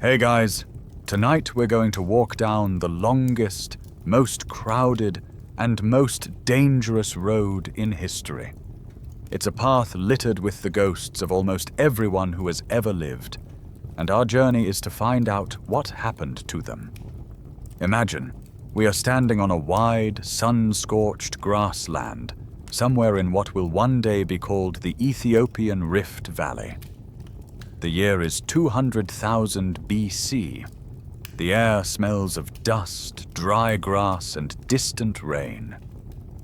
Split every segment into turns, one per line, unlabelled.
Hey guys, tonight we're going to walk down the longest, most crowded, and most dangerous road in history. It's a path littered with the ghosts of almost everyone who has ever lived, and our journey is to find out what happened to them. Imagine, we are standing on a wide, sun-scorched grassland, somewhere in what will one day be called the Ethiopian Rift Valley. The year is 200,000 BC. The air smells of dust, dry grass, and distant rain.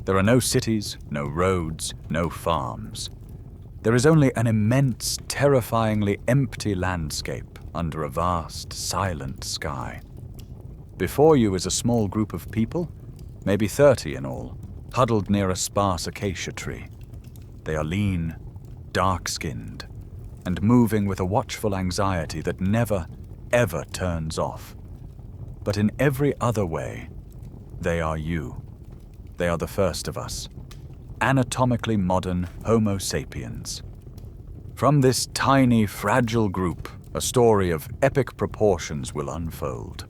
There are no cities, no roads, no farms. There is only an immense, terrifyingly empty landscape under a vast, silent sky. Before you is a small group of people, maybe 30 in all, huddled near a sparse acacia tree. They are lean, dark-skinned, and moving with a watchful anxiety that never, ever turns off. But in every other way, they are you. They are the first of us, anatomically modern Homo sapiens. From this tiny, fragile group, a story of epic proportions will unfold.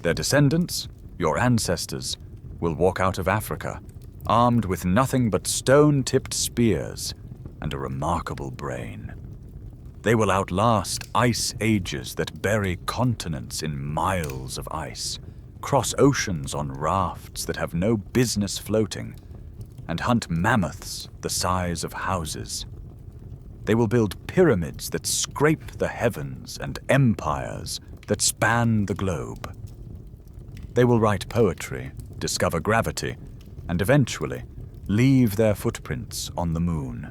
Their descendants, your ancestors, will walk out of Africa, armed with nothing but stone-tipped spears and a remarkable brain. They will outlast ice ages that bury continents in miles of ice, cross oceans on rafts that have no business floating, and hunt mammoths the size of houses. They will build pyramids that scrape the heavens and empires that span the globe. They will write poetry, discover gravity, and eventually leave their footprints on the moon.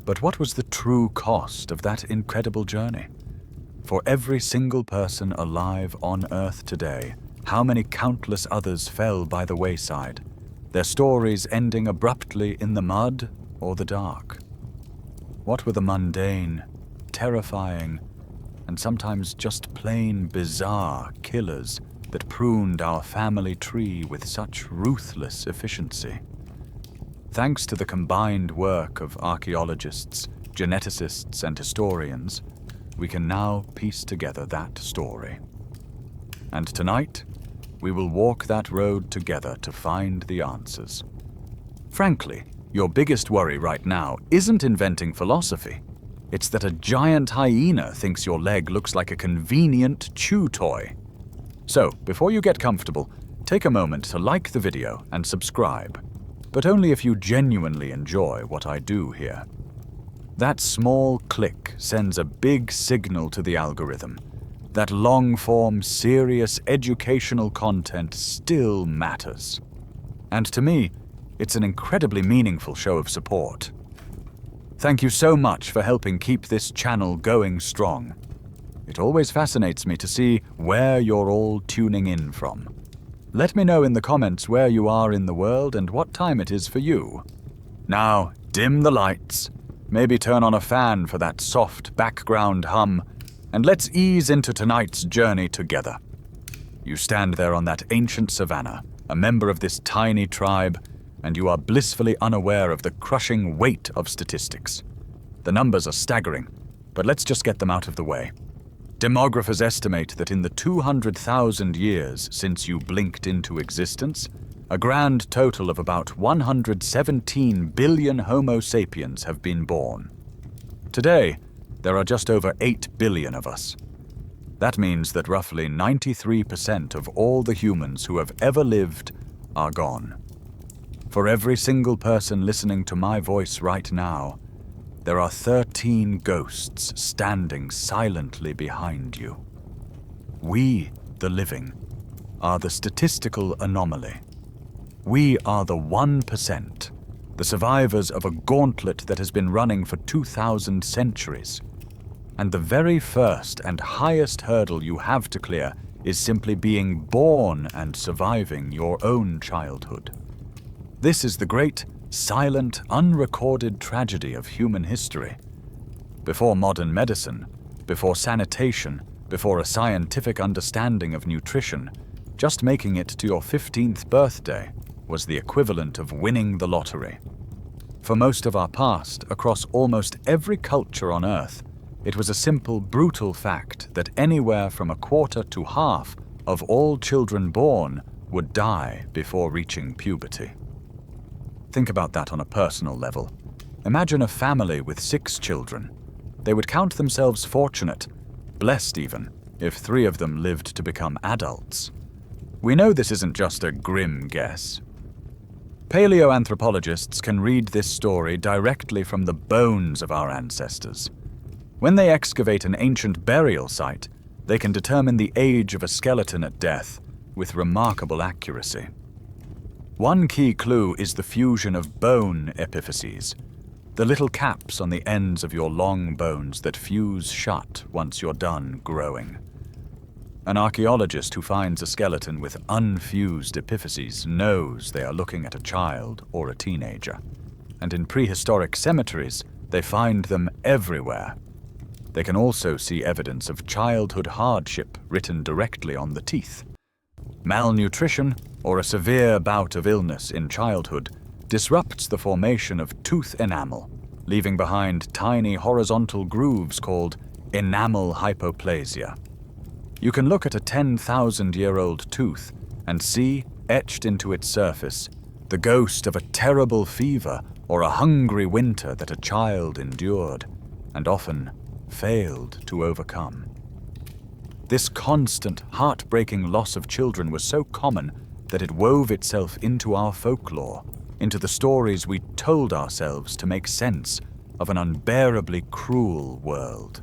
But what was the true cost of that incredible journey? For every single person alive on Earth today, how many countless others fell by the wayside, their stories ending abruptly in the mud or the dark? What were the mundane, terrifying, and sometimes just plain bizarre killers that pruned our family tree with such ruthless efficiency? Thanks to the combined work of archaeologists, geneticists, and historians, we can now piece together that story. And tonight, we will walk that road together to find the answers. Frankly, your biggest worry right now isn't inventing philosophy. It's that a giant hyena thinks your leg looks like a convenient chew toy. So, before you get comfortable, take a moment to like the video and subscribe, but only if you genuinely enjoy what I do here. That small click sends a big signal to the algorithm that long-form, serious educational content still matters. And to me, it's an incredibly meaningful show of support. Thank you so much for helping keep this channel going strong. It always fascinates me to see where you're all tuning in from. Let me know in the comments where you are in the world and what time it is for you. Now, dim the lights, maybe turn on a fan for that soft background hum, and let's ease into tonight's journey together. You stand there on that ancient savanna, a member of this tiny tribe, and you are blissfully unaware of the crushing weight of statistics. The numbers are staggering, but let's just get them out of the way. Demographers estimate that in the 200,000 years since you blinked into existence, a grand total of about 117 billion Homo sapiens have been born. Today, there are just over 8 billion of us. That means that roughly 93% of all the humans who have ever lived are gone. For every single person listening to my voice right now, there are 13 ghosts standing silently behind you. We, the living, are the statistical anomaly. We are the 1%, the survivors of a gauntlet that has been running for 2,000 centuries. And the very first and highest hurdle you have to clear is simply being born and surviving your own childhood. This is the great, silent, unrecorded tragedy of human history. Before modern medicine, before sanitation, before a scientific understanding of nutrition, just making it to your 15th birthday was the equivalent of winning the lottery. For most of our past, across almost every culture on Earth, It was a simple, brutal fact that anywhere from a quarter to half of all children born would die before reaching puberty. Think about that on a personal level. Imagine a family with 6 children. They would count themselves fortunate, blessed even, if 3 of them lived to become adults. We know this isn't just a grim guess. Paleoanthropologists can read this story directly from the bones of our ancestors. When they excavate an ancient burial site, they can determine the age of a skeleton at death with remarkable accuracy. One key clue is the fusion of bone epiphyses, the little caps on the ends of your long bones that fuse shut once you're done growing. An archaeologist who finds a skeleton with unfused epiphyses knows they are looking at a child or a teenager. And in prehistoric cemeteries, they find them everywhere. They can also see evidence of childhood hardship written directly on the teeth. Malnutrition, or a severe bout of illness in childhood, disrupts the formation of tooth enamel, leaving behind tiny horizontal grooves called enamel hypoplasia. You can look at a 10,000-year-old tooth and see, etched into its surface, the ghost of a terrible fever or a hungry winter that a child endured, and often failed to overcome. This constant, heartbreaking loss of children was so common that it wove itself into our folklore, into the stories we told ourselves to make sense of an unbearably cruel world.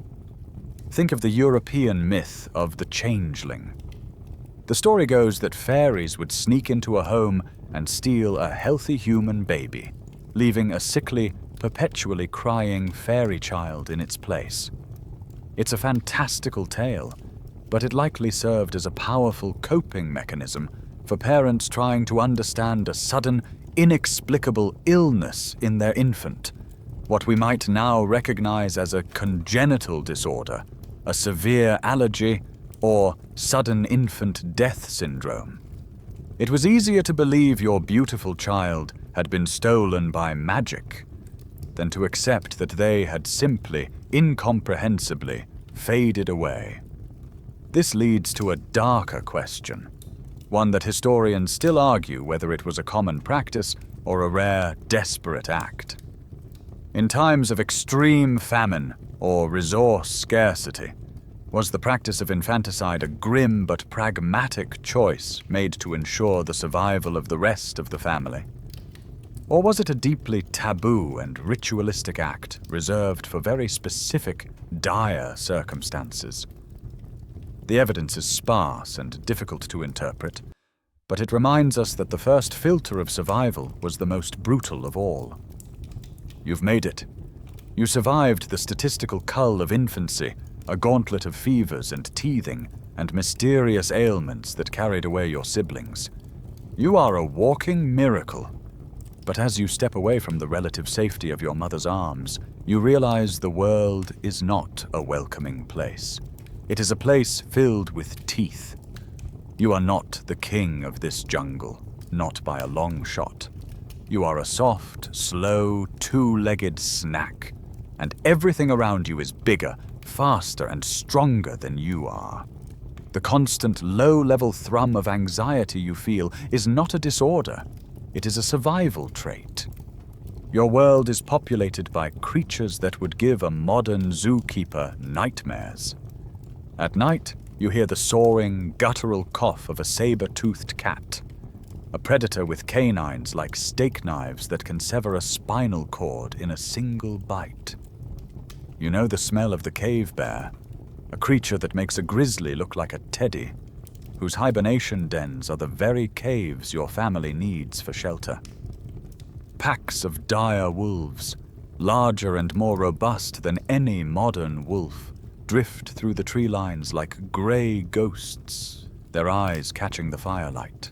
Think of the European myth of the changeling. The story goes that fairies would sneak into a home and steal a healthy human baby, leaving a sickly, perpetually crying fairy child in its place. It's a fantastical tale, but it likely served as a powerful coping mechanism for parents trying to understand a sudden, inexplicable illness in their infant, what we might now recognize as a congenital disorder, a severe allergy, or sudden infant death syndrome. It was easier to believe your beautiful child had been stolen by magic than to accept that they had simply, incomprehensibly, faded away. This leads to a darker question, one that historians still argue whether it was a common practice or a rare, desperate act. In times of extreme famine or resource scarcity, was the practice of infanticide a grim but pragmatic choice made to ensure the survival of the rest of the family? Or was it a deeply taboo and ritualistic act reserved for very specific, dire circumstances? The evidence is sparse and difficult to interpret, but it reminds us that the first filter of survival was the most brutal of all. You've made it. You survived the statistical cull of infancy, a gauntlet of fevers and teething and mysterious ailments that carried away your siblings. You are a walking miracle. But as you step away from the relative safety of your mother's arms, you realize the world is not a welcoming place. It is a place filled with teeth. You are not the king of this jungle, not by a long shot. You are a soft, slow, two-legged snack, and everything around you is bigger, faster, and stronger than you are. The constant low-level thrum of anxiety you feel is not a disorder. It is a survival trait. Your world is populated by creatures that would give a modern zookeeper nightmares. At night, you hear the soaring, guttural cough of a saber-toothed cat, a predator with canines like steak knives that can sever a spinal cord in a single bite. You know the smell of the cave bear, a creature that makes a grizzly look like a teddy, whose hibernation dens are the very caves your family needs for shelter. Packs of dire wolves, larger and more robust than any modern wolf, drift through the tree lines like gray ghosts, their eyes catching the firelight.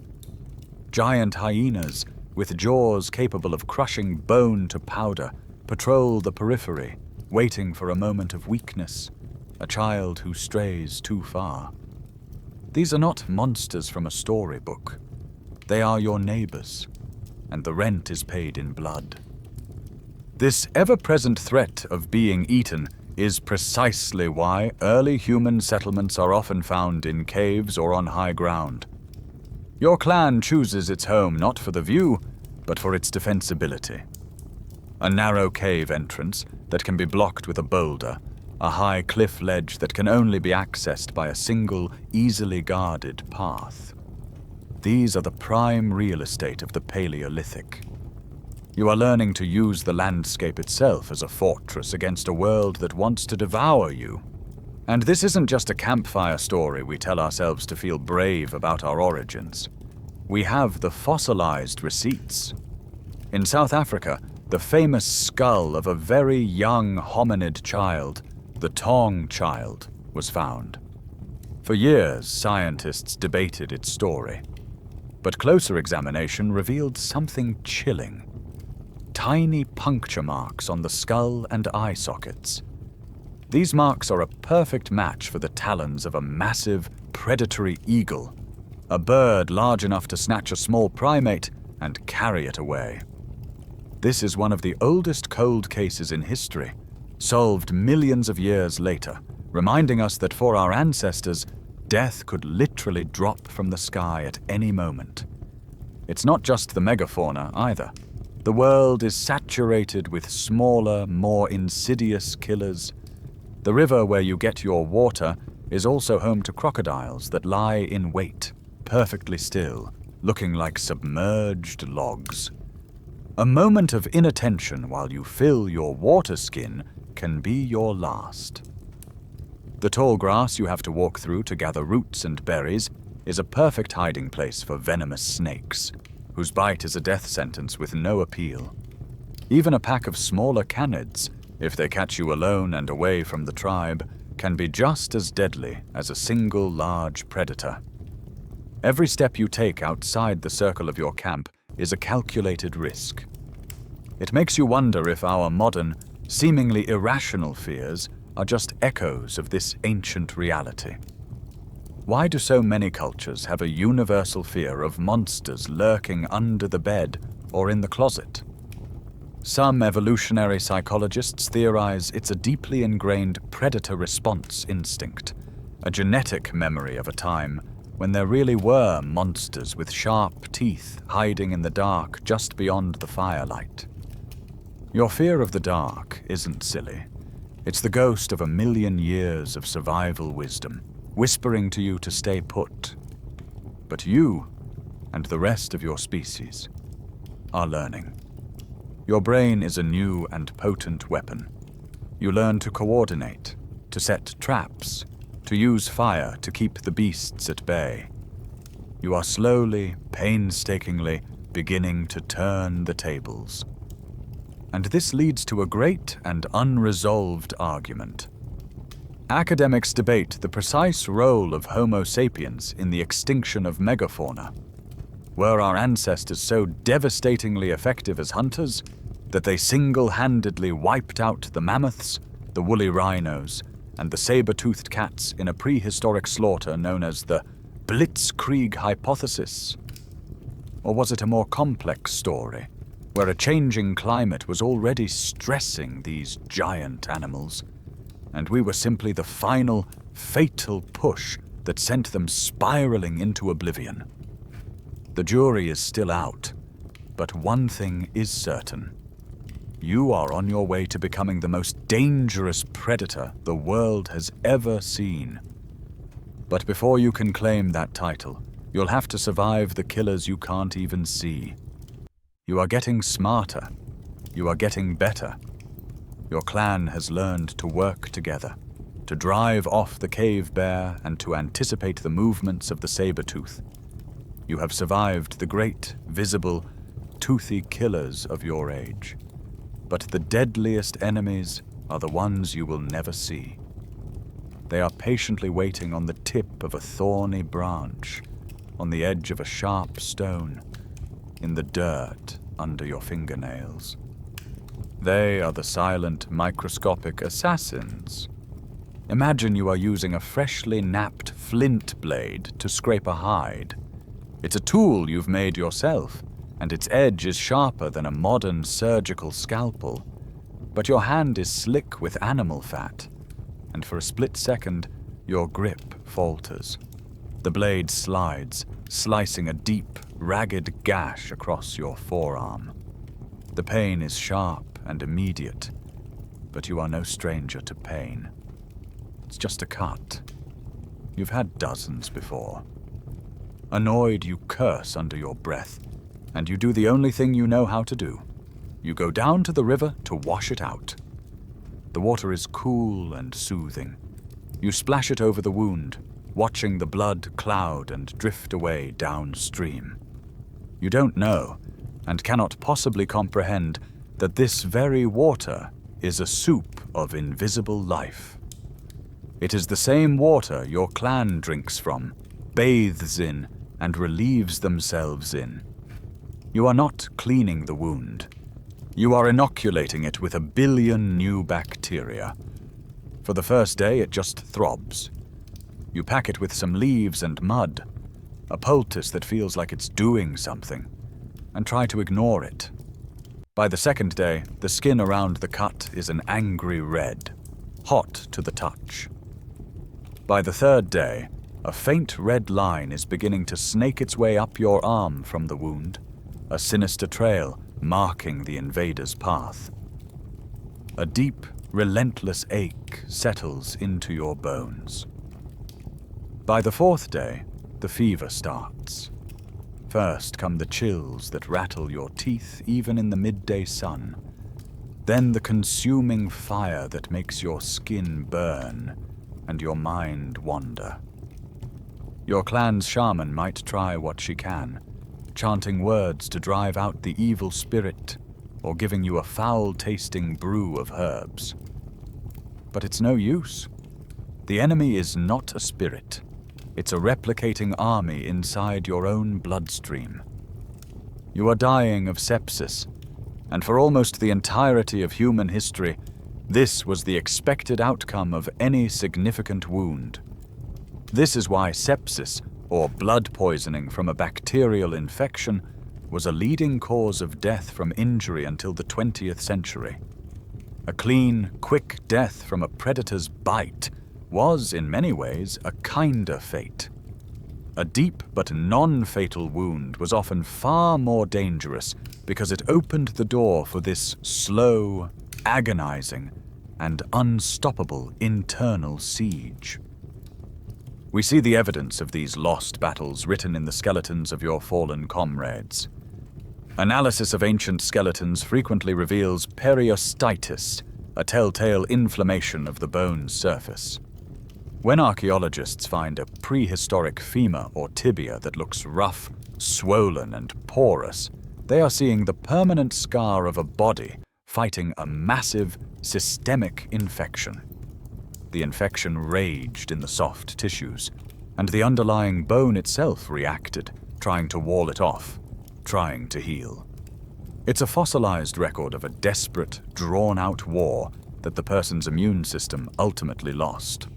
Giant hyenas, with jaws capable of crushing bone to powder, patrol the periphery, waiting for a moment of weakness, a child who strays too far. These are not monsters from a storybook. They are your neighbors, and the rent is paid in blood. This ever-present threat of being eaten is precisely why early human settlements are often found in caves or on high ground. Your clan chooses its home not for the view, but for its defensibility. A narrow cave entrance that can be blocked with a boulder, a high cliff ledge that can only be accessed by a single, easily guarded path. These are the prime real estate of the Paleolithic. You are learning to use the landscape itself as a fortress against a world that wants to devour you. And this isn't just a campfire story we tell ourselves to feel brave about our origins. We have the fossilized receipts. In South Africa, the famous skull of a very young hominid child, the Tong child, was found. For years, scientists debated its story. But closer examination revealed something chilling. Tiny puncture marks on the skull and eye sockets. These marks are a perfect match for the talons of a massive, predatory eagle, a bird large enough to snatch a small primate and carry it away. This is one of the oldest cold cases in history, solved millions of years later, reminding us that for our ancestors, death could literally drop from the sky at any moment. It's not just the megafauna either. The world is saturated with smaller, more insidious killers. The river where you get your water is also home to crocodiles that lie in wait, perfectly still, looking like submerged logs. A moment of inattention while you fill your water skin can be your last. The tall grass you have to walk through to gather roots and berries is a perfect hiding place for venomous snakes, whose bite is a death sentence with no appeal. Even a pack of smaller canids, if they catch you alone and away from the tribe, can be just as deadly as a single large predator. Every step you take outside the circle of your camp is a calculated risk. It makes you wonder if our modern, seemingly irrational fears are just echoes of this ancient reality. Why do so many cultures have a universal fear of monsters lurking under the bed or in the closet? Some evolutionary psychologists theorize it's a deeply ingrained predator-response instinct, a genetic memory of a time when there really were monsters with sharp teeth hiding in the dark just beyond the firelight. Your fear of the dark isn't silly. It's the ghost of 1,000,000 years of survival wisdom, whispering to you to stay put. But you, and the rest of your species, are learning. Your brain is a new and potent weapon. You learn to coordinate, to set traps, to use fire to keep the beasts at bay. You are slowly, painstakingly beginning to turn the tables. And this leads to a great and unresolved argument. Academics debate the precise role of Homo sapiens in the extinction of megafauna. Were our ancestors so devastatingly effective as hunters that they single-handedly wiped out the mammoths, the woolly rhinos, and the saber-toothed cats in a prehistoric slaughter known as the Blitzkrieg hypothesis? Or was it a more complex story, where a changing climate was already stressing these giant animals, and we were simply the final, fatal push that sent them spiraling into oblivion? The jury is still out, but one thing is certain. You are on your way to becoming the most dangerous predator the world has ever seen. But before you can claim that title, you'll have to survive the killers you can't even see. You are getting smarter. You are getting better. Your clan has learned to work together, to drive off the cave bear and to anticipate the movements of the saber-tooth. You have survived the great, visible, toothy killers of your age. But the deadliest enemies are the ones you will never see. They are patiently waiting on the tip of a thorny branch, on the edge of a sharp stone, in the dirt under your fingernails. They are the silent, microscopic assassins. Imagine you are using a freshly napped flint blade to scrape a hide. It's a tool you've made yourself, and its edge is sharper than a modern surgical scalpel. but your hand is slick with animal fat, and for a split second, your grip falters. The blade slides, slicing a deep, ragged gash across your forearm. The pain is sharp and immediate, but you are no stranger to pain. It's just a cut. You've had dozens before. Annoyed, you curse under your breath, and you do the only thing you know how to do. You go down to the river to wash it out. The water is cool and soothing. You splash it over the wound, watching the blood cloud and drift away downstream. You don't know, and cannot possibly comprehend, that this very water is a soup of invisible life. It is the same water your clan drinks from, bathes in, and relieves themselves in. You are not cleaning the wound. You are inoculating it with 1 billion new bacteria. For the first day, it just throbs. You pack it with some leaves and mud, a poultice that feels like it's doing something, and try to ignore it. By the second day, the skin around the cut is an angry red, hot to the touch. By the third day, a faint red line is beginning to snake its way up your arm from the wound, a sinister trail marking the invader's path. A deep, relentless ache settles into your bones. By the fourth day, the fever starts. First come the chills that rattle your teeth even in the midday sun. Then the consuming fire that makes your skin burn and your mind wander. Your clan's shaman might try what she can, chanting words to drive out the evil spirit or giving you a foul-tasting brew of herbs. But it's no use. The enemy is not a spirit. It's a replicating army inside your own bloodstream. You are dying of sepsis, and for almost the entirety of human history, this was the expected outcome of any significant wound. This is why sepsis, or blood poisoning from a bacterial infection, was a leading cause of death from injury until the 20th century. A clean, quick death from a predator's bite was, in many ways, a kinder fate. A deep but non-fatal wound was often far more dangerous because it opened the door for this slow, agonizing, and unstoppable internal siege. We see the evidence of these lost battles written in the skeletons of your fallen comrades. Analysis of ancient skeletons frequently reveals periostitis, a telltale inflammation of the bone's surface. When archaeologists find a prehistoric femur or tibia that looks rough, swollen, and porous, they are seeing the permanent scar of a body fighting a massive, systemic infection. The infection raged in the soft tissues, and the underlying bone itself reacted, trying to wall it off, trying to heal. It's a fossilized record of a desperate, drawn-out war that the person's immune system ultimately lost.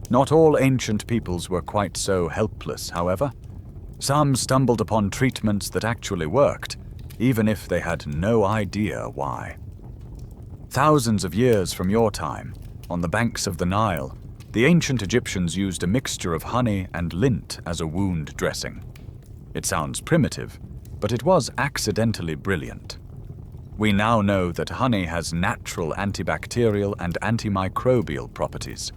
Not all ancient peoples were quite so helpless, however. Some stumbled upon treatments that actually worked, even if they had no idea why. Thousands of years from your time, on the banks of the Nile, the ancient Egyptians used a mixture of honey and lint as a wound dressing. It sounds primitive, but it was accidentally brilliant. We now know that honey has natural antibacterial and antimicrobial properties.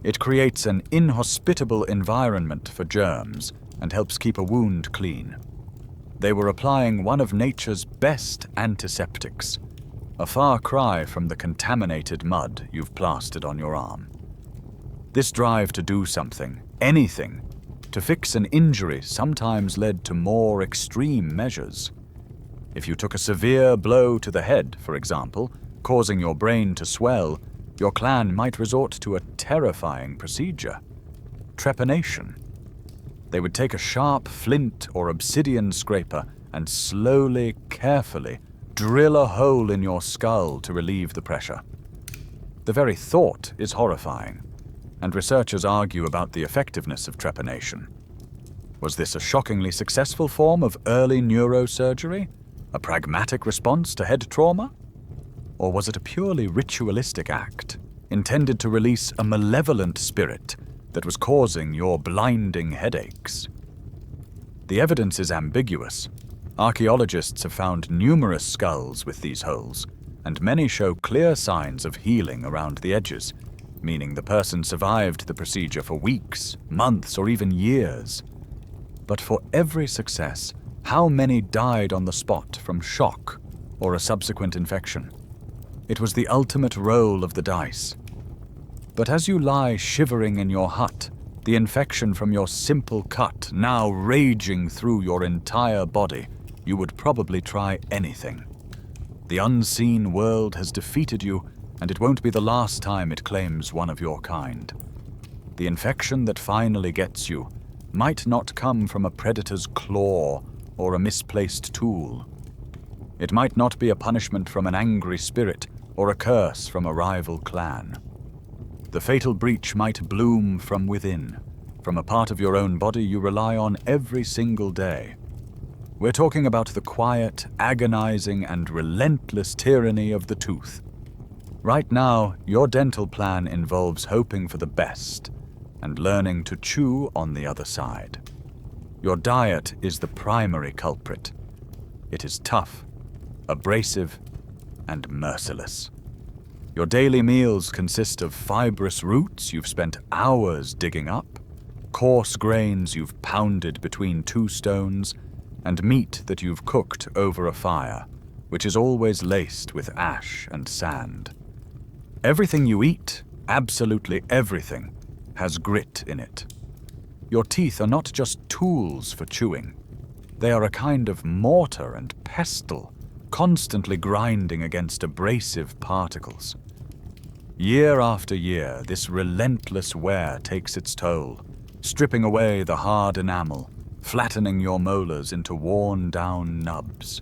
It creates an inhospitable environment for germs and helps keep a wound clean. They were applying one of nature's best antiseptics, a far cry from the contaminated mud you've plastered on your arm. This drive to do something, anything, to fix an injury sometimes led to more extreme measures. If you took a severe blow to the head, for example, causing your brain to swell, your clan might resort to a terrifying procedure: trepanation. They would take a sharp flint or obsidian scraper and slowly, carefully drill a hole in your skull to relieve the pressure. The very thought is horrifying, and researchers argue about the effectiveness of trepanation. Was this a shockingly successful form of early neurosurgery? A pragmatic response to head trauma? Or was it a purely ritualistic act, intended to release a malevolent spirit that was causing your blinding headaches? The evidence is ambiguous. Archaeologists have found numerous skulls with these holes, and many show clear signs of healing around the edges, meaning the person survived the procedure for weeks, months, or even years. But for every success, how many died on the spot from shock or a subsequent infection? It was the ultimate roll of the dice. But as you lie shivering in your hut, the infection from your simple cut now raging through your entire body, you would probably try anything. The unseen world has defeated you, and it won't be the last time it claims one of your kind. The infection that finally gets you might not come from a predator's claw or a misplaced tool. It might not be a punishment from an angry spirit or a curse from a rival clan. The fatal breach might bloom from within, from a part of your own body you rely on every single day. We're talking about the quiet, agonizing, and relentless tyranny of the tooth. Right now, your dental plan involves hoping for the best and learning to chew on the other side. Your diet is the primary culprit. It is tough, abrasive, and merciless. Your daily meals consist of fibrous roots you've spent hours digging up, coarse grains you've pounded between two stones, and meat that you've cooked over a fire, which is always laced with ash and sand. Everything you eat, absolutely everything, has grit in it. Your teeth are not just tools for chewing. They are a kind of mortar and pestle, constantly grinding against abrasive particles. Year after year, this relentless wear takes its toll, stripping away the hard enamel, flattening your molars into worn-down nubs.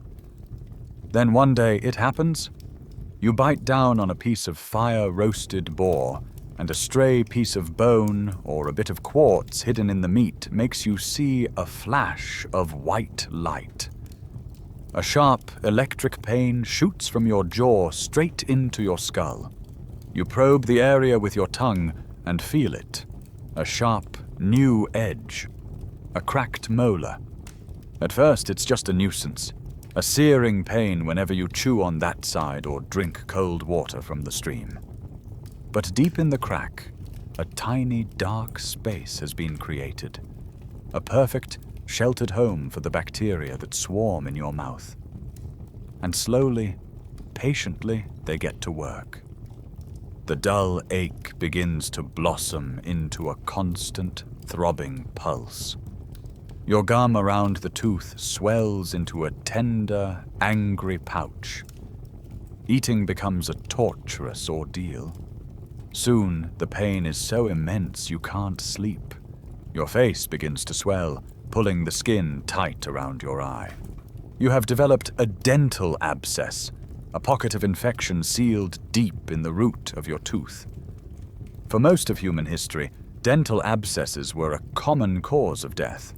Then one day it happens. You bite down on a piece of fire-roasted boar, and a stray piece of bone or a bit of quartz hidden in the meat makes you see a flash of white light. A sharp electric pain shoots from your jaw straight into your skull. You probe the area with your tongue and feel it. A sharp, new edge. A cracked molar. At first, it's just a nuisance. A searing pain whenever you chew on that side or drink cold water from the stream. But deep in the crack, a tiny dark space has been created. A perfect, sheltered home for the bacteria that swarm in your mouth. And slowly, patiently, they get to work. The dull ache begins to blossom into a constant, throbbing pulse. Your gum around the tooth swells into a tender, angry pouch. Eating becomes a torturous ordeal. Soon, the pain is so immense you can't sleep. Your face begins to swell, pulling the skin tight around your eye. You have developed a dental abscess, a pocket of infection sealed deep in the root of your tooth. For most of human history, dental abscesses were a common cause of death.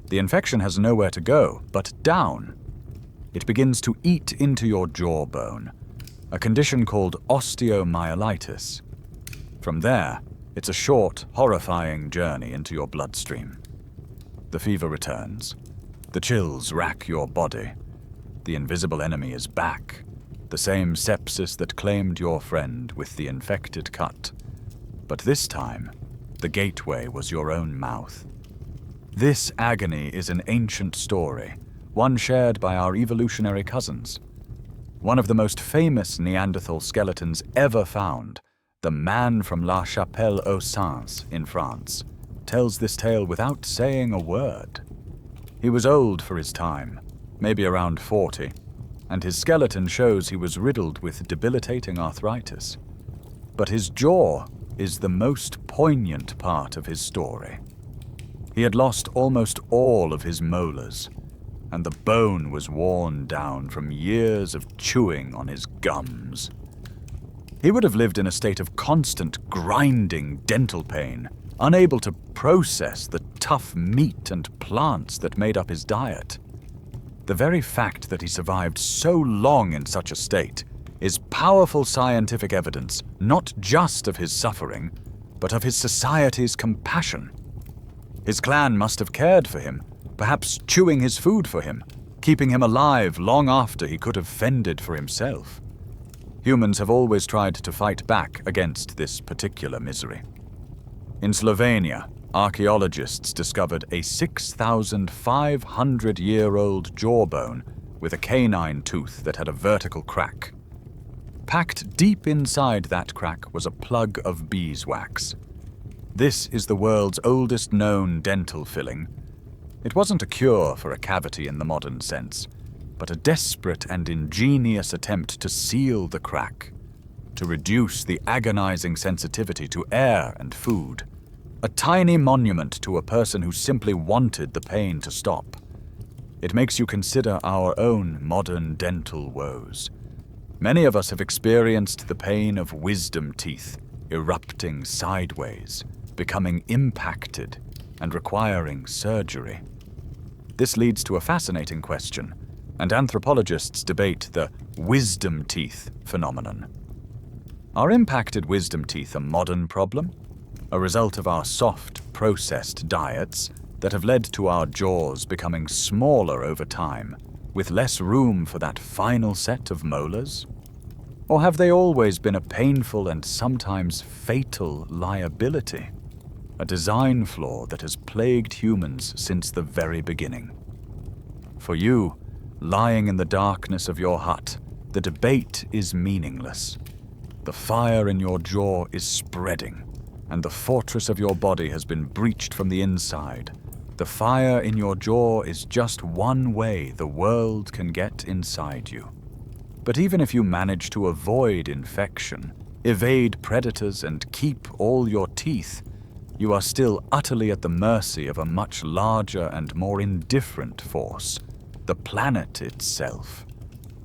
The infection has nowhere to go but down. It begins to eat into your jawbone, a condition called osteomyelitis. From there, it's a short, horrifying journey into your bloodstream. The fever returns. The chills rack your body. The invisible enemy is back. The same sepsis that claimed your friend with the infected cut. But this time, the gateway was your own mouth. This agony is an ancient story, one shared by our evolutionary cousins. One of the most famous Neanderthal skeletons ever found, the man from La Chapelle-aux-Saints in France, tells this tale without saying a word. He was old for his time, maybe around 40, and his skeleton shows he was riddled with debilitating arthritis. But his jaw is the most poignant part of his story. He had lost almost all of his molars, and the bone was worn down from years of chewing on his gums. He would have lived in a state of constant grinding dental pain, unable to process the tough meat and plants that made up his diet. The very fact that he survived so long in such a state is powerful scientific evidence not just of his suffering, but of his society's compassion. His clan must have cared for him, perhaps chewing his food for him, keeping him alive long after he could have fended for himself. Humans have always tried to fight back against this particular misery. In Slovenia, archaeologists discovered a 6,500-year-old jawbone with a canine tooth that had a vertical crack. Packed deep inside that crack was a plug of beeswax. This is the world's oldest known dental filling. It wasn't a cure for a cavity in the modern sense, but a desperate and ingenious attempt to seal the crack, to reduce the agonizing sensitivity to air and food. A tiny monument to a person who simply wanted the pain to stop. It makes you consider our own modern dental woes. Many of us have experienced the pain of wisdom teeth erupting sideways, becoming impacted, and requiring surgery. This leads to a fascinating question, and anthropologists debate the wisdom teeth phenomenon. Are impacted wisdom teeth a modern problem? A result of our soft, processed diets that have led to our jaws becoming smaller over time, with less room for that final set of molars? Or have they always been a painful and sometimes fatal liability? A design flaw that has plagued humans since the very beginning. For you, lying in the darkness of your hut, the debate is meaningless. The fire in your jaw is spreading, and the fortress of your body has been breached from the inside. The fire in your jaw is just one way the world can get inside you. But even if you manage to avoid infection, evade predators, and keep all your teeth, you are still utterly at the mercy of a much larger and more indifferent force, the planet itself.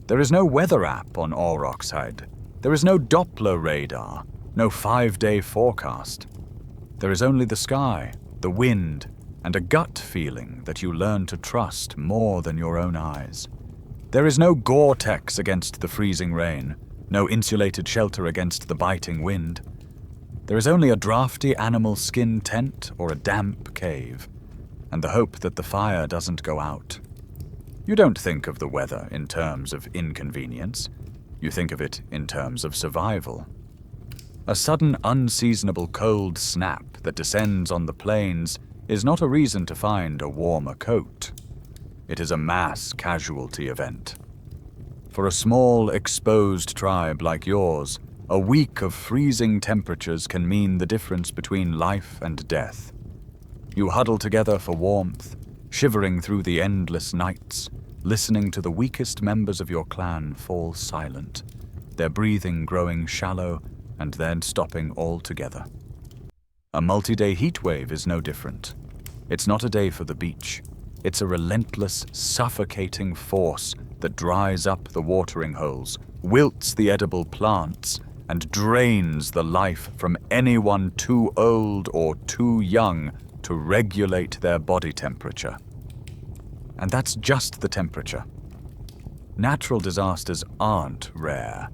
There is no weather app on Aurochside. There is no Doppler radar, no 5-day forecast. There is only the sky, the wind, and a gut feeling that you learn to trust more than your own eyes. There is no Gore-Tex against the freezing rain, no insulated shelter against the biting wind. There is only a drafty animal skin tent or a damp cave, and the hope that the fire doesn't go out. You don't think of the weather in terms of inconvenience. You think of it in terms of survival. A sudden unseasonable cold snap that descends on the plains is not a reason to find a warmer coat. It is a mass casualty event. For a small, exposed tribe like yours, a week of freezing temperatures can mean the difference between life and death. You huddle together for warmth, shivering through the endless nights, listening to the weakest members of your clan fall silent, their breathing growing shallow and then stopping altogether. A multi-day heat wave is no different. It's not a day for the beach. It's a relentless, suffocating force that dries up the watering holes, wilts the edible plants, and drains the life from anyone too old or too young to regulate their body temperature. And that's just the temperature. Natural disasters aren't rare.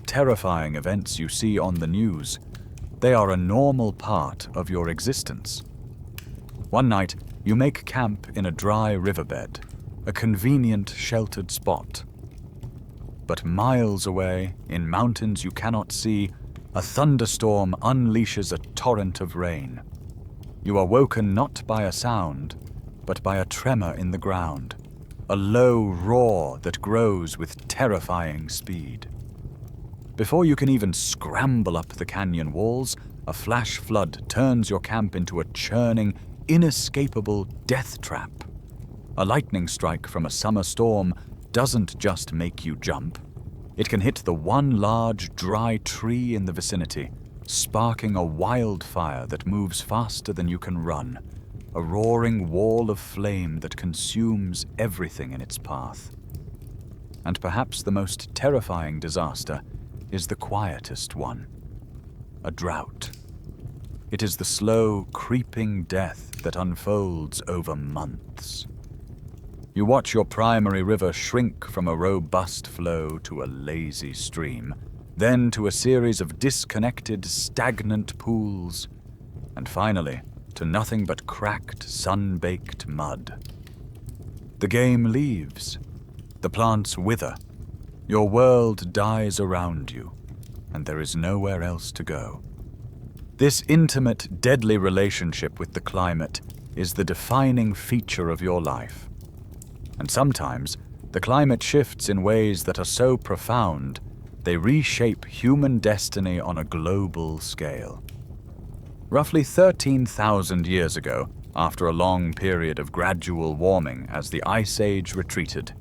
Terrifying events you see on the news, they are a normal part of your existence. One night, you make camp in a dry riverbed, a convenient sheltered spot. But miles away, in mountains you cannot see, a thunderstorm unleashes a torrent of rain. You are woken not by a sound, but by a tremor in the ground, a low roar that grows with terrifying speed. Before you can even scramble up the canyon walls, a flash flood turns your camp into a churning, inescapable death trap. A lightning strike from a summer storm doesn't just make you jump. It can hit the one large, dry tree in the vicinity, sparking a wildfire that moves faster than you can run, a roaring wall of flame that consumes everything in its path. And perhaps the most terrifying disaster is the quietest one, a drought. It is the slow, creeping death that unfolds over months. You watch your primary river shrink from a robust flow to a lazy stream, then to a series of disconnected, stagnant pools, and finally to nothing but cracked, sun-baked mud. The game leaves. The plants wither. Your world dies around you, and there is nowhere else to go. This intimate, deadly relationship with the climate is the defining feature of your life. And sometimes, the climate shifts in ways that are so profound, they reshape human destiny on a global scale. Roughly 13,000 years ago, after a long period of gradual warming as the Ice Age retreated,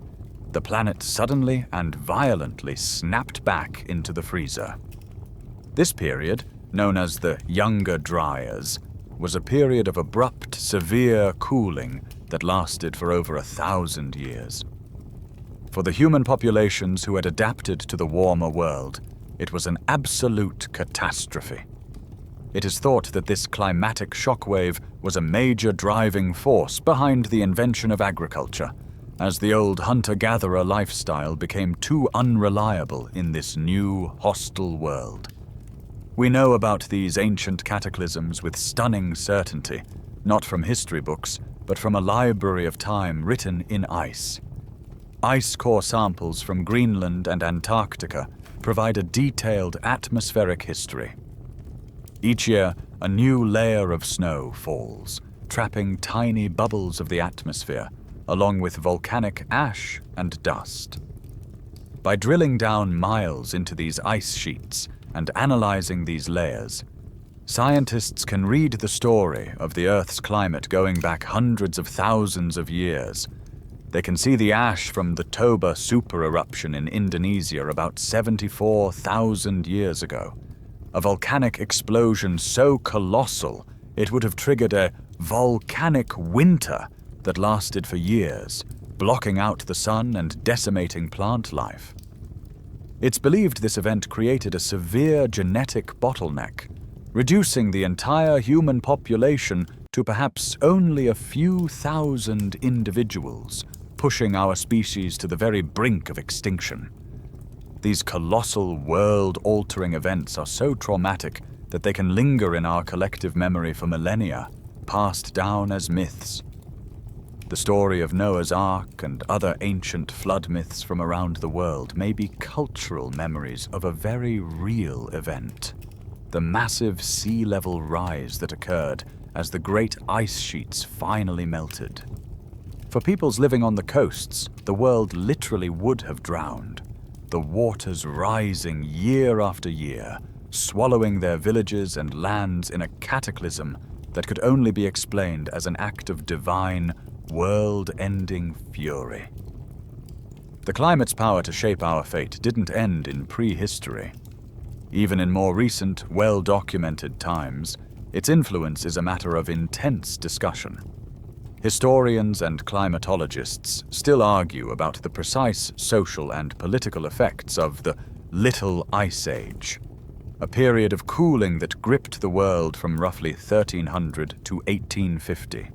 the planet suddenly and violently snapped back into the freezer. This period, known as the Younger Dryas, was a period of abrupt, severe cooling that lasted for over 1,000 years. For the human populations who had adapted to the warmer world, it was an absolute catastrophe. It is thought that this climatic shockwave was a major driving force behind the invention of agriculture, as the old hunter-gatherer lifestyle became too unreliable in this new, hostile world. We know about these ancient cataclysms with stunning certainty, not from history books, but from a library of time written in ice. Ice core samples from Greenland and Antarctica provide a detailed atmospheric history. Each year, a new layer of snow falls, trapping tiny bubbles of the atmosphere, along with volcanic ash and dust. By drilling down miles into these ice sheets and analyzing these layers, scientists can read the story of the Earth's climate going back hundreds of thousands of years. They can see the ash from the Toba supereruption in Indonesia about 74,000 years ago, a volcanic explosion so colossal it would have triggered a volcanic winter that lasted for years, blocking out the sun and decimating plant life. It's believed this event created a severe genetic bottleneck, reducing the entire human population to perhaps only a few thousand individuals, pushing our species to the very brink of extinction. These colossal, world-altering events are so traumatic that they can linger in our collective memory for millennia, passed down as myths. The story of Noah's Ark and other ancient flood myths from around the world may be cultural memories of a very real event: the massive sea level rise that occurred as the great ice sheets finally melted. For peoples living on the coasts, the world literally would have drowned, the waters rising year after year, swallowing their villages and lands in a cataclysm that could only be explained as an act of divine, world-ending fury. The climate's power to shape our fate didn't end in prehistory. Even in more recent, well-documented times, its influence is a matter of intense discussion. Historians and climatologists still argue about the precise social and political effects of the Little Ice Age, a period of cooling that gripped the world from roughly 1300 to 1850.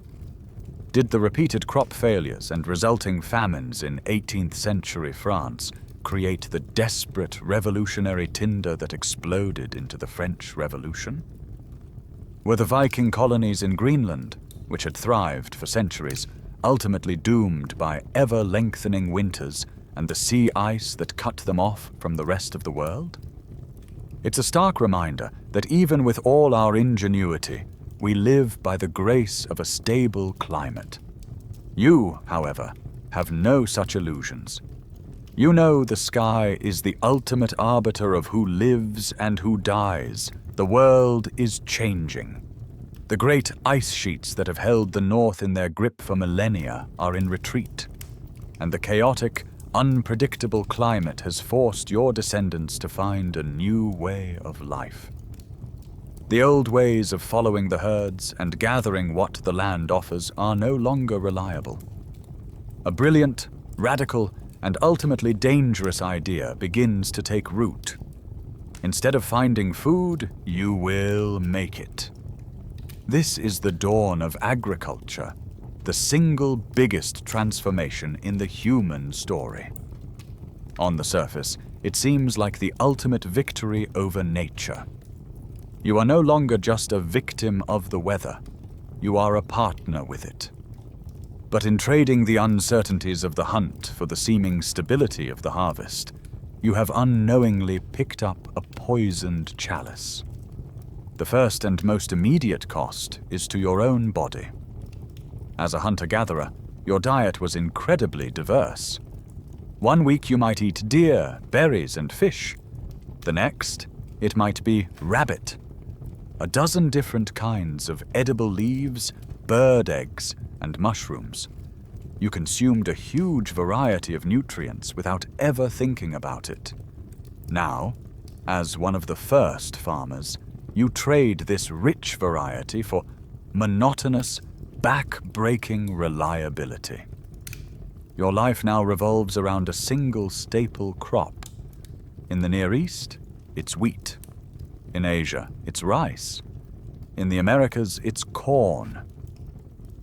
Did the repeated crop failures and resulting famines in 18th century France create the desperate revolutionary tinder that exploded into the French Revolution? Were the Viking colonies in Greenland, which had thrived for centuries, ultimately doomed by ever-lengthening winters and the sea ice that cut them off from the rest of the world? It's a stark reminder that even with all our ingenuity, we live by the grace of a stable climate. You, however, have no such illusions. You know the sky is the ultimate arbiter of who lives and who dies. The world is changing. The great ice sheets that have held the North in their grip for millennia are in retreat, and the chaotic, unpredictable climate has forced your descendants to find a new way of life. The old ways of following the herds and gathering what the land offers are no longer reliable. A brilliant, radical, and ultimately dangerous idea begins to take root. Instead of finding food, you will make it. This is the dawn of agriculture, the single biggest transformation in the human story. On the surface, it seems like the ultimate victory over nature. You are no longer just a victim of the weather, you are a partner with it. But in trading the uncertainties of the hunt for the seeming stability of the harvest, you have unknowingly picked up a poisoned chalice. The first and most immediate cost is to your own body. As a hunter-gatherer, your diet was incredibly diverse. One week you might eat deer, berries, and fish. The next, it might be rabbit. A dozen different kinds of edible leaves, bird eggs, and mushrooms. You consumed a huge variety of nutrients without ever thinking about it. Now, as one of the first farmers, you trade this rich variety for monotonous, back-breaking reliability. Your life now revolves around a single staple crop. In the Near East, it's wheat. In Asia, it's rice. In the Americas, it's corn.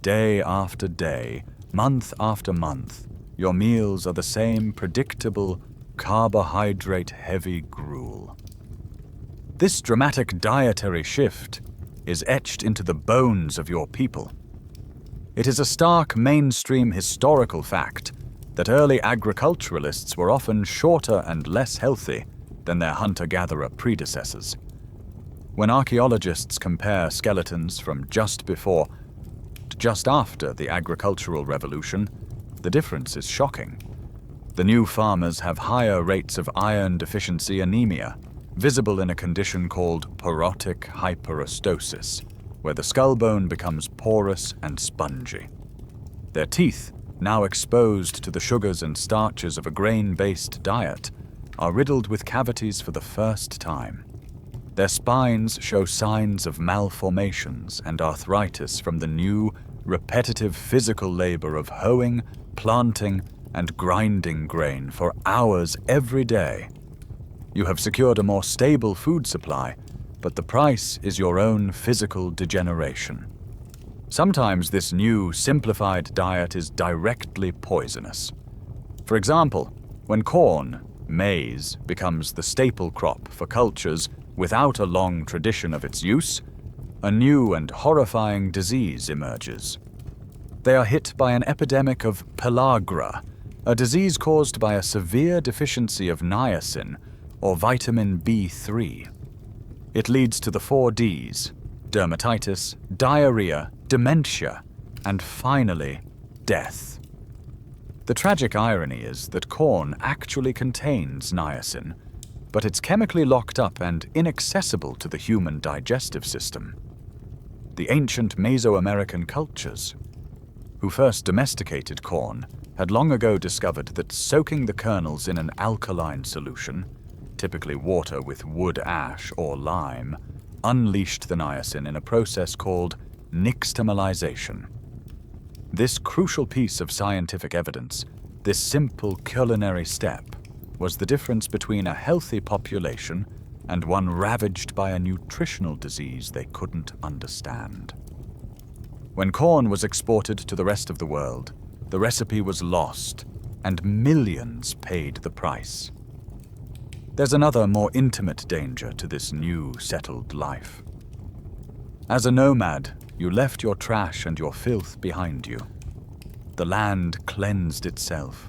Day after day, month after month, your meals are the same predictable, carbohydrate-heavy gruel. This dramatic dietary shift is etched into the bones of your people. It is a stark mainstream historical fact that early agriculturalists were often shorter and less healthy than their hunter-gatherer predecessors. When archaeologists compare skeletons from just before to just after the agricultural revolution, the difference is shocking. The new farmers have higher rates of iron deficiency anemia, visible in a condition called porotic hyperostosis, where the skull bone becomes porous and spongy. Their teeth, now exposed to the sugars and starches of a grain-based diet, are riddled with cavities for the first time. Their spines show signs of malformations and arthritis from the new, repetitive physical labor of hoeing, planting, and grinding grain for hours every day. You have secured a more stable food supply, but the price is your own physical degeneration. Sometimes this new, simplified diet is directly poisonous. For example, when corn, maize, becomes the staple crop for cultures without a long tradition of its use, a new and horrifying disease emerges. They are hit by an epidemic of pellagra, a disease caused by a severe deficiency of niacin, or vitamin B3. It leads to the 4 Ds: dermatitis, diarrhea, dementia, and finally, death. The tragic irony is that corn actually contains niacin, but it's chemically locked up and inaccessible to the human digestive system. The ancient Mesoamerican cultures, who first domesticated corn, had long ago discovered that soaking the kernels in an alkaline solution, typically water with wood ash or lime, unleashed the niacin in a process called nixtamalization. This crucial piece of scientific evidence, this simple culinary step, was the difference between a healthy population and one ravaged by a nutritional disease they couldn't understand. When corn was exported to the rest of the world, the recipe was lost, and millions paid the price. There's another, more intimate danger to this new, settled life. As a nomad, you left your trash and your filth behind you. The land cleansed itself.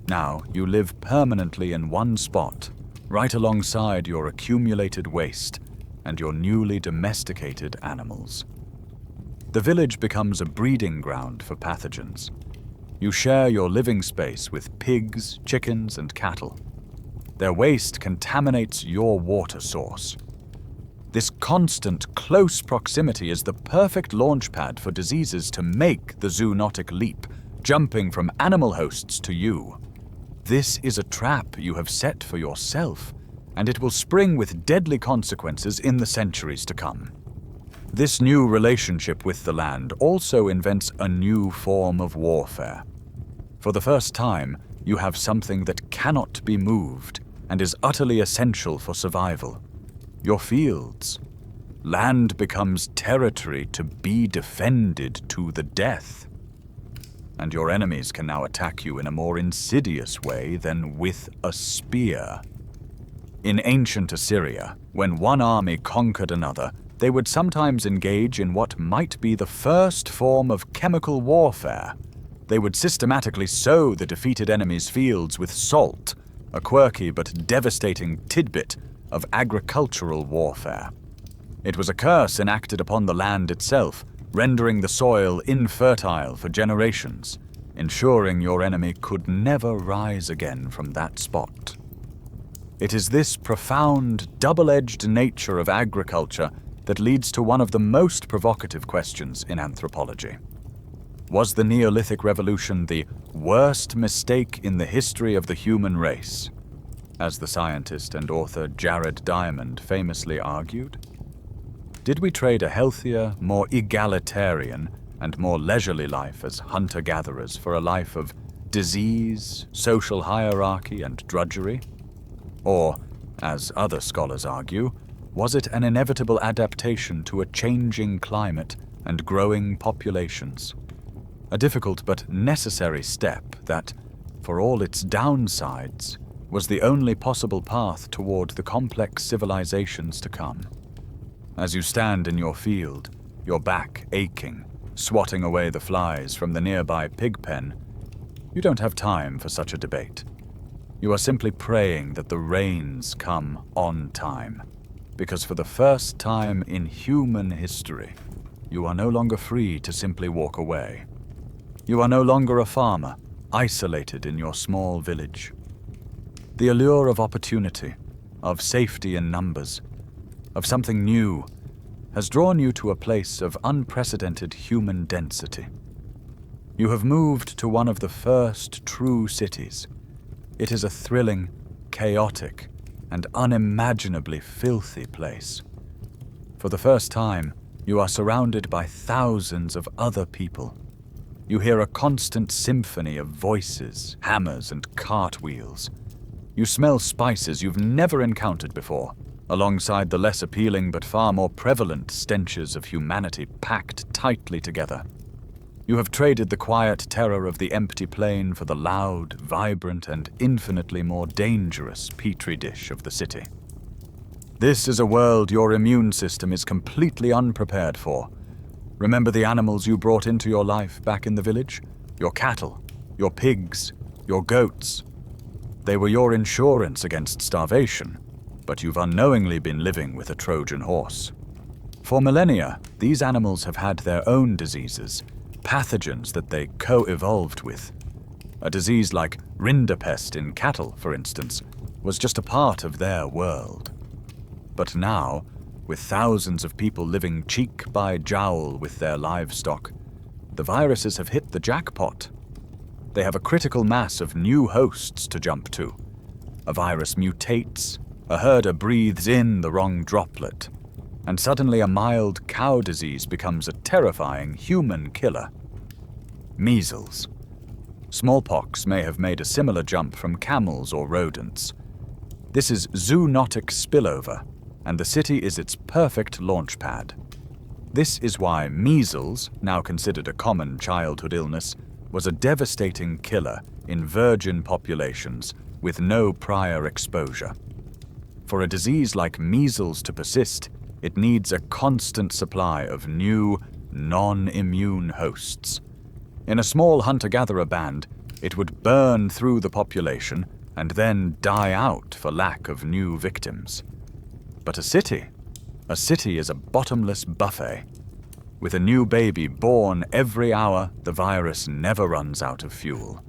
Now you live permanently in one spot, right alongside your accumulated waste and your newly domesticated animals. The village becomes a breeding ground for pathogens. You share your living space with pigs, chickens, and cattle. Their waste contaminates your water source. This constant, close proximity is the perfect launchpad for diseases to make the zoonotic leap, jumping from animal hosts to you. This is a trap you have set for yourself, and it will spring with deadly consequences in the centuries to come. This new relationship with the land also invents a new form of warfare. For the first time, you have something that cannot be moved and is utterly essential for survival: your fields. Land becomes territory to be defended to the death. and your enemies can now attack you in a more insidious way than with a spear. In ancient Assyria, when one army conquered another, they would sometimes engage in what might be the first form of chemical warfare. They would systematically sow the defeated enemy's fields with salt, a quirky but devastating tidbit of agricultural warfare. It was a curse enacted upon the land itself, rendering the soil infertile for generations, ensuring your enemy could never rise again from that spot. It is this profound, double-edged nature of agriculture that leads to one of the most provocative questions in anthropology. Was the Neolithic Revolution the worst mistake in the history of the human race? As the scientist and author Jared Diamond famously argued, did we trade a healthier, more egalitarian, and more leisurely life as hunter-gatherers for a life of disease, social hierarchy, and drudgery? Or, as other scholars argue, was it an inevitable adaptation to a changing climate and growing populations? A difficult but necessary step that, for all its downsides, was the only possible path toward the complex civilizations to come. As you stand in your field, your back aching, swatting away the flies from the nearby pig pen, you don't have time for such a debate. You are simply praying that the rains come on time, because for the first time in human history, you are no longer free to simply walk away. You are no longer a farmer, isolated in your small village. The allure of opportunity, of safety in numbers, of something new, has drawn you to a place of unprecedented human density. You have moved to one of the first true cities. It is a thrilling, chaotic, and unimaginably filthy place. For the first time, you are surrounded by thousands of other people. You hear a constant symphony of voices, hammers, and cartwheels. You smell spices you've never encountered before, alongside the less appealing but far more prevalent stenches of humanity packed tightly together. You have traded the quiet terror of the empty plain for the loud, vibrant, and infinitely more dangerous petri dish of the city. This is a world your immune system is completely unprepared for. Remember the animals you brought into your life back in the village? Your cattle, your pigs, your goats. They were your insurance against starvation, but you've unknowingly been living with a Trojan horse. For millennia, these animals have had their own diseases, pathogens that they co-evolved with. A disease like rinderpest in cattle, for instance, was just a part of their world. But now, with thousands of people living cheek by jowl with their livestock, the viruses have hit the jackpot. They have a critical mass of new hosts to jump to. A virus mutates, a herder breathes in the wrong droplet, and suddenly a mild cow disease becomes a terrifying human killer. Measles. Smallpox may have made a similar jump from camels or rodents. This is zoonotic spillover, and the city is its perfect launch pad. This is why measles, now considered a common childhood illness, was a devastating killer in virgin populations with no prior exposure. For a disease like measles to persist, it needs a constant supply of new, non-immune hosts. In a small hunter-gatherer band, it would burn through the population and then die out for lack of new victims. But a city is a bottomless buffet. With a new baby born every hour, the virus never runs out of fuel.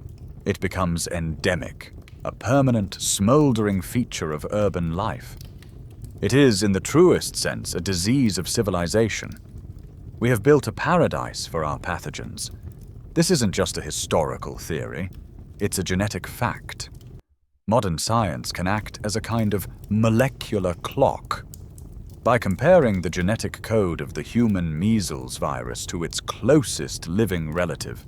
It becomes endemic, a permanent, smoldering feature of urban life. It is, in the truest sense, a disease of civilization. We have built a paradise for our pathogens. This isn't just a historical theory, it's a genetic fact. Modern science can act as a kind of molecular clock. By comparing the genetic code of the human measles virus to its closest living relative,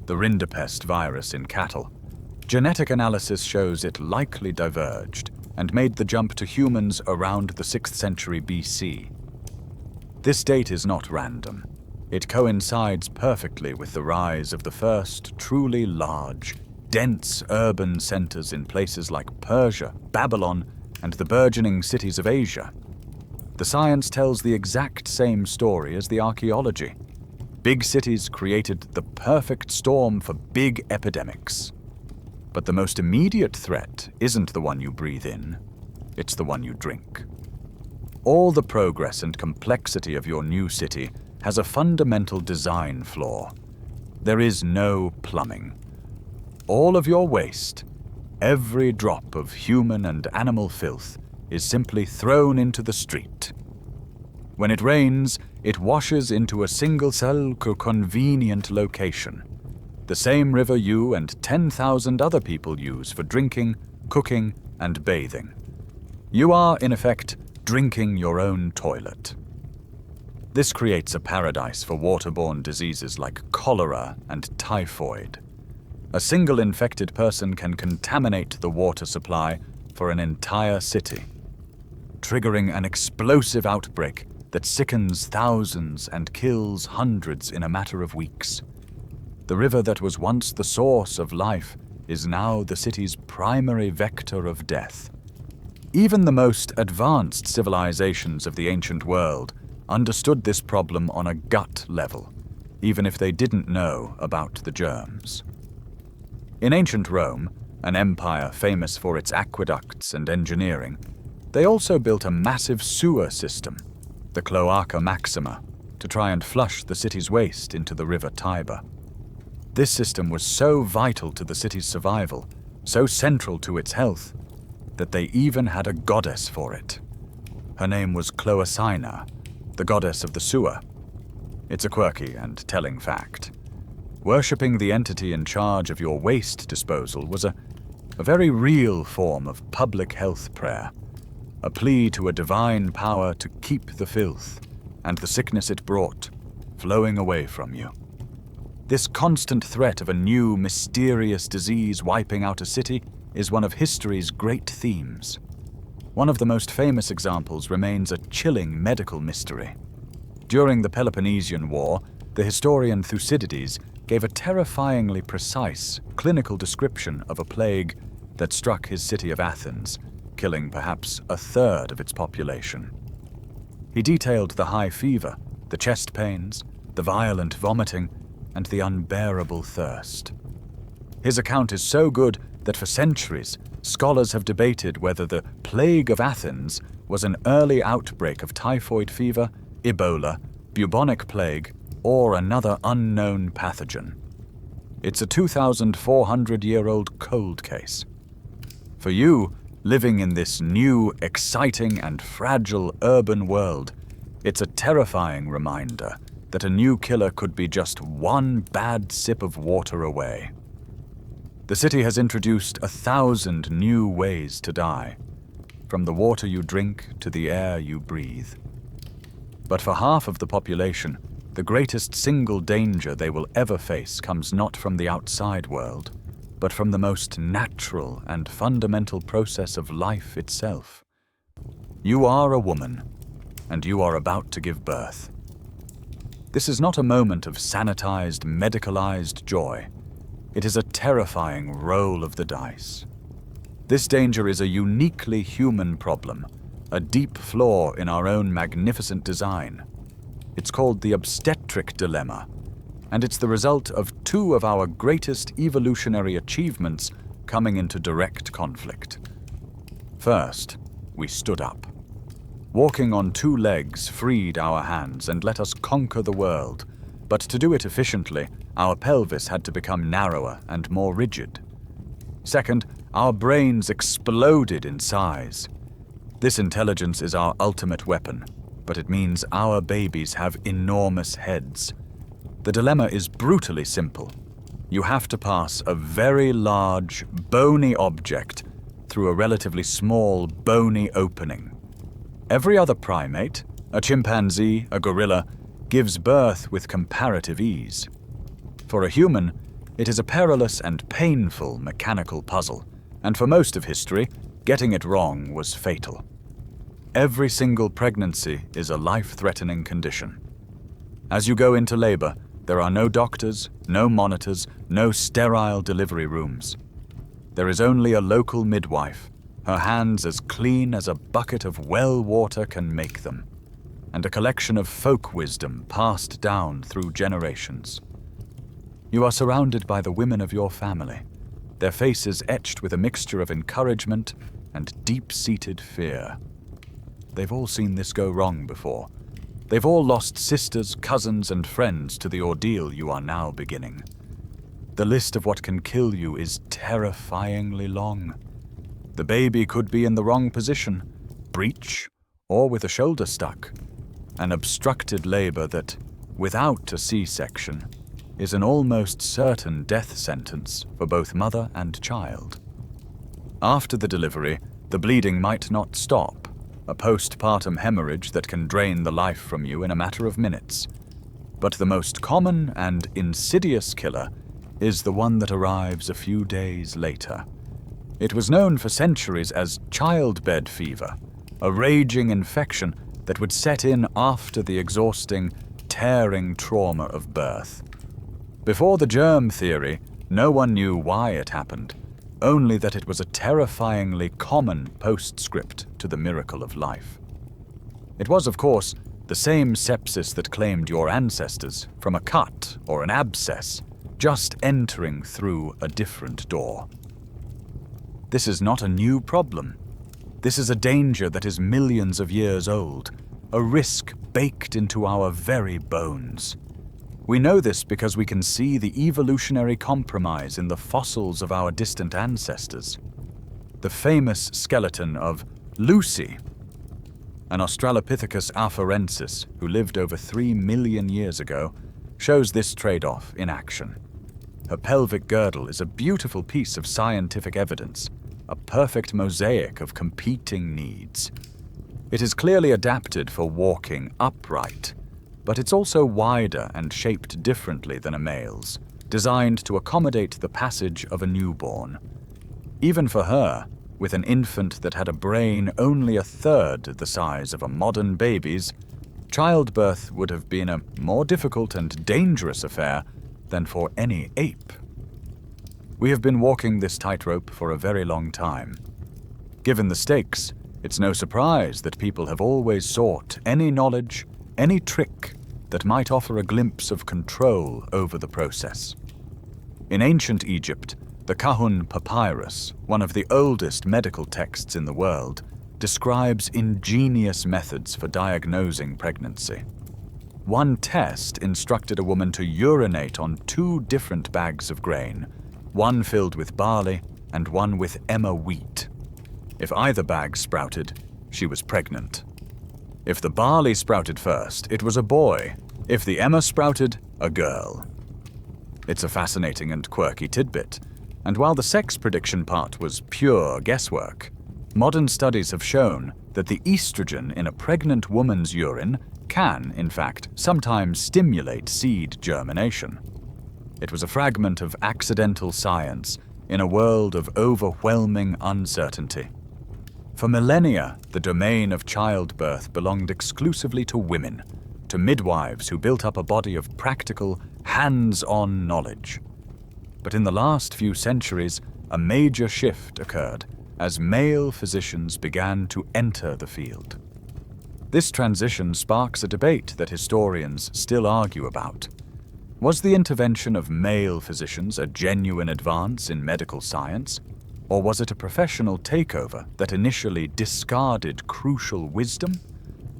the rinderpest virus in cattle, genetic analysis shows it likely diverged and made the jump to humans around the 6th century BC. This date is not random. It coincides perfectly with the rise of the first truly large, dense urban centers in places like Persia, Babylon, and the burgeoning cities of Asia. The science tells the exact same story as the archaeology. Big cities created the perfect storm for big epidemics. But the most immediate threat isn't the one you breathe in, it's the one you drink. All the progress and complexity of your new city has a fundamental design flaw. There is no plumbing. All of your waste, every drop of human and animal filth, is simply thrown into the street. When it rains, it washes into a single convenient location, the same river you and 10,000 other people use for drinking, cooking, and bathing. You are, in effect, drinking your own toilet. This creates a paradise for waterborne diseases like cholera and typhoid. A single infected person can contaminate the water supply for an entire city, triggering an explosive outbreak that sickens thousands and kills hundreds in a matter of weeks. The river that was once the source of life is now the city's primary vector of death. Even the most advanced civilizations of the ancient world understood this problem on a gut level, even if they didn't know about the germs. In ancient Rome, an empire famous for its aqueducts and engineering, they also built a massive sewer system, the Cloaca Maxima, to try and flush the city's waste into the river Tiber. This system was so vital to the city's survival, so central to its health, that they even had a goddess for it. Her name was Cloacina, the goddess of the sewer. It's a quirky and telling fact. Worshipping the entity in charge of your waste disposal was a very real form of public health prayer, a plea to a divine power to keep the filth and the sickness it brought flowing away from you. This constant threat of a new, mysterious disease wiping out a city is one of history's great themes. One of the most famous examples remains a chilling medical mystery. During the Peloponnesian War, the historian Thucydides gave a terrifyingly precise clinical description of a plague that struck his city of Athens, killing perhaps a third of its population. He detailed the high fever, the chest pains, the violent vomiting, and the unbearable thirst. His account is so good that for centuries, scholars have debated whether the plague of Athens was an early outbreak of typhoid fever, Ebola, bubonic plague, or another unknown pathogen. It's a 2,400-year-old cold case. For you, living in this new, exciting, and fragile urban world, it's a terrifying reminder that a new killer could be just one bad sip of water away. The city has introduced 1,000 new ways to die, from the water you drink to the air you breathe. But for half of the population, the greatest single danger they will ever face comes not from the outside world, but from the most natural and fundamental process of life itself. You are a woman, and you are about to give birth. This is not a moment of sanitized, medicalized joy. It is a terrifying roll of the dice. This danger is a uniquely human problem, a deep flaw in our own magnificent design. It's called the obstetric dilemma, and it's the result of two of our greatest evolutionary achievements coming into direct conflict. First, we stood up. Walking on two legs freed our hands and let us conquer the world, but to do it efficiently, our pelvis had to become narrower and more rigid. Second, our brains exploded in size. This intelligence is our ultimate weapon, but it means our babies have enormous heads. The dilemma is brutally simple. You have to pass a very large, bony object through a relatively small, bony opening. Every other primate, a chimpanzee, a gorilla, gives birth with comparative ease. For a human, it is a perilous and painful mechanical puzzle, and for most of history, getting it wrong was fatal. Every single pregnancy is a life-threatening condition. As you go into labor, there are no doctors, no monitors, no sterile delivery rooms. There is only a local midwife, her hands as clean as a bucket of well water can make them, and a collection of folk wisdom passed down through generations. You are surrounded by the women of your family, their faces etched with a mixture of encouragement and deep-seated fear. They've all seen this go wrong before. They've all lost sisters, cousins, and friends to the ordeal you are now beginning. The list of what can kill you is terrifyingly long. The baby could be in the wrong position, breech, or with a shoulder stuck. An obstructed labor that, without a C-section, is an almost certain death sentence for both mother and child. After the delivery, the bleeding might not stop, a postpartum hemorrhage that can drain the life from you in a matter of minutes. But the most common and insidious killer is the one that arrives a few days later. It was known for centuries as childbed fever, a raging infection that would set in after the exhausting, tearing trauma of birth. Before the germ theory, no one knew why it happened, only that it was a terrifyingly common postscript to the miracle of life. It was, of course, the same sepsis that claimed your ancestors from a cut or an abscess, just entering through a different door. This is not a new problem. This is a danger that is millions of years old, a risk baked into our very bones. We know this because we can see the evolutionary compromise in the fossils of our distant ancestors. The famous skeleton of Lucy, an Australopithecus afarensis who lived over 3 million years ago, shows this trade-off in action. Her pelvic girdle is a beautiful piece of scientific evidence, a perfect mosaic of competing needs. It is clearly adapted for walking upright, but it's also wider and shaped differently than a male's, designed to accommodate the passage of a newborn. Even for her, with an infant that had a brain only a third the size of a modern baby's, childbirth would have been a more difficult and dangerous affair than for any ape. We have been walking this tightrope for a very long time. Given the stakes, it's no surprise that people have always sought any knowledge, any trick that might offer a glimpse of control over the process. In ancient Egypt, the Kahun Papyrus, one of the oldest medical texts in the world, describes ingenious methods for diagnosing pregnancy. One test instructed a woman to urinate on 2 different bags of grain, one filled with barley and one with emmer wheat. If either bag sprouted, she was pregnant. If the barley sprouted first, it was a boy. If the emmer sprouted, a girl. It's a fascinating and quirky tidbit, and while the sex prediction part was pure guesswork, modern studies have shown that the estrogen in a pregnant woman's urine can, in fact, sometimes stimulate seed germination. It was a fragment of accidental science in a world of overwhelming uncertainty. For millennia, the domain of childbirth belonged exclusively to women, to midwives who built up a body of practical, hands-on knowledge. But in the last few centuries, a major shift occurred as male physicians began to enter the field. This transition sparks a debate that historians still argue about. Was the intervention of male physicians a genuine advance in medical science, or was it a professional takeover that initially discarded crucial wisdom?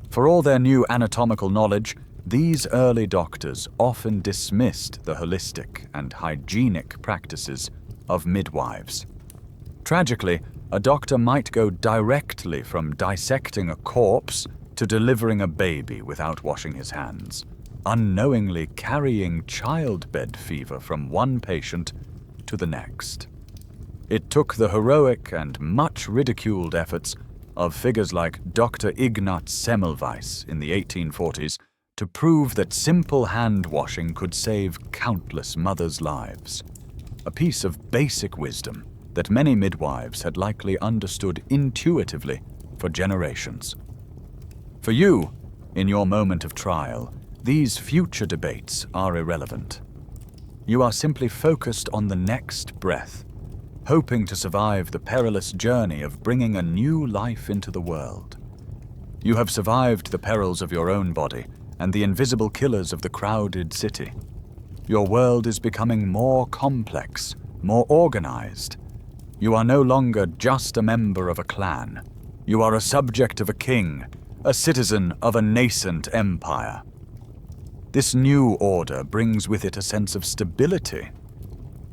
For all their new anatomical knowledge, these early doctors often dismissed the holistic and hygienic practices of midwives. Tragically, a doctor might go directly from dissecting a corpse to delivering a baby without washing his hands, unknowingly carrying childbed fever from one patient to the next. It took the heroic and much ridiculed efforts of figures like Dr. Ignaz Semmelweis in the 1840s to prove that simple hand-washing could save countless mothers' lives, a piece of basic wisdom that many midwives had likely understood intuitively for generations. For you, in your moment of trial, These future debates are irrelevant. You are simply focused on the next breath, hoping to survive the perilous journey of bringing a new life into the world. You have survived the perils of your own body and the invisible killers of the crowded city. Your world is becoming more complex, more organized. You are no longer just a member of a clan. You are a subject of a king, a citizen of a nascent empire. This new order brings with it a sense of stability.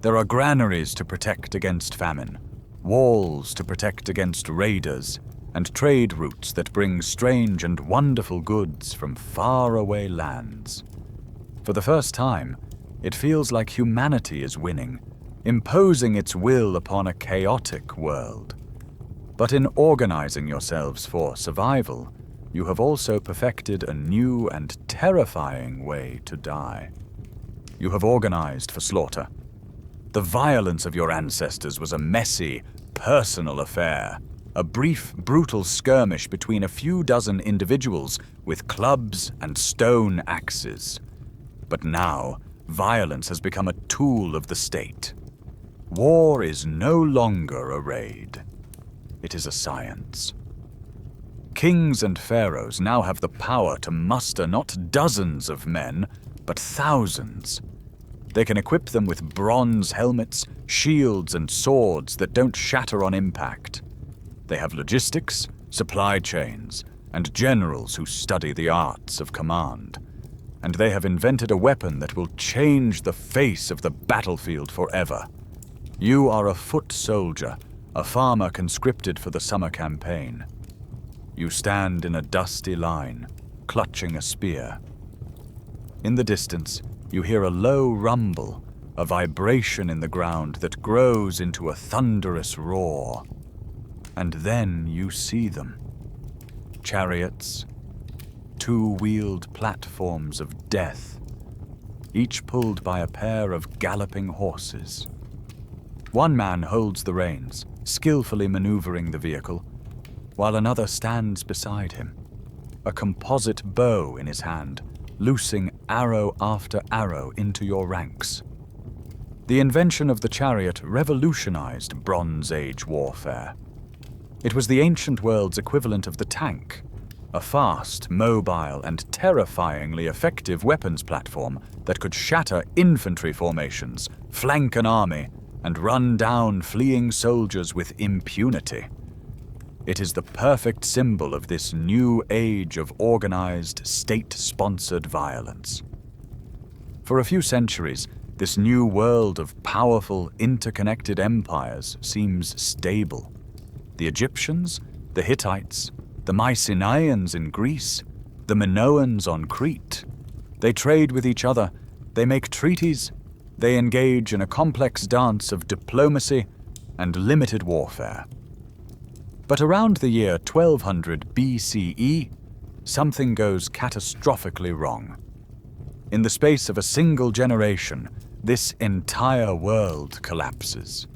There are granaries to protect against famine, walls to protect against raiders, and trade routes that bring strange and wonderful goods from faraway lands. For the first time, it feels like humanity is winning, imposing its will upon a chaotic world. But in organizing yourselves for survival, you have also perfected a new and terrifying way to die. You have organized for slaughter. The violence of your ancestors was a messy, personal affair, a brief, brutal skirmish between a few dozen individuals with clubs and stone axes. But now, violence has become a tool of the state. War is no longer a raid. It is a science. Kings and pharaohs now have the power to muster not dozens of men, but thousands. They can equip them with bronze helmets, shields, and swords that don't shatter on impact. They have logistics, supply chains, and generals who study the arts of command. And they have invented a weapon that will change the face of the battlefield forever. You are a foot soldier, a farmer conscripted for the summer campaign. You stand in a dusty line, clutching a spear. In the distance, you hear a low rumble, a vibration in the ground that grows into a thunderous roar. And then you see them. Chariots, two-wheeled platforms of death, each pulled by a pair of galloping horses. One man holds the reins, skillfully maneuvering the vehicle, while another stands beside him, a composite bow in his hand, loosing arrow after arrow into your ranks. The invention of the chariot revolutionized Bronze Age warfare. It was the ancient world's equivalent of the tank, a fast, mobile, and terrifyingly effective weapons platform that could shatter infantry formations, flank an army, and run down fleeing soldiers with impunity. It is the perfect symbol of this new age of organized, state-sponsored violence. For a few centuries, this new world of powerful, interconnected empires seems stable. The Egyptians, the Hittites, the Mycenaeans in Greece, the Minoans on Crete. They trade with each other, they make treaties, they engage in a complex dance of diplomacy and limited warfare. But around the year 1200 BCE, something goes catastrophically wrong. In the space of a single generation, this entire world collapses.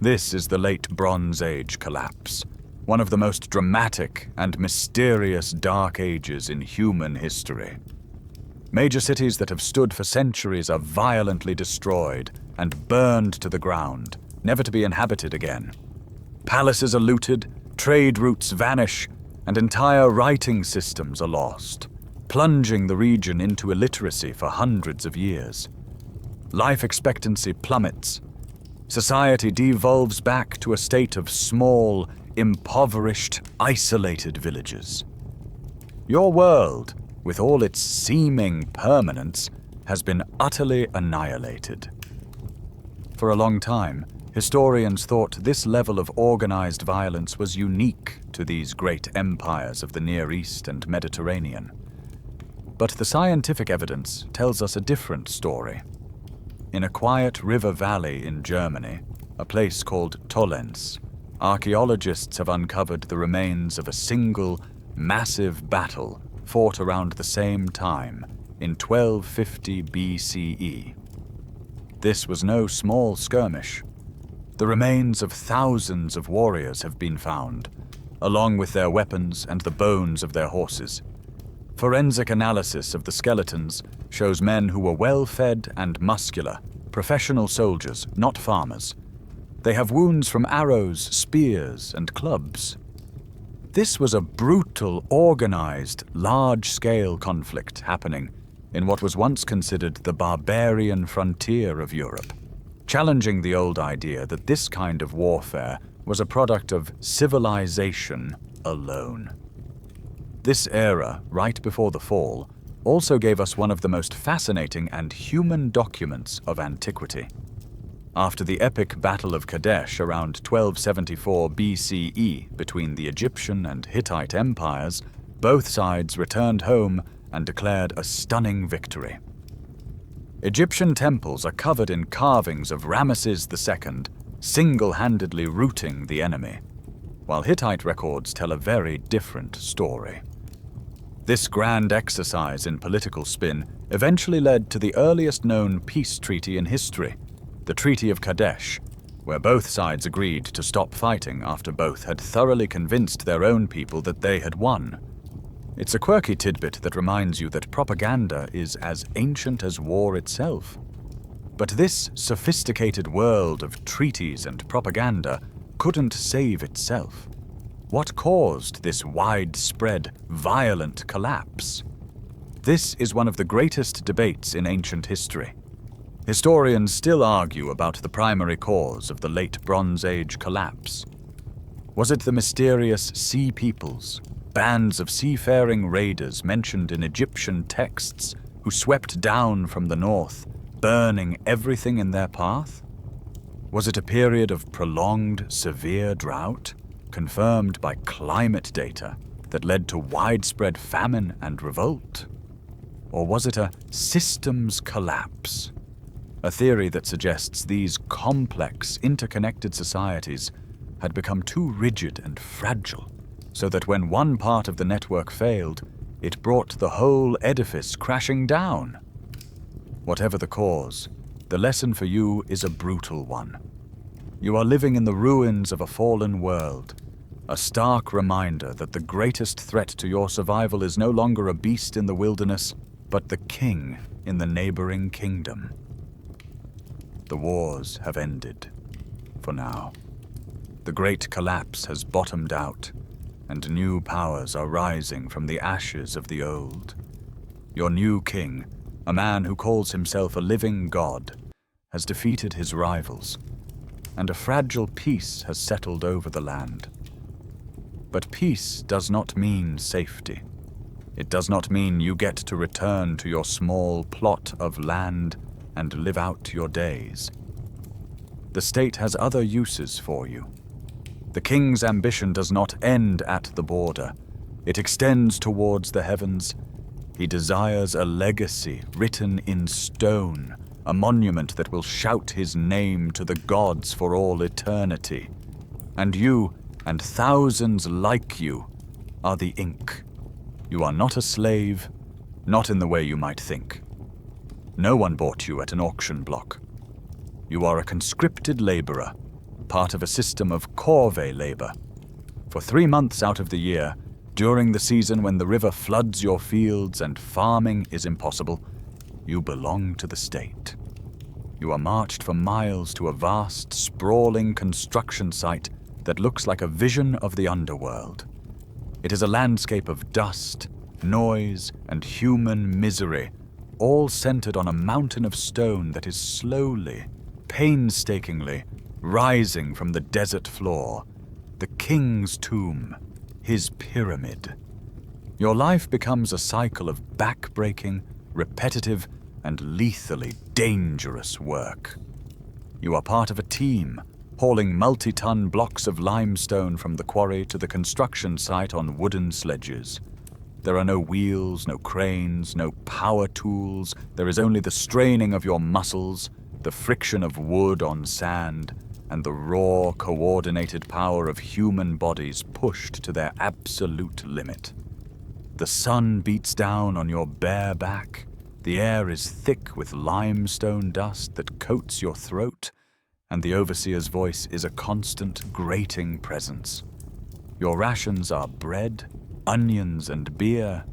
This is the Late Bronze Age collapse, one of the most dramatic and mysterious dark ages in human history. Major cities that have stood for centuries are violently destroyed and burned to the ground, never to be inhabited again. Palaces are looted, trade routes vanish, and entire writing systems are lost, plunging the region into illiteracy for hundreds of years. Life expectancy plummets. Society devolves back to a state of small, impoverished, isolated villages. Your world, with all its seeming permanence, has been utterly annihilated. For a long time, historians thought this level of organized violence was unique to these great empires of the Near East and Mediterranean. But the scientific evidence tells us a different story. In a quiet river valley in Germany, a place called Tollenz, archaeologists have uncovered the remains of a single, massive battle fought around the same time in 1250 BCE. This was no small skirmish. The remains of thousands of warriors have been found, along with their weapons and the bones of their horses. Forensic analysis of the skeletons shows men who were well-fed and muscular, professional soldiers, not farmers. They have wounds from arrows, spears, and clubs. This was a brutal, organized, large-scale conflict happening in what was once considered the barbarian frontier of Europe, challenging the old idea that this kind of warfare was a product of civilization alone. This era, right before the fall, also gave us one of the most fascinating and human documents of antiquity. After the epic Battle of Kadesh around 1274 BCE between the Egyptian and Hittite empires, both sides returned home and declared a stunning victory. Egyptian temples are covered in carvings of Ramesses II, single-handedly routing the enemy, while Hittite records tell a very different story. This grand exercise in political spin eventually led to the earliest known peace treaty in history, the Treaty of Kadesh, where both sides agreed to stop fighting after both had thoroughly convinced their own people that they had won. It's a quirky tidbit that reminds you that propaganda is as ancient as war itself. But this sophisticated world of treaties and propaganda couldn't save itself. What caused this widespread, violent collapse? This is one of the greatest debates in ancient history. Historians still argue about the primary cause of the late Bronze Age collapse. Was it the mysterious sea peoples, bands of seafaring raiders mentioned in Egyptian texts who swept down from the north, burning everything in their path? Was it a period of prolonged, severe drought, confirmed by climate data, that led to widespread famine and revolt? Or was it a systems collapse? A theory that suggests these complex, interconnected societies had become too rigid and fragile, so that when one part of the network failed, it brought the whole edifice crashing down. Whatever the cause, the lesson for you is a brutal one. You are living in the ruins of a fallen world, a stark reminder that the greatest threat to your survival is no longer a beast in the wilderness, but the king in the neighboring kingdom. The wars have ended, for now. The great collapse has bottomed out, and new powers are rising from the ashes of the old. Your new king, a man who calls himself a living god, has defeated his rivals, and a fragile peace has settled over the land. But peace does not mean safety. It does not mean you get to return to your small plot of land and live out your days. The state has other uses for you. The king's ambition does not end at the border. It extends towards the heavens. He desires a legacy written in stone, a monument that will shout his name to the gods for all eternity. And you, and thousands like you, are the ink. You are not a slave, not in the way you might think. No one bought you at an auction block. You are a conscripted laborer, part of a system of corvée labor. For 3 months out of the year, during the season when the river floods your fields and farming is impossible, you belong to the state. You are marched for miles to a vast, sprawling construction site that looks like a vision of the underworld. It is a landscape of dust, noise, and human misery, all centered on a mountain of stone that is slowly, painstakingly, rising from the desert floor, the king's tomb, his pyramid. Your life becomes a cycle of back-breaking, repetitive, and lethally dangerous work. You are part of a team, hauling multi-ton blocks of limestone from the quarry to the construction site on wooden sledges. There are no wheels, no cranes, no power tools. There is only the straining of your muscles, the friction of wood on sand, and the raw, coordinated power of human bodies pushed to their absolute limit. The sun beats down on your bare back. The air is thick with limestone dust that coats your throat, and the overseer's voice is a constant, grating presence. Your rations are bread, onions, and beer,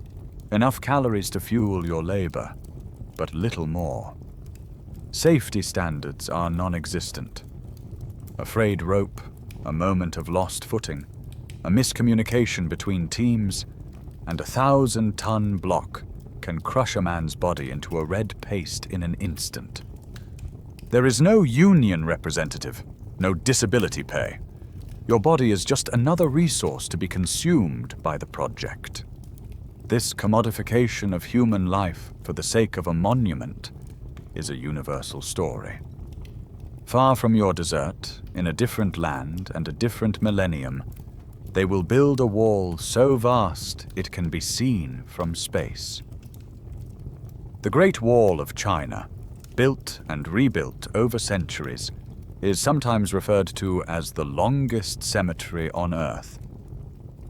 Enough calories to fuel your labor, but little more. Safety standards are non-existent. A frayed rope, a moment of lost footing, a miscommunication between teams, and a 1,000-ton block can crush a man's body into a red paste in an instant. There is no union representative, no disability pay. Your body is just another resource to be consumed by the project. This commodification of human life for the sake of a monument is a universal story. Far from your desert, in a different land and a different millennium, they will build a wall so vast it can be seen from space. The Great Wall of China, built and rebuilt over centuries, is sometimes referred to as the longest cemetery on Earth.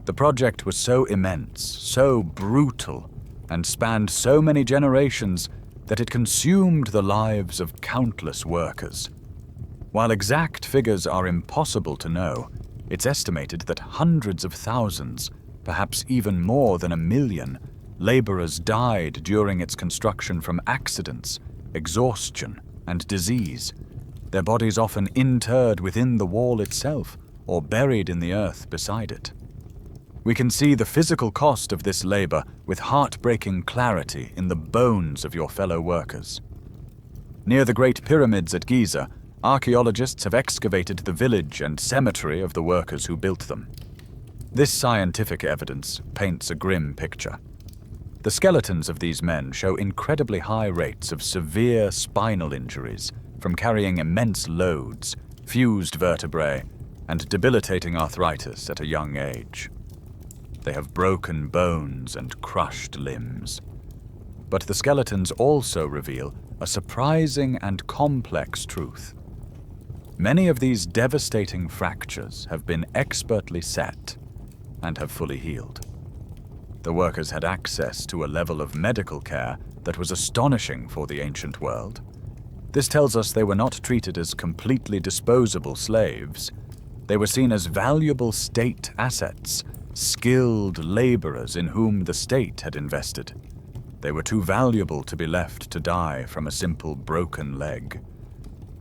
The project was so immense, so brutal, and spanned so many generations that it consumed the lives of countless workers. While exact figures are impossible to know, it's estimated that hundreds of thousands, perhaps even more than 1 million, laborers died during its construction from accidents, exhaustion, and disease, their bodies often interred within the wall itself or buried in the earth beside it. We can see the physical cost of this labor with heartbreaking clarity in the bones of your fellow workers. Near the Great Pyramids at Giza, archaeologists have excavated the village and cemetery of the workers who built them. This scientific evidence paints a grim picture. The skeletons of these men show incredibly high rates of severe spinal injuries from carrying immense loads, fused vertebrae, and debilitating arthritis at a young age. They have broken bones and crushed limbs. But the skeletons also reveal a surprising and complex truth. Many of these devastating fractures have been expertly set and have fully healed. The workers had access to a level of medical care that was astonishing for the ancient world. This tells us they were not treated as completely disposable slaves. They were seen as valuable state assets, skilled laborers in whom the state had invested. They were too valuable to be left to die from a simple broken leg.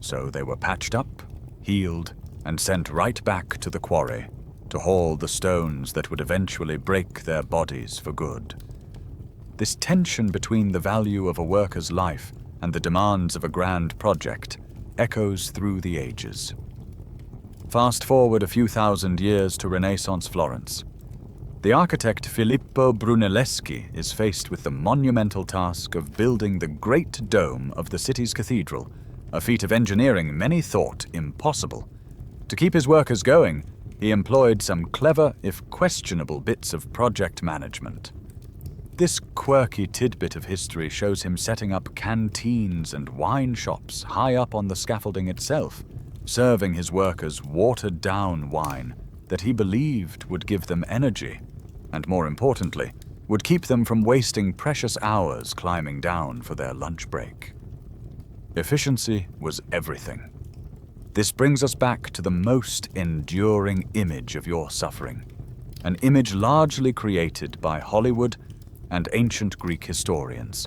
So they were patched up, healed, and sent right back to the quarry to haul the stones that would eventually break their bodies for good. This tension between the value of a worker's life and the demands of a grand project echoes through the ages. Fast forward a few thousand years to Renaissance Florence. The architect Filippo Brunelleschi is faced with the monumental task of building the Great Dome of the city's cathedral, a feat of engineering many thought impossible. To keep his workers going, he employed some clever, if questionable, bits of project management. This quirky tidbit of history shows him setting up canteens and wine shops high up on the scaffolding itself, serving his workers watered-down wine that he believed would give them energy, and more importantly, would keep them from wasting precious hours climbing down for their lunch break. Efficiency was everything. This brings us back to the most enduring image of your suffering, an image largely created by Hollywood and ancient Greek historians.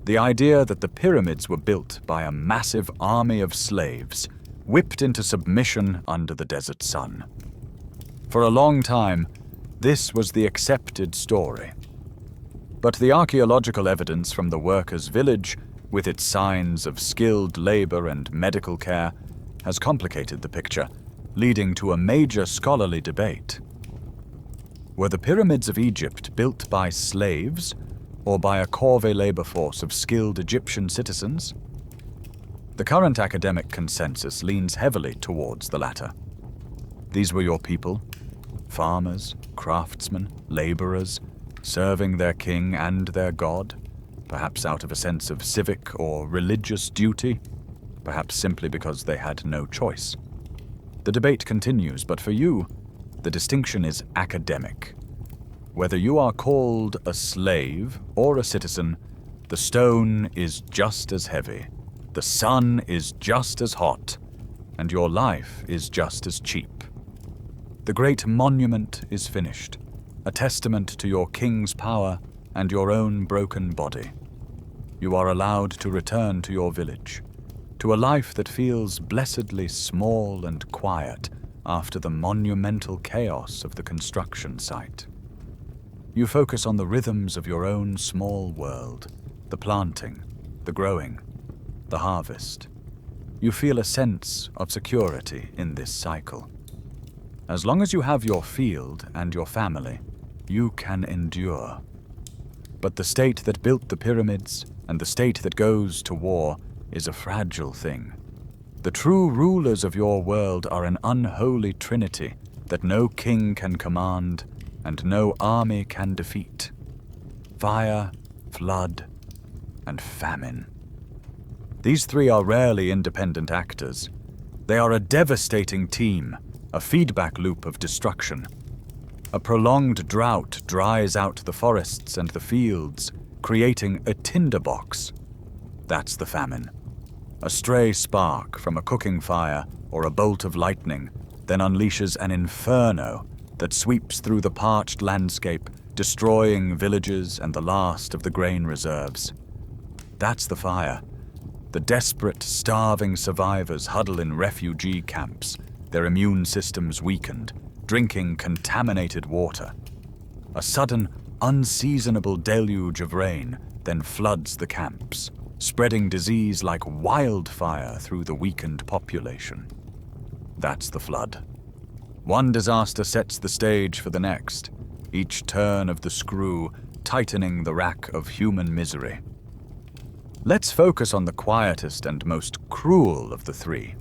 The idea that the pyramids were built by a massive army of slaves, whipped into submission under the desert sun. For a long time, this was the accepted story. But the archaeological evidence from the workers' village, with its signs of skilled labor and medical care, has complicated the picture, leading to a major scholarly debate. Were the pyramids of Egypt built by slaves or by a corvée labor force of skilled Egyptian citizens? The current academic consensus leans heavily towards the latter. These were your people, farmers, craftsmen, laborers, serving their king and their god, perhaps out of a sense of civic or religious duty, perhaps simply because they had no choice. The debate continues, but for you, the distinction is academic. Whether you are called a slave or a citizen, the stone is just as heavy, the sun is just as hot, and your life is just as cheap. The great monument is finished, a testament to your king's power and your own broken body. You are allowed to return to your village, to a life that feels blessedly small and quiet after the monumental chaos of the construction site. You focus on the rhythms of your own small world, the planting, the growing, the harvest. You feel a sense of security in this cycle. As long as you have your field and your family, you can endure. But the state that built the pyramids and the state that goes to war is a fragile thing. The true rulers of your world are an unholy trinity that no king can command and no army can defeat. Fire, flood, and famine. These three are rarely independent actors. They are a devastating team, a feedback loop of destruction. A prolonged drought dries out the forests and the fields, creating a tinderbox. That's the famine. A stray spark from a cooking fire or a bolt of lightning then unleashes an inferno that sweeps through the parched landscape, destroying villages and the last of the grain reserves. That's the fire. The desperate, starving survivors huddle in refugee camps, their immune systems weakened, drinking contaminated water. A sudden, unseasonable deluge of rain then floods the camps, spreading disease like wildfire through the weakened population. That's the flood. One disaster sets the stage for the next, each turn of the screw tightening the rack of human misery. Let's focus on the quietest and most cruel of the three.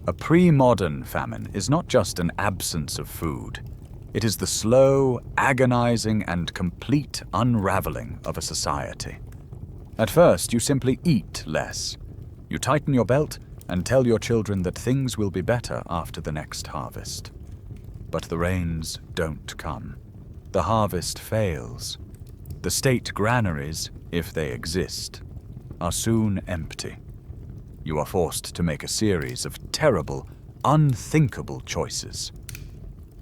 A pre-modern famine is not just an absence of food. It is the slow, agonizing, and complete unraveling of a society. At first, you simply eat less. You tighten your belt and tell your children that things will be better after the next harvest. But the rains don't come. The harvest fails. The state granaries, if they exist, are soon empty. You are forced to make a series of terrible, unthinkable choices.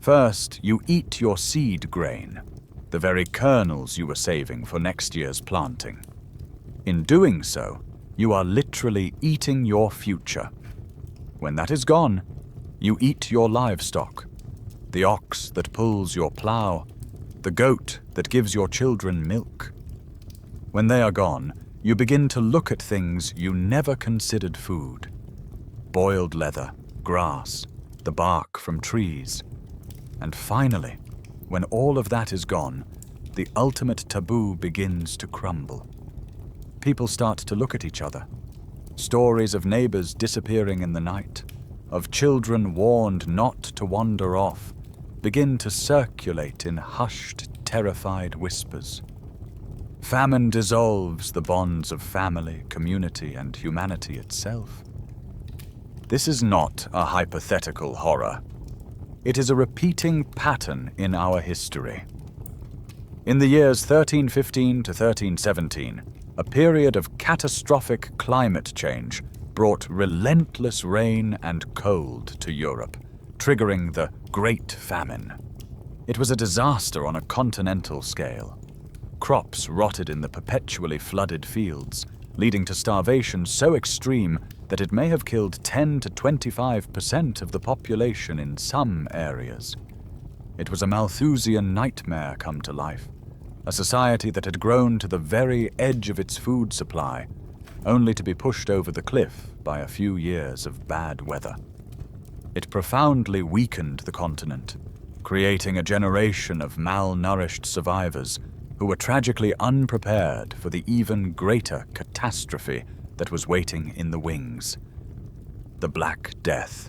First, you eat your seed grain, the very kernels you were saving for next year's planting. In doing so, you are literally eating your future. When that is gone, you eat your livestock, the ox that pulls your plow, the goat that gives your children milk. When they are gone, you begin to look at things you never considered food. Boiled leather, grass, the bark from trees. And finally, when all of that is gone, the ultimate taboo begins to crumble. People start to look at each other. Stories of neighbors disappearing in the night, of children warned not to wander off, begin to circulate in hushed, terrified whispers. Famine dissolves the bonds of family, community, and humanity itself. This is not a hypothetical horror. It is a repeating pattern in our history. In the years 1315 to 1317, a period of catastrophic climate change brought relentless rain and cold to Europe, triggering the Great Famine. It was a disaster on a continental scale. Crops rotted in the perpetually flooded fields, leading to starvation so extreme that it may have killed 10 to 25% of the population in some areas. It was a Malthusian nightmare come to life, a society that had grown to the very edge of its food supply, only to be pushed over the cliff by a few years of bad weather. It profoundly weakened the continent, creating a generation of malnourished survivors who were tragically unprepared for the even greater catastrophe that was waiting in the wings. The Black Death.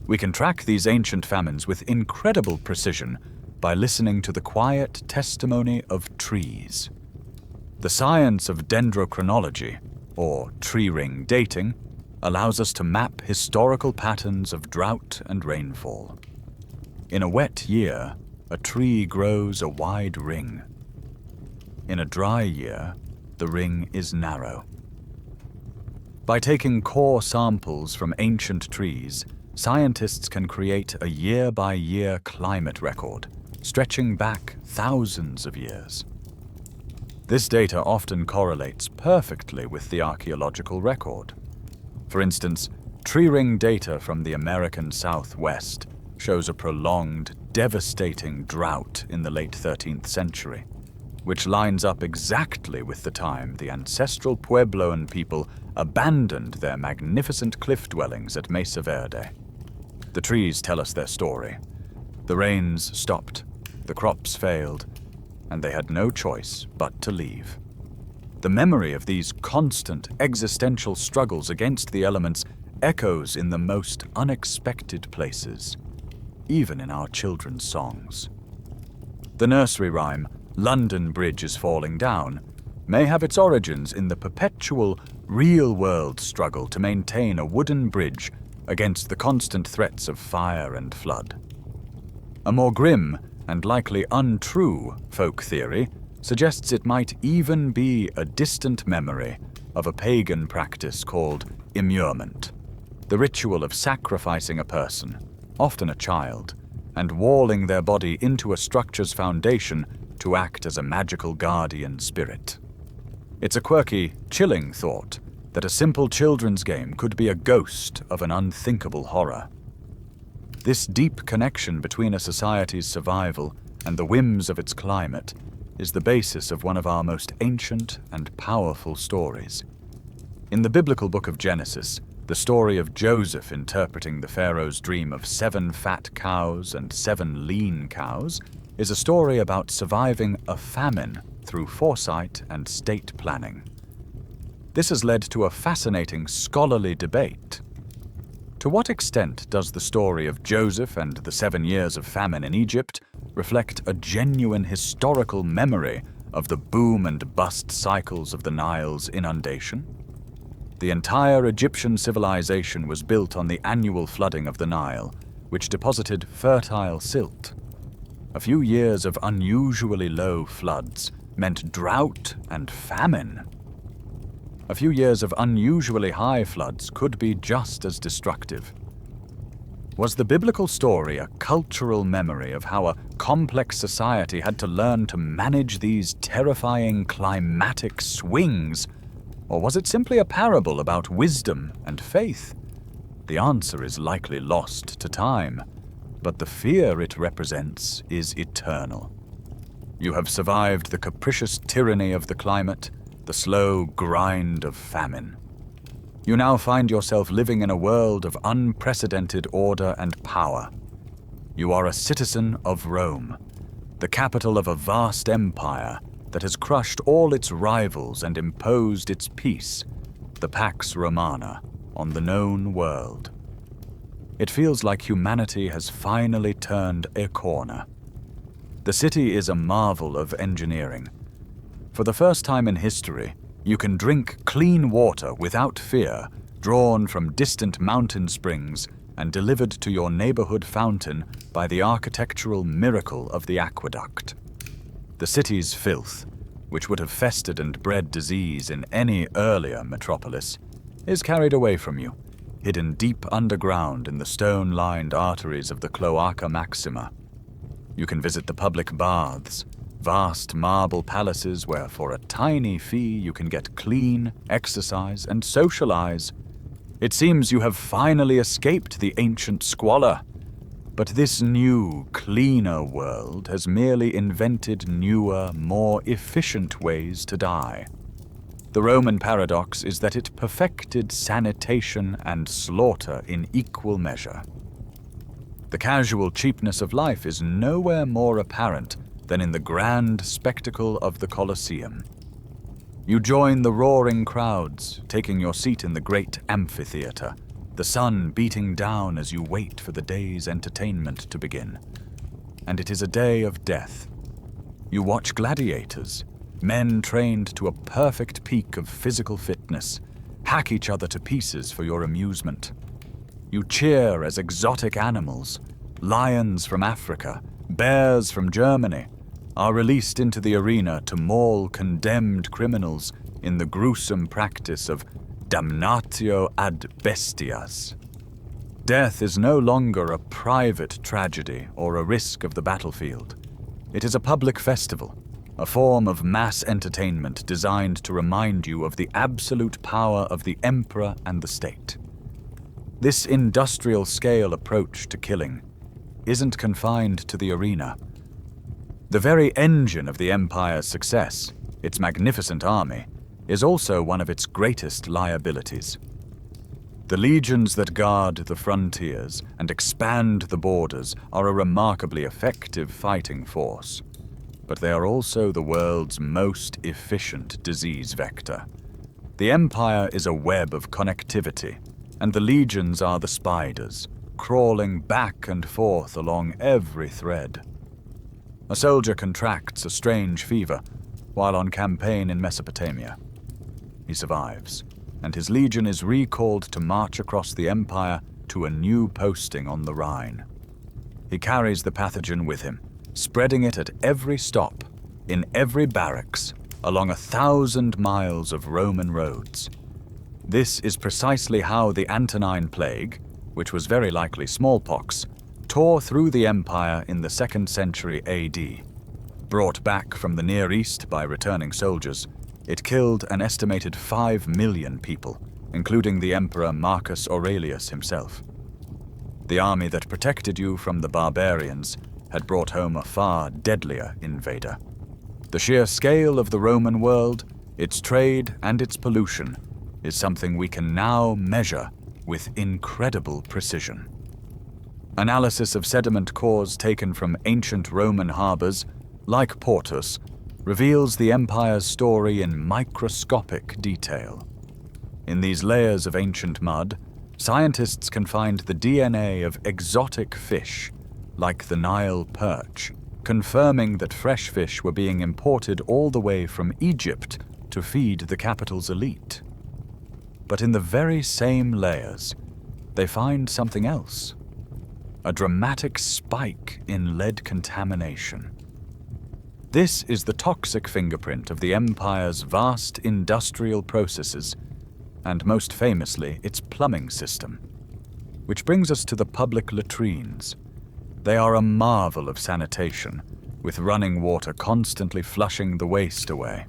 We can track these ancient famines with incredible precision by listening to the quiet testimony of trees. The science of dendrochronology, or tree ring dating, allows us to map historical patterns of drought and rainfall. In a wet year, a tree grows a wide ring. In a dry year, the ring is narrow. By taking core samples from ancient trees, scientists can create a year-by-year climate record, stretching back thousands of years. This data often correlates perfectly with the archaeological record. For instance, tree ring data from the American Southwest shows a prolonged, devastating drought in the late 13th century, which lines up exactly with the time the ancestral Puebloan people abandoned their magnificent cliff dwellings at Mesa Verde. The trees tell us their story. The rains stopped, the crops failed, and they had no choice but to leave. The memory of these constant existential struggles against the elements echoes in the most unexpected places, even in our children's songs. The nursery rhyme, "London Bridge is falling down," may have its origins in the perpetual, real-world struggle to maintain a wooden bridge against the constant threats of fire and flood. A more grim and likely untrue folk theory suggests it might even be a distant memory of a pagan practice called immurement, the ritual of sacrificing a person, often a child, and walling their body into a structure's foundation to act as a magical guardian spirit. It's a quirky, chilling thought that a simple children's game could be a ghost of an unthinkable horror. This deep connection between a society's survival and the whims of its climate is the basis of one of our most ancient and powerful stories. In the biblical book of Genesis, the story of Joseph interpreting the Pharaoh's dream of 7 fat cows and 7 lean cows is a story about surviving a famine through foresight and state planning. This has led to a fascinating scholarly debate. To what extent does the story of Joseph and the 7 years of famine in Egypt reflect a genuine historical memory of the boom and bust cycles of the Nile's inundation? The entire Egyptian civilization was built on the annual flooding of the Nile, which deposited fertile silt. A few years of unusually low floods meant drought and famine. A few years of unusually high floods could be just as destructive. Was the biblical story a cultural memory of how a complex society had to learn to manage these terrifying climatic swings? Or was it simply a parable about wisdom and faith? The answer is likely lost to time, but the fear it represents is eternal. You have survived the capricious tyranny of the climate, the slow grind of famine. You now find yourself living in a world of unprecedented order and power. You are a citizen of Rome, the capital of a vast empire that has crushed all its rivals and imposed its peace, the Pax Romana, on the known world. It feels like humanity has finally turned a corner. The city is a marvel of engineering. For the first time in history, you can drink clean water without fear, drawn from distant mountain springs and delivered to your neighborhood fountain by the architectural miracle of the aqueduct. The city's filth, which would have festered and bred disease in any earlier metropolis, is carried away from you, hidden deep underground in the stone-lined arteries of the Cloaca Maxima. You can visit the public baths, vast marble palaces where for a tiny fee you can get clean, exercise, and socialize. It seems you have finally escaped the ancient squalor. But this new, cleaner world has merely invented newer, more efficient ways to die. The Roman paradox is that it perfected sanitation and slaughter in equal measure. The casual cheapness of life is nowhere more apparent than in the grand spectacle of the Colosseum. You join the roaring crowds, taking your seat in the great amphitheater, the sun beating down as you wait for the day's entertainment to begin. And it is a day of death. You watch gladiators, men trained to a perfect peak of physical fitness, hack each other to pieces for your amusement. You cheer as exotic animals, lions from Africa, bears from Germany, are released into the arena to maul condemned criminals in the gruesome practice of damnatio ad bestias. Death is no longer a private tragedy or a risk of the battlefield. It is a public festival, a form of mass entertainment designed to remind you of the absolute power of the emperor and the state. This industrial-scale approach to killing isn't confined to the arena. The very engine of the empire's success, its magnificent army, is also one of its greatest liabilities. The legions that guard the frontiers and expand the borders are a remarkably effective fighting force, but they are also the world's most efficient disease vector. The empire is a web of connectivity, and the legions are the spiders, crawling back and forth along every thread. A soldier contracts a strange fever while on campaign in Mesopotamia. He survives, and his legion is recalled to march across the empire to a new posting on the Rhine. He carries the pathogen with him, spreading it at every stop, in every barracks, along 1,000 miles of Roman roads. This is precisely how the Antonine Plague, which was very likely smallpox, tore through the empire in the 2nd century AD. Brought back from the Near East by returning soldiers, it killed an estimated 5 million people, including the Emperor Marcus Aurelius himself. The army that protected you from the barbarians had brought home a far deadlier invader. The sheer scale of the Roman world, its trade and its pollution, is something we can now measure with incredible precision. Analysis of sediment cores taken from ancient Roman harbors, like Portus, reveals the empire's story in microscopic detail. In these layers of ancient mud, scientists can find the DNA of exotic fish, like the Nile perch, confirming that fresh fish were being imported all the way from Egypt to feed the capital's elite. But in the very same layers, they find something else: a dramatic spike in lead contamination. This is the toxic fingerprint of the empire's vast industrial processes, and most famously, its plumbing system. Which brings us to the public latrines. They are a marvel of sanitation, with running water constantly flushing the waste away.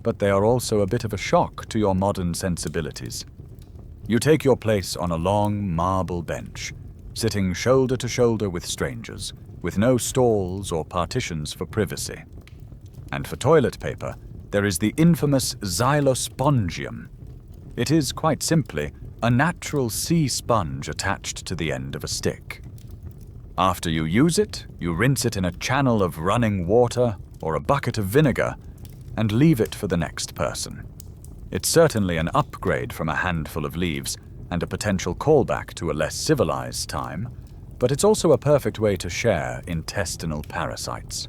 But they are also a bit of a shock to your modern sensibilities. You take your place on a long marble bench, sitting shoulder to shoulder with strangers, with no stalls or partitions for privacy. And for toilet paper, there is the infamous xylospongium. It is, quite simply, a natural sea sponge attached to the end of a stick. After you use it, you rinse it in a channel of running water or a bucket of vinegar and leave it for the next person. It's certainly an upgrade from a handful of leaves and a potential callback to a less civilized time, but it's also a perfect way to share intestinal parasites.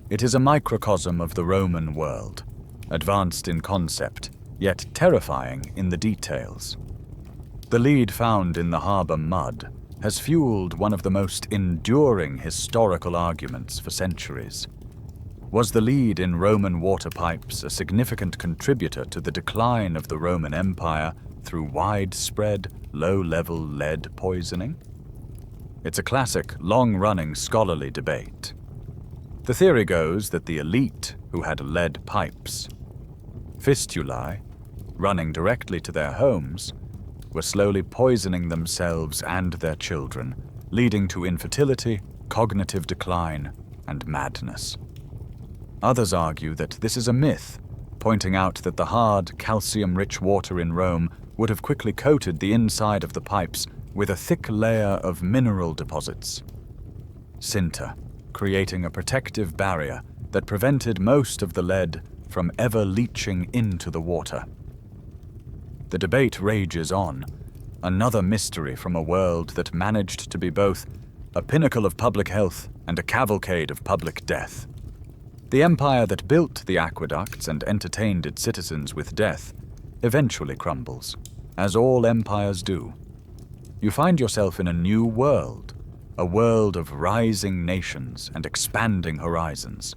It is a microcosm of the Roman world, advanced in concept, yet terrifying in the details. The lead found in the harbor mud has fueled one of the most enduring historical arguments for centuries. Was the lead in Roman water pipes a significant contributor to the decline of the Roman Empire through widespread, low-level lead poisoning? It's a classic, long-running scholarly debate. The theory goes that the elite, who had lead pipes, fistulae, running directly to their homes, were slowly poisoning themselves and their children, leading to infertility, cognitive decline, and madness. Others argue that this is a myth, pointing out that the hard, calcium-rich water in Rome would have quickly coated the inside of the pipes with a thick layer of mineral deposits, sinter, creating a protective barrier that prevented most of the lead from ever leaching into the water. The debate rages on, another mystery from a world that managed to be both a pinnacle of public health and a cavalcade of public death. The empire that built the aqueducts and entertained its citizens with death eventually crumbles, as all empires do. You find yourself in a new world, a world of rising nations and expanding horizons.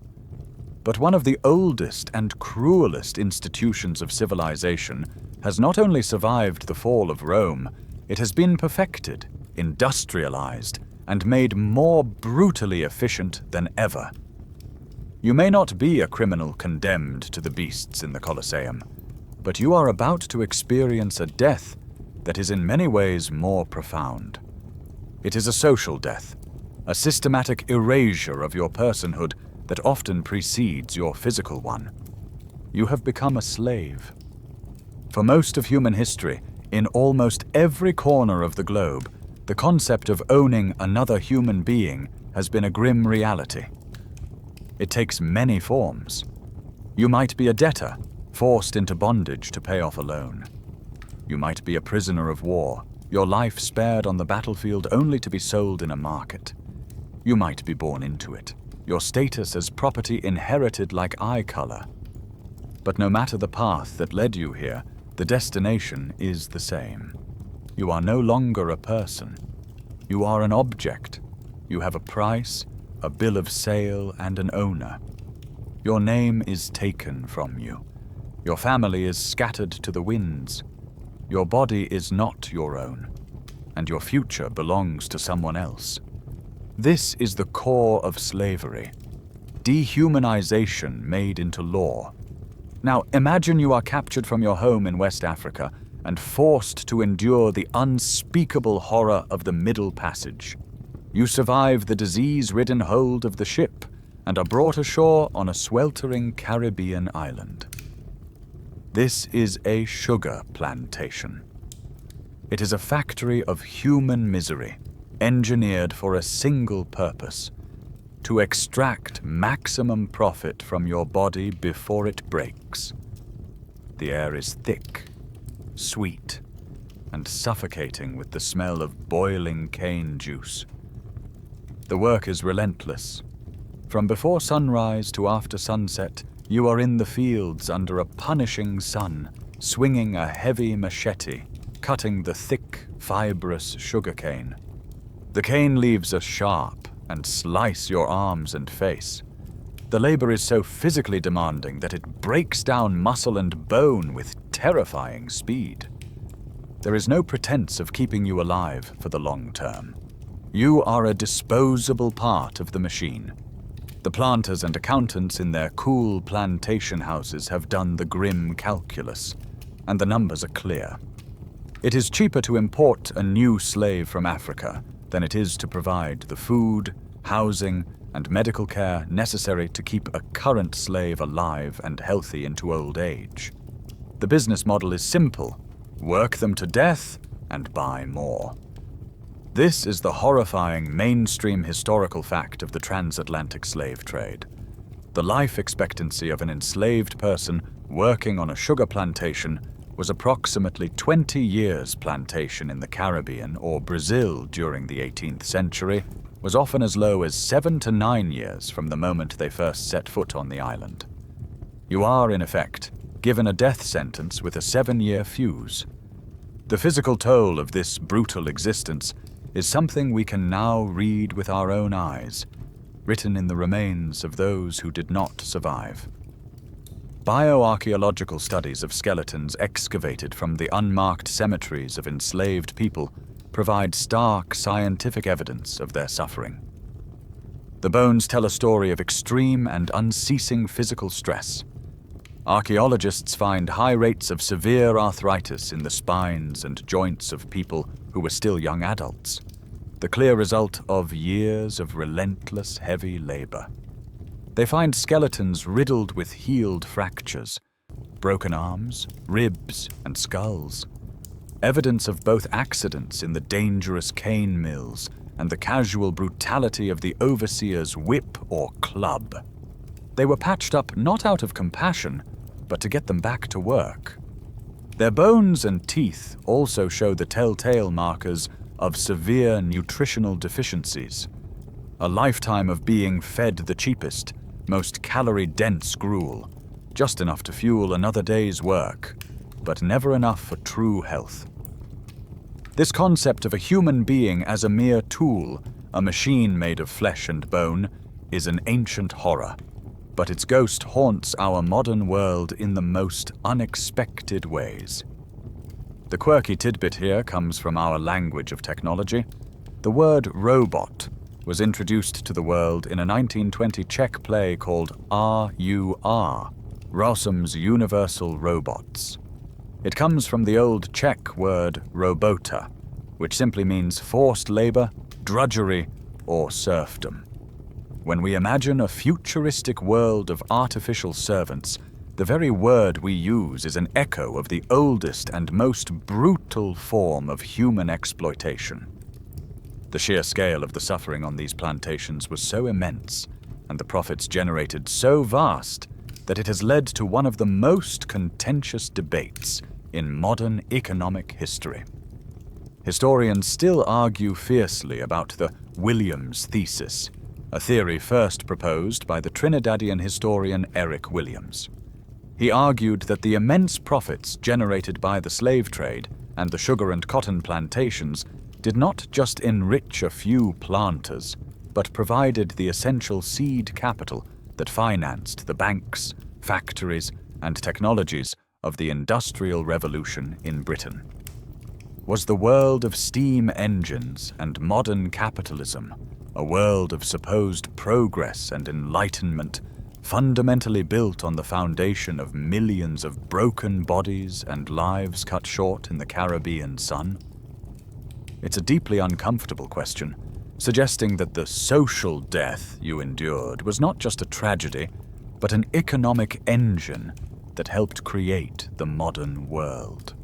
But one of the oldest and cruelest institutions of civilization has not only survived the fall of Rome, it has been perfected, industrialized, and made more brutally efficient than ever: You may not be a criminal condemned to the beasts in the Colosseum, but you are about to experience a death that is in many ways more profound. It is a social death, a systematic erasure of your personhood that often precedes your physical one. You have become a slave. For most of human history, in almost every corner of the globe, the concept of owning another human being has been a grim reality. It takes many forms. You might be a debtor, forced into bondage to pay off a loan. You might be a prisoner of war, your life spared on the battlefield only to be sold in a market. You might be born into it, your status as property inherited like eye color. But no matter the path that led you here, the destination is the same. You are no longer a person. You are an object. You have a price, a bill of sale, and an owner. Your name is taken from you. Your family is scattered to the winds. Your body is not your own, and your future belongs to someone else. This is the core of slavery. Dehumanization made into law. Now, imagine you are captured from your home in West Africa and forced to endure the unspeakable horror of the Middle Passage. You survive the disease-ridden hold of the ship and are brought ashore on a sweltering Caribbean island. This is a sugar plantation. It is a factory of human misery, engineered for a single purpose: to extract maximum profit from your body before it breaks. The air is thick, sweet, and suffocating with the smell of boiling cane juice. The work is relentless. From before sunrise to after sunset, you are in the fields under a punishing sun, swinging a heavy machete, cutting the thick, fibrous sugarcane. The cane leaves are sharp and slice your arms and face. The labor is so physically demanding that it breaks down muscle and bone with terrifying speed. There is no pretense of keeping you alive for the long term. You are a disposable part of the machine. The planters and accountants in their cool plantation houses have done the grim calculus, and the numbers are clear. It is cheaper to import a new slave from Africa than it is to provide the food, housing, and medical care necessary to keep a current slave alive and healthy into old age. The business model is simple: work them to death and buy more. This is the horrifying mainstream historical fact of the transatlantic slave trade. The life expectancy of an enslaved person working on a sugar plantation was approximately 20 years. Plantation in the Caribbean or Brazil during the 18th century was often as low as 7 to 9 years from the moment they first set foot on the island. You are, in effect, given a death sentence with a 7-year fuse. The physical toll of this brutal existence is something we can now read with our own eyes, written in the remains of those who did not survive. Bioarchaeological studies of skeletons excavated from the unmarked cemeteries of enslaved people provide stark scientific evidence of their suffering. The bones tell a story of extreme and unceasing physical stress. Archaeologists find high rates of severe arthritis in the spines and joints of people who were still young adults, the clear result of years of relentless heavy labor. They find skeletons riddled with healed fractures, broken arms, ribs, and skulls, evidence of both accidents in the dangerous cane mills and the casual brutality of the overseer's whip or club. They were patched up not out of compassion, but to get them back to work. Their bones and teeth also show the telltale markers of severe nutritional deficiencies. A lifetime of being fed the cheapest, most calorie-dense gruel, just enough to fuel another day's work, but never enough for true health. This concept of a human being as a mere tool, a machine made of flesh and bone, is an ancient horror, but its ghost haunts our modern world in the most unexpected ways. The quirky tidbit here comes from our language of technology. The word robot, was introduced to the world in a 1920 Czech play called R.U.R., Rossum's Universal Robots. It comes from the old Czech word robota, which simply means forced labor, drudgery, or serfdom. When we imagine a futuristic world of artificial servants, the very word we use is an echo of the oldest and most brutal form of human exploitation. The sheer scale of the suffering on these plantations was so immense, and the profits generated so vast, that it has led to one of the most contentious debates in modern economic history. Historians still argue fiercely about the Williams thesis, a theory first proposed by the Trinidadian historian Eric Williams. He argued that the immense profits generated by the slave trade and the sugar and cotton plantations did not just enrich a few planters, but provided the essential seed capital that financed the banks, factories, and technologies of the Industrial Revolution in Britain. Was the world of steam engines and modern capitalism, a world of supposed progress and enlightenment, fundamentally built on the foundation of millions of broken bodies and lives cut short in the Caribbean sun? It's a deeply uncomfortable question, suggesting that the social death you endured was not just a tragedy, but an economic engine that helped create the modern world.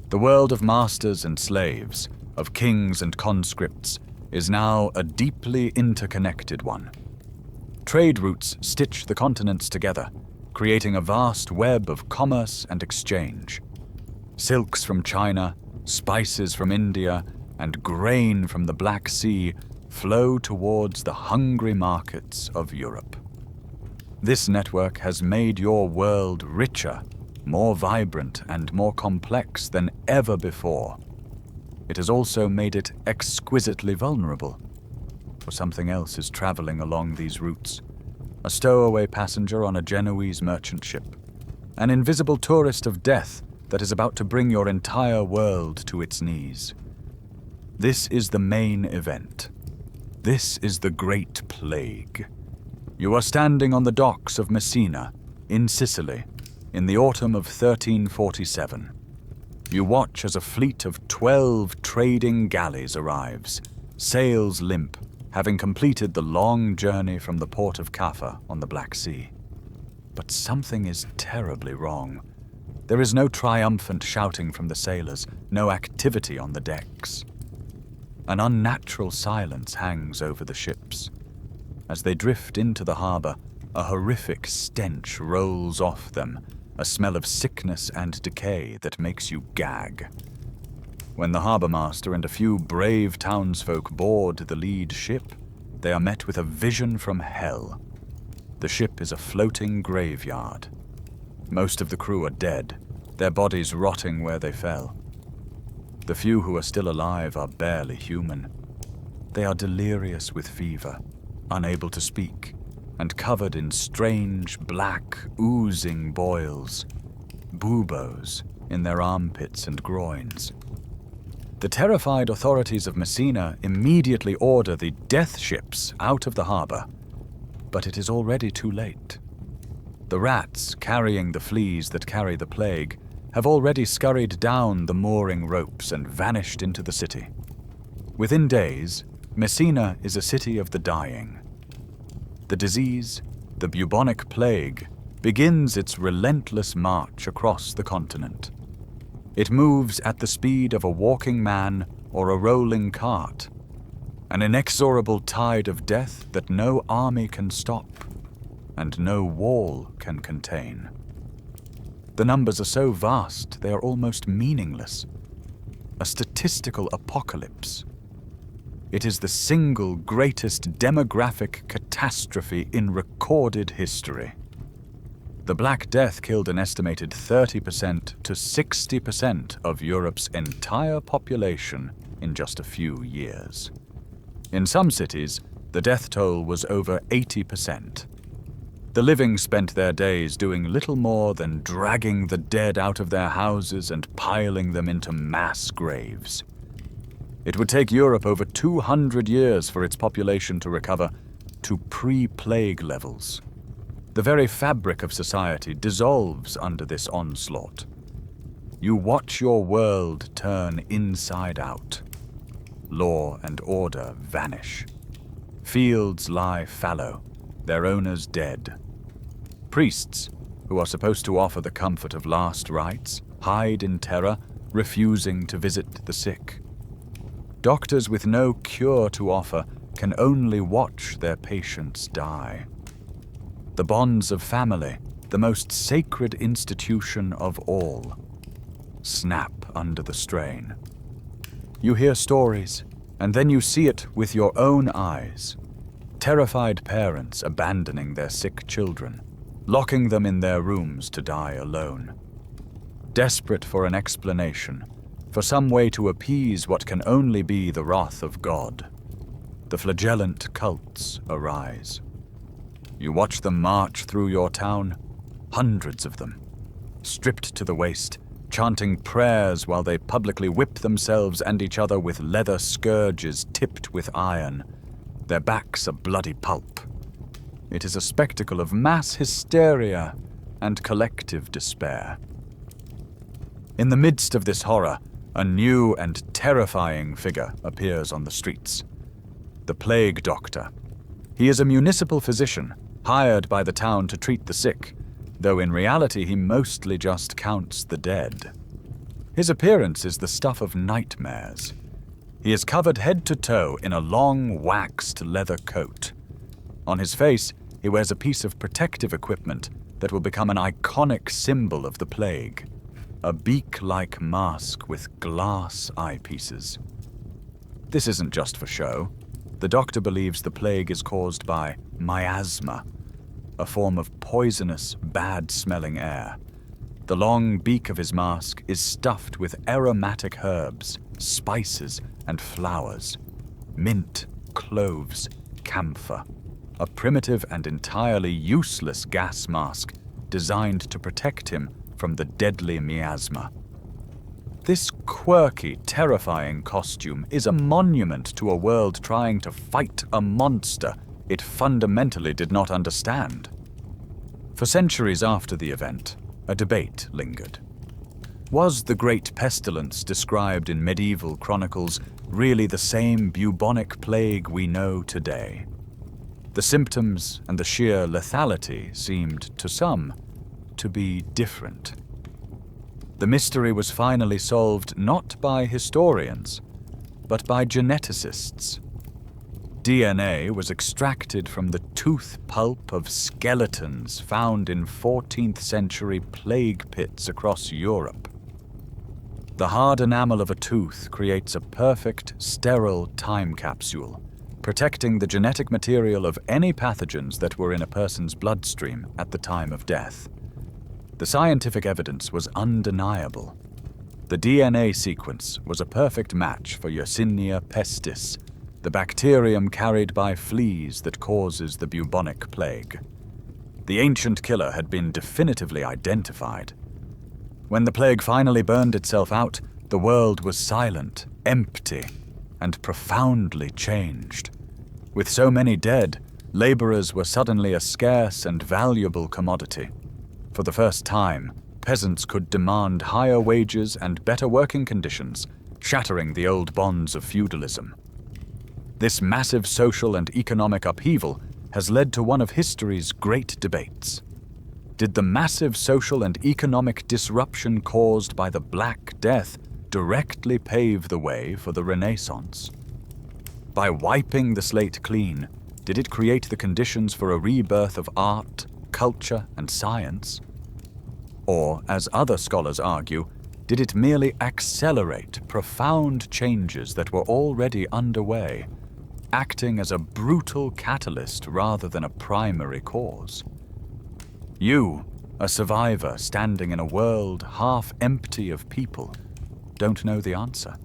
The world of masters and slaves, of kings and conscripts, is now a deeply interconnected one. Trade routes stitch the continents together, creating a vast web of commerce and exchange. Silks from China, spices from India, and grain from the Black Sea flow towards the hungry markets of Europe. This network has made your world richer, more vibrant, and more complex than ever before. It has also made it exquisitely vulnerable, for something else is traveling along these routes. A stowaway passenger on a Genoese merchant ship, an invisible tourist of death that is about to bring your entire world to its knees. This is the main event. This is the Great Plague. You are standing on the docks of Messina, in Sicily, in the autumn of 1347. You watch as a fleet of 12 trading galleys arrives, sails limp, having completed the long journey from the port of Kaffa on the Black Sea. But something is terribly wrong. There is no triumphant shouting from the sailors, no activity on the decks. An unnatural silence hangs over the ships. As they drift into the harbor, a horrific stench rolls off them, a smell of sickness and decay that makes you gag. When the harbormaster and a few brave townsfolk board the lead ship, they are met with a vision from hell. The ship is a floating graveyard. Most of the crew are dead, their bodies rotting where they fell. The few who are still alive are barely human. They are delirious with fever, unable to speak, and covered in strange, black, oozing boils, buboes in their armpits and groins. The terrified authorities of Messina immediately order the death ships out of the harbor, but it is already too late. The rats carrying the fleas that carry the plague have already scurried down the mooring ropes and vanished into the city. Within days, Messina is a city of the dying. The disease, the bubonic plague, begins its relentless march across the continent. It moves at the speed of a walking man or a rolling cart, an inexorable tide of death that no army can stop and no wall can contain. The numbers are so vast they are almost meaningless. A statistical apocalypse. It is the single greatest demographic catastrophe in recorded history. The Black Death killed an estimated 30% to 60% of Europe's entire population in just a few years. In some cities, the death toll was over 80%. The living spent their days doing little more than dragging the dead out of their houses and piling them into mass graves. It would take Europe over 200 years for its population to recover to pre-plague levels. The very fabric of society dissolves under this onslaught. You watch your world turn inside out. Law and order vanish. Fields lie fallow, their owners dead. Priests, who are supposed to offer the comfort of last rites, hide in terror, refusing to visit the sick. Doctors with no cure to offer can only watch their patients die. The bonds of family, the most sacred institution of all, snap under the strain. You hear stories, and then you see it with your own eyes. Terrified parents abandoning their sick children, locking them in their rooms to die alone. Desperate for an explanation, for some way to appease what can only be the wrath of God, the flagellant cults arise. You watch them march through your town, hundreds of them, stripped to the waist, chanting prayers while they publicly whip themselves and each other with leather scourges tipped with iron, their backs a bloody pulp. It is a spectacle of mass hysteria and collective despair. In the midst of this horror, a new and terrifying figure appears on the streets. The plague doctor. He is a municipal physician, hired by the town to treat the sick, though in reality he mostly just counts the dead. His appearance is the stuff of nightmares. He is covered head to toe in a long, waxed leather coat. On his face, he wears a piece of protective equipment that will become an iconic symbol of the plague, a beak-like mask with glass eyepieces. This isn't just for show. The doctor believes the plague is caused by miasma, a form of poisonous, bad-smelling air. The long beak of his mask is stuffed with aromatic herbs, spices, and flowers. Mint, cloves, camphor. A primitive and entirely useless gas mask designed to protect him from the deadly miasma. This quirky, terrifying costume is a monument to a world trying to fight a monster it fundamentally did not understand. For centuries after the event, a debate lingered. Was the Great Pestilence described in medieval chronicles really the same bubonic plague we know today? The symptoms and the sheer lethality seemed, to some, to be different. The mystery was finally solved not by historians, but by geneticists. DNA was extracted from the tooth pulp of skeletons found in 14th century plague pits across Europe. The hard enamel of a tooth creates a perfect, sterile time capsule, protecting the genetic material of any pathogens that were in a person's bloodstream at the time of death. The scientific evidence was undeniable. The DNA sequence was a perfect match for Yersinia pestis, the bacterium carried by fleas that causes the bubonic plague. The ancient killer had been definitively identified. When the plague finally burned itself out, the world was silent, empty, and profoundly changed. With so many dead, laborers were suddenly a scarce and valuable commodity. For the first time, peasants could demand higher wages and better working conditions, shattering the old bonds of feudalism. This massive social and economic upheaval has led to one of history's great debates. Did the massive social and economic disruption caused by the Black Death directly pave the way for the Renaissance? By wiping the slate clean, did it create the conditions for a rebirth of art, culture, and science? Or, as other scholars argue, did it merely accelerate profound changes that were already underway, acting as a brutal catalyst rather than a primary cause? You, a survivor standing in a world half empty of people, don't know the answer.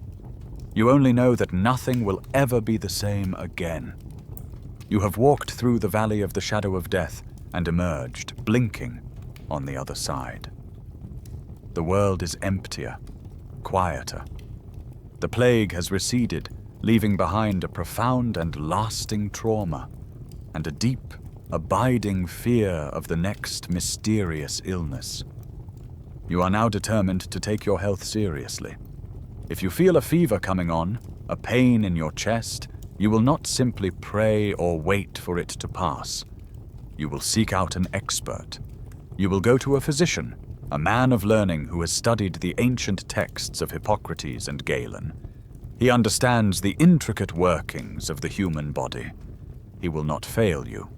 You only know that nothing will ever be the same again. You have walked through the valley of the shadow of death and emerged, blinking, on the other side. The world is emptier, quieter. The plague has receded, leaving behind a profound and lasting trauma, and a deep, abiding fear of the next mysterious illness. You are now determined to take your health seriously. If you feel a fever coming on, a pain in your chest, you will not simply pray or wait for it to pass. You will seek out an expert. You will go to a physician, a man of learning who has studied the ancient texts of Hippocrates and Galen. He understands the intricate workings of the human body. He will not fail you.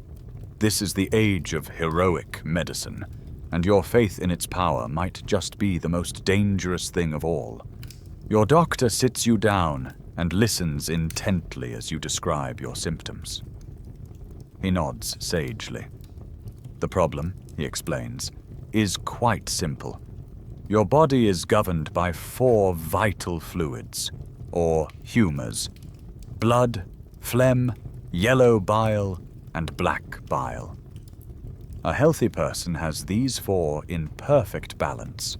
This is the age of heroic medicine, and your faith in its power might just be the most dangerous thing of all. Your doctor sits you down and listens intently as you describe your symptoms. He nods sagely. The problem, he explains, is quite simple. Your body is governed by 4 vital fluids, or humours: blood, phlegm, yellow bile, and black bile. A healthy person has these 4 in perfect balance.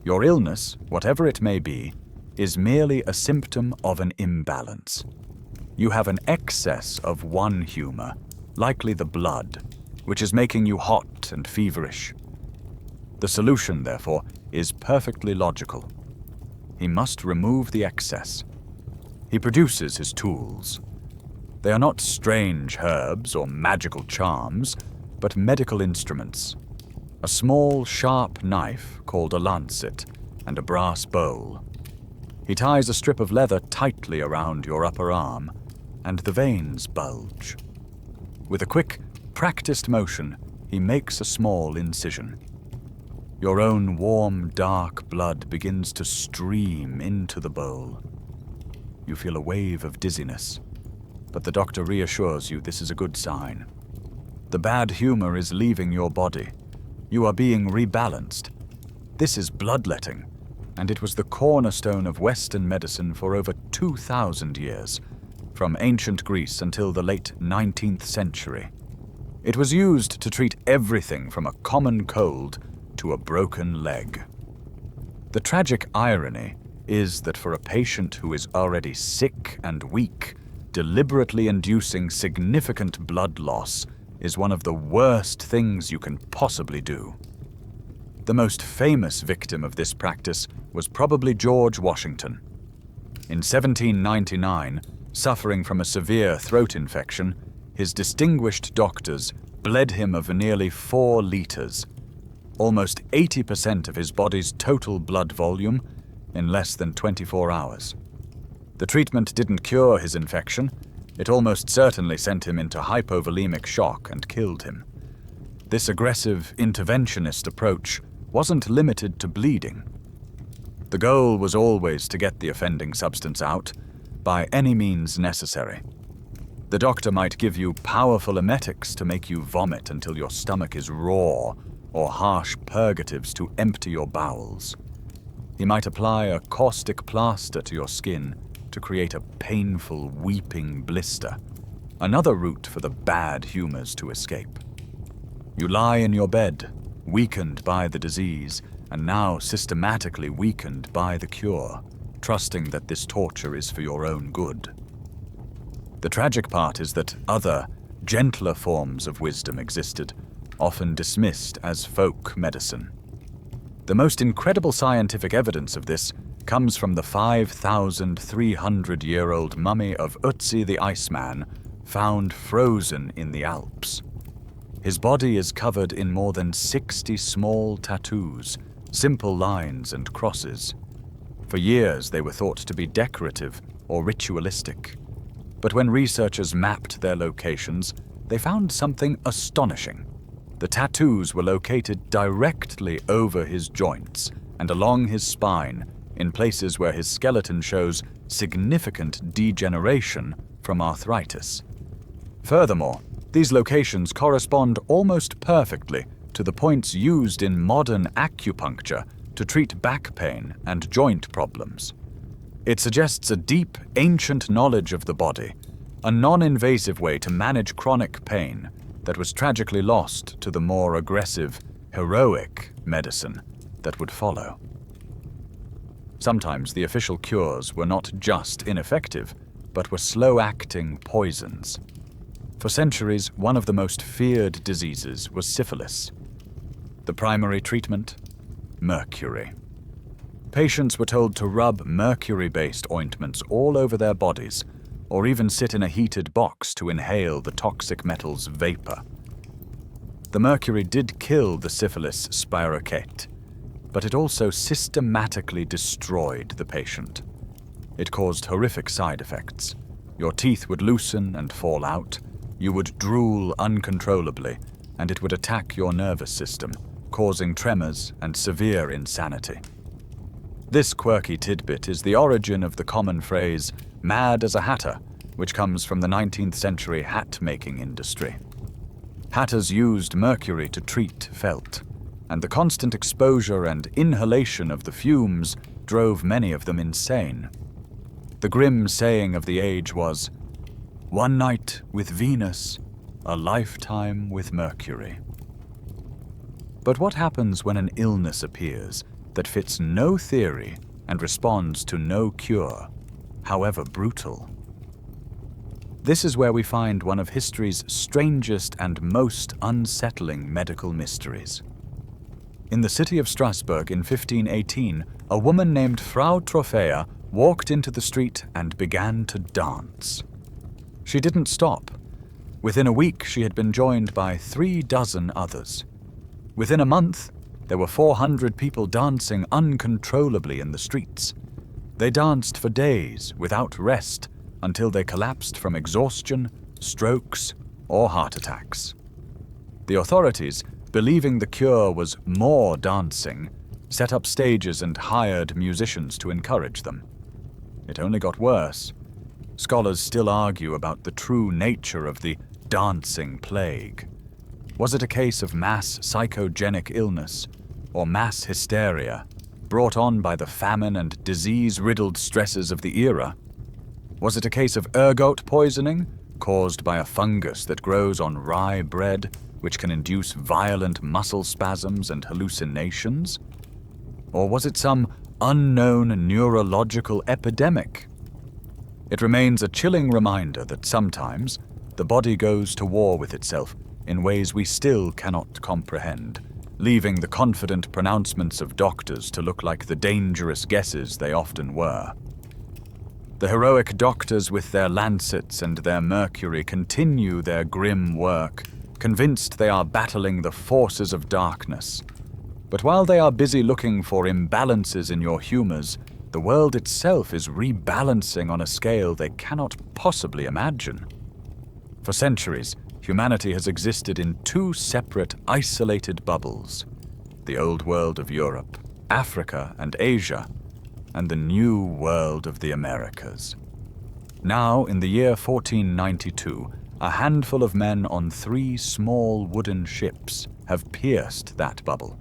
Your illness, whatever it may be, is merely a symptom of an imbalance. You have an excess of one humour, likely the blood, which is making you hot and feverish. The solution, therefore, is perfectly logical. He must remove the excess. He produces his tools. They are not strange herbs or magical charms, but medical instruments. A small, sharp knife called a lancet and a brass bowl. He ties a strip of leather tightly around your upper arm, and the veins bulge. With a quick, practiced motion, he makes a small incision. Your own warm, dark blood begins to stream into the bowl. You feel a wave of dizziness, but the doctor reassures you this is a good sign. The bad humor is leaving your body. You are being rebalanced. This is bloodletting, and it was the cornerstone of Western medicine for over 2,000 years, from ancient Greece until the late 19th century. It was used to treat everything from a common cold to a broken leg. The tragic irony is that for a patient who is already sick and weak, deliberately inducing significant blood loss is one of the worst things you can possibly do. The most famous victim of this practice was probably George Washington. In 1799, suffering from a severe throat infection, his distinguished doctors bled him of nearly 4 liters, almost 80% of his body's total blood volume, in less than 24 hours. The treatment didn't cure his infection. It almost certainly sent him into hypovolemic shock and killed him. This aggressive, interventionist approach wasn't limited to bleeding. The goal was always to get the offending substance out, by any means necessary. The doctor might give you powerful emetics to make you vomit until your stomach is raw, or harsh purgatives to empty your bowels. He might apply a caustic plaster to your skin to create a painful, weeping blister, another route for the bad humors to escape. You lie in your bed, weakened by the disease, and now systematically weakened by the cure, trusting that this torture is for your own good. The tragic part is that other, gentler forms of wisdom existed, often dismissed as folk medicine. The most incredible scientific evidence of this comes from the 5,300-year-old mummy of Ötzi the Iceman, found frozen in the Alps. His body is covered in more than 60 small tattoos, simple lines and crosses. For years they were thought to be decorative or ritualistic. But when researchers mapped their locations, they found something astonishing. The tattoos were located directly over his joints and along his spine, in places where his skeleton shows significant degeneration from arthritis. Furthermore, these locations correspond almost perfectly to the points used in modern acupuncture to treat back pain and joint problems. It suggests a deep, ancient knowledge of the body, a non-invasive way to manage chronic pain that was tragically lost to the more aggressive, heroic medicine that would follow. Sometimes the official cures were not just ineffective, but were slow-acting poisons. For centuries, one of the most feared diseases was syphilis. The primary treatment? Mercury. Patients were told to rub mercury-based ointments all over their bodies, or even sit in a heated box to inhale the toxic metal's vapor. The mercury did kill the syphilis spirochete, but it also systematically destroyed the patient. It caused horrific side effects. Your teeth would loosen and fall out, you would drool uncontrollably, and it would attack your nervous system, causing tremors and severe insanity. This quirky tidbit is the origin of the common phrase, "mad as a hatter," which comes from the 19th century hat-making industry. Hatters used mercury to treat felt, and the constant exposure and inhalation of the fumes drove many of them insane. The grim saying of the age was, "One night with Venus, a lifetime with Mercury." But what happens when an illness appears that fits no theory and responds to no cure, however brutal? This is where we find one of history's strangest and most unsettling medical mysteries. In the city of Strasbourg in 1518, a woman named Frau Trophäa walked into the street and began to dance. She didn't stop. Within a week, she had been joined by 36 others. Within a month, there were 400 people dancing uncontrollably in the streets. They danced for days without rest until they collapsed from exhaustion, strokes, or heart attacks. The authorities, believing the cure was more dancing, set up stages and hired musicians to encourage them. It only got worse. Scholars still argue about the true nature of the dancing plague. Was it a case of mass psychogenic illness, or mass hysteria, brought on by the famine and disease-riddled stresses of the era? Was it a case of ergot poisoning, caused by a fungus that grows on rye bread, which can induce violent muscle spasms and hallucinations? Or was it some unknown neurological epidemic? It remains a chilling reminder that sometimes the body goes to war with itself in ways we still cannot comprehend, leaving the confident pronouncements of doctors to look like the dangerous guesses they often were. The heroic doctors with their lancets and their mercury continue their grim work, convinced they are battling the forces of darkness. But while they are busy looking for imbalances in your humors, the world itself is rebalancing on a scale they cannot possibly imagine. For centuries, humanity has existed in two separate, isolated bubbles: the old world of Europe, Africa, and Asia, and the new world of the Americas. Now, in the year 1492, a handful of men on 3 small wooden ships have pierced that bubble.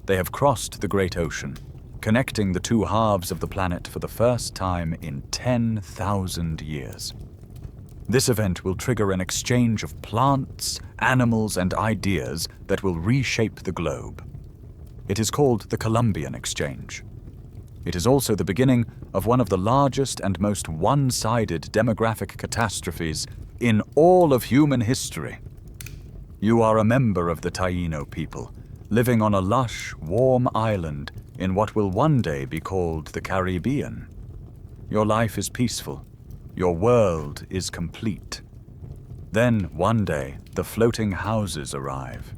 They have crossed the great ocean, connecting the two halves of the planet for the first time in 10,000 years. This event will trigger an exchange of plants, animals, and ideas that will reshape the globe. It is called the Columbian Exchange. It is also the beginning of one of the largest and most one-sided demographic catastrophes in all of human history. You are a member of the Taino people, living on a lush, warm island in what will one day be called the Caribbean. Your life is peaceful. Your world is complete. Then, one day, the floating houses arrive.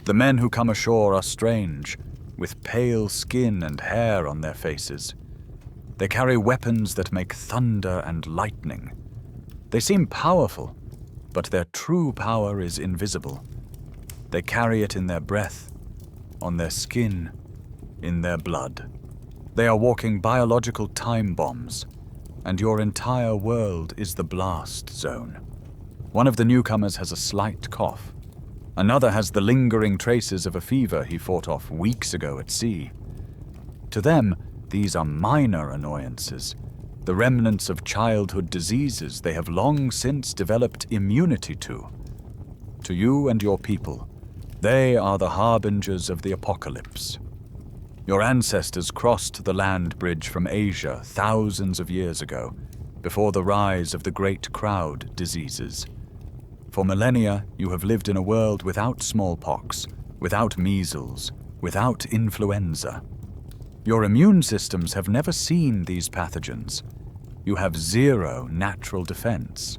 The men who come ashore are strange, with pale skin and hair on their faces. They carry weapons that make thunder and lightning. They seem powerful, but their true power is invisible. They carry it in their breath, on their skin, in their blood. They are walking biological time bombs, and your entire world is the blast zone. One of the newcomers has a slight cough. Another has the lingering traces of a fever he fought off weeks ago at sea. To them, these are minor annoyances, the remnants of childhood diseases they have long since developed immunity to. To you and your people, they are the harbingers of the apocalypse. Your ancestors crossed the land bridge from Asia thousands of years ago, before the rise of the great crowd diseases. For millennia, you have lived in a world without smallpox, without measles, without influenza. Your immune systems have never seen these pathogens. You have zero natural defense.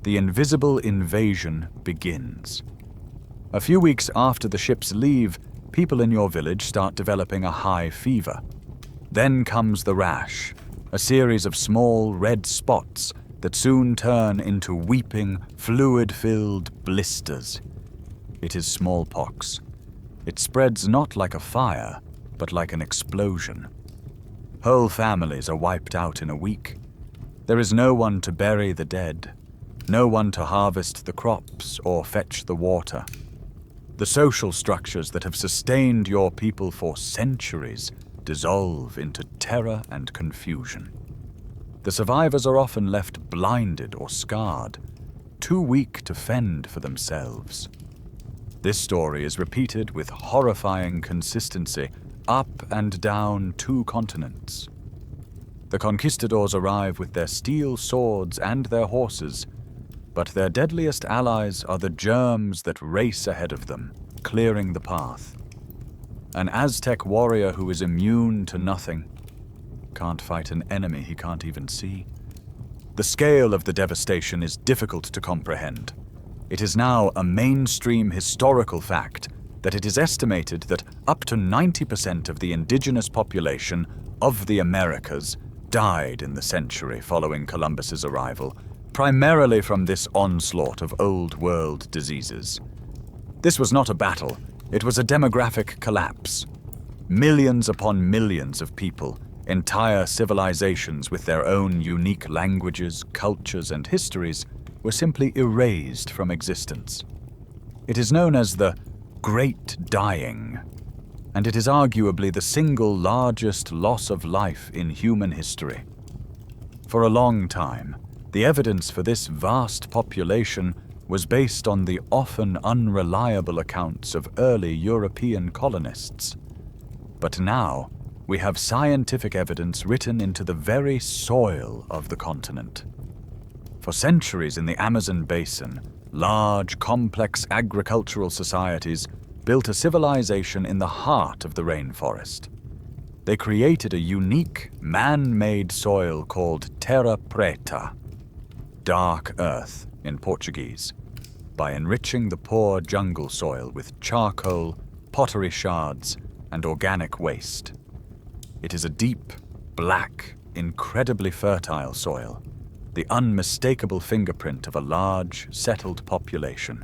The invisible invasion begins. A few weeks after the ships leave, people in your village start developing a high fever. Then comes the rash, a series of small red spots that soon turn into weeping, fluid-filled blisters. It is smallpox. It spreads not like a fire, but like an explosion. Whole families are wiped out in a week. There is no one to bury the dead, no one to harvest the crops or fetch the water. The social structures that have sustained your people for centuries dissolve into terror and confusion. The survivors are often left blinded or scarred, too weak to fend for themselves. This story is repeated with horrifying consistency up and down 2 continents. The conquistadors arrive with their steel swords and their horses, but their deadliest allies are the germs that race ahead of them, clearing the path. An Aztec warrior who is immune to nothing can't fight an enemy he can't even see. The scale of the devastation is difficult to comprehend. It is now a mainstream historical fact that it is estimated that up to 90% of the indigenous population of the Americas died in the century following Columbus's arrival, primarily from this onslaught of Old World diseases. This was not a battle, it was a demographic collapse. Millions upon millions of people, entire civilizations with their own unique languages, cultures, and histories, were simply erased from existence. It is known as the Great Dying, and it is arguably the single largest loss of life in human history. For a long time, the evidence for this vast population was based on the often unreliable accounts of early European colonists. But now, we have scientific evidence written into the very soil of the continent. For centuries in the Amazon basin, large, complex agricultural societies built a civilization in the heart of the rainforest. They created a unique, man-made soil called terra preta, dark earth in Portuguese, by enriching the poor jungle soil with charcoal, pottery shards, and organic waste. It is a deep, black, incredibly fertile soil, the unmistakable fingerprint of a large, settled population.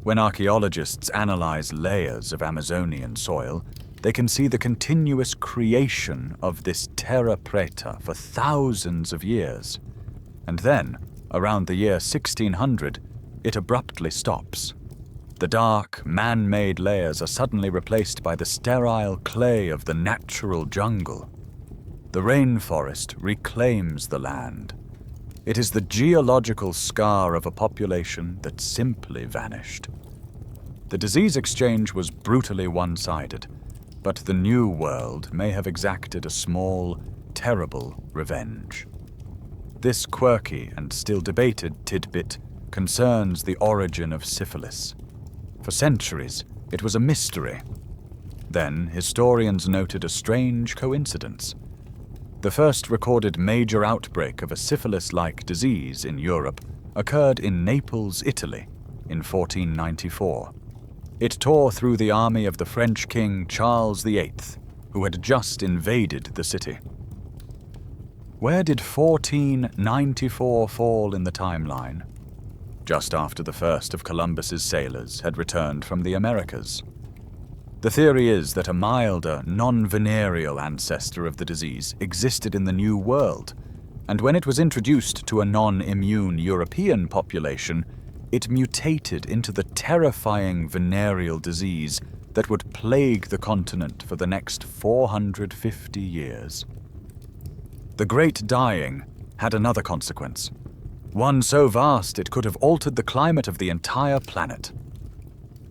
When archaeologists analyze layers of Amazonian soil, they can see the continuous creation of this terra preta for thousands of years. And then, around the year 1600, it abruptly stops. The dark, man-made layers are suddenly replaced by the sterile clay of the natural jungle. The rainforest reclaims the land. It is the geological scar of a population that simply vanished. The disease exchange was brutally one-sided, but the New World may have exacted a small, terrible revenge. This quirky and still debated tidbit concerns the origin of syphilis. For centuries, it was a mystery. Then, historians noted a strange coincidence. The first recorded major outbreak of a syphilis-like disease in Europe occurred in Naples, Italy, in 1494. It tore through the army of the French king Charles VIII, who had just invaded the city. Where did 1494 fall in the timeline? Just after the first of Columbus's sailors had returned from the Americas. The theory is that a milder, non-venereal ancestor of the disease existed in the New World, and when it was introduced to a non-immune European population, it mutated into the terrifying venereal disease that would plague the continent for the next 450 years. The Great Dying had another consequence, one so vast it could have altered the climate of the entire planet.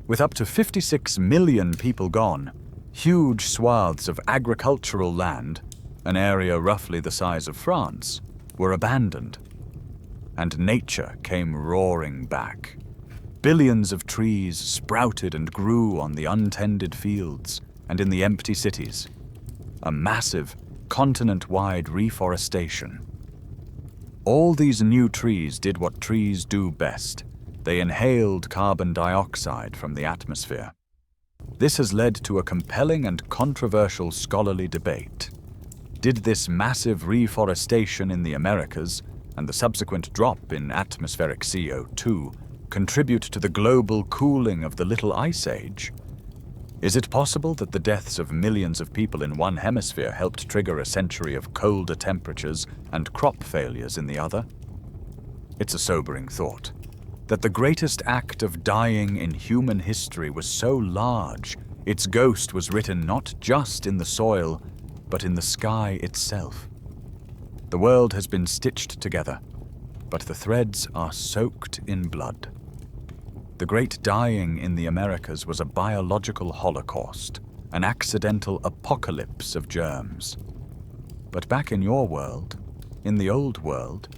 With up to 56 million people gone, Huge swaths of agricultural land, an area roughly the size of France, were abandoned, and nature came roaring back. Billions of trees sprouted and grew on the untended fields and in the empty cities. A massive, continent-wide reforestation. All these new trees did what trees do best. They inhaled carbon dioxide from the atmosphere. This has led to a compelling and controversial scholarly debate. Did this massive reforestation in the Americas and the subsequent drop in atmospheric CO2 contribute to the global cooling of the Little Ice Age? Is it possible that the deaths of millions of people in one hemisphere helped trigger a century of colder temperatures and crop failures in the other? It's a sobering thought, that the greatest act of dying in human history was so large, its ghost was written not just in the soil, but in the sky itself. The world has been stitched together, but the threads are soaked in blood. The great dying in the Americas was a biological holocaust, an accidental apocalypse of germs. But back in your world, in the old world,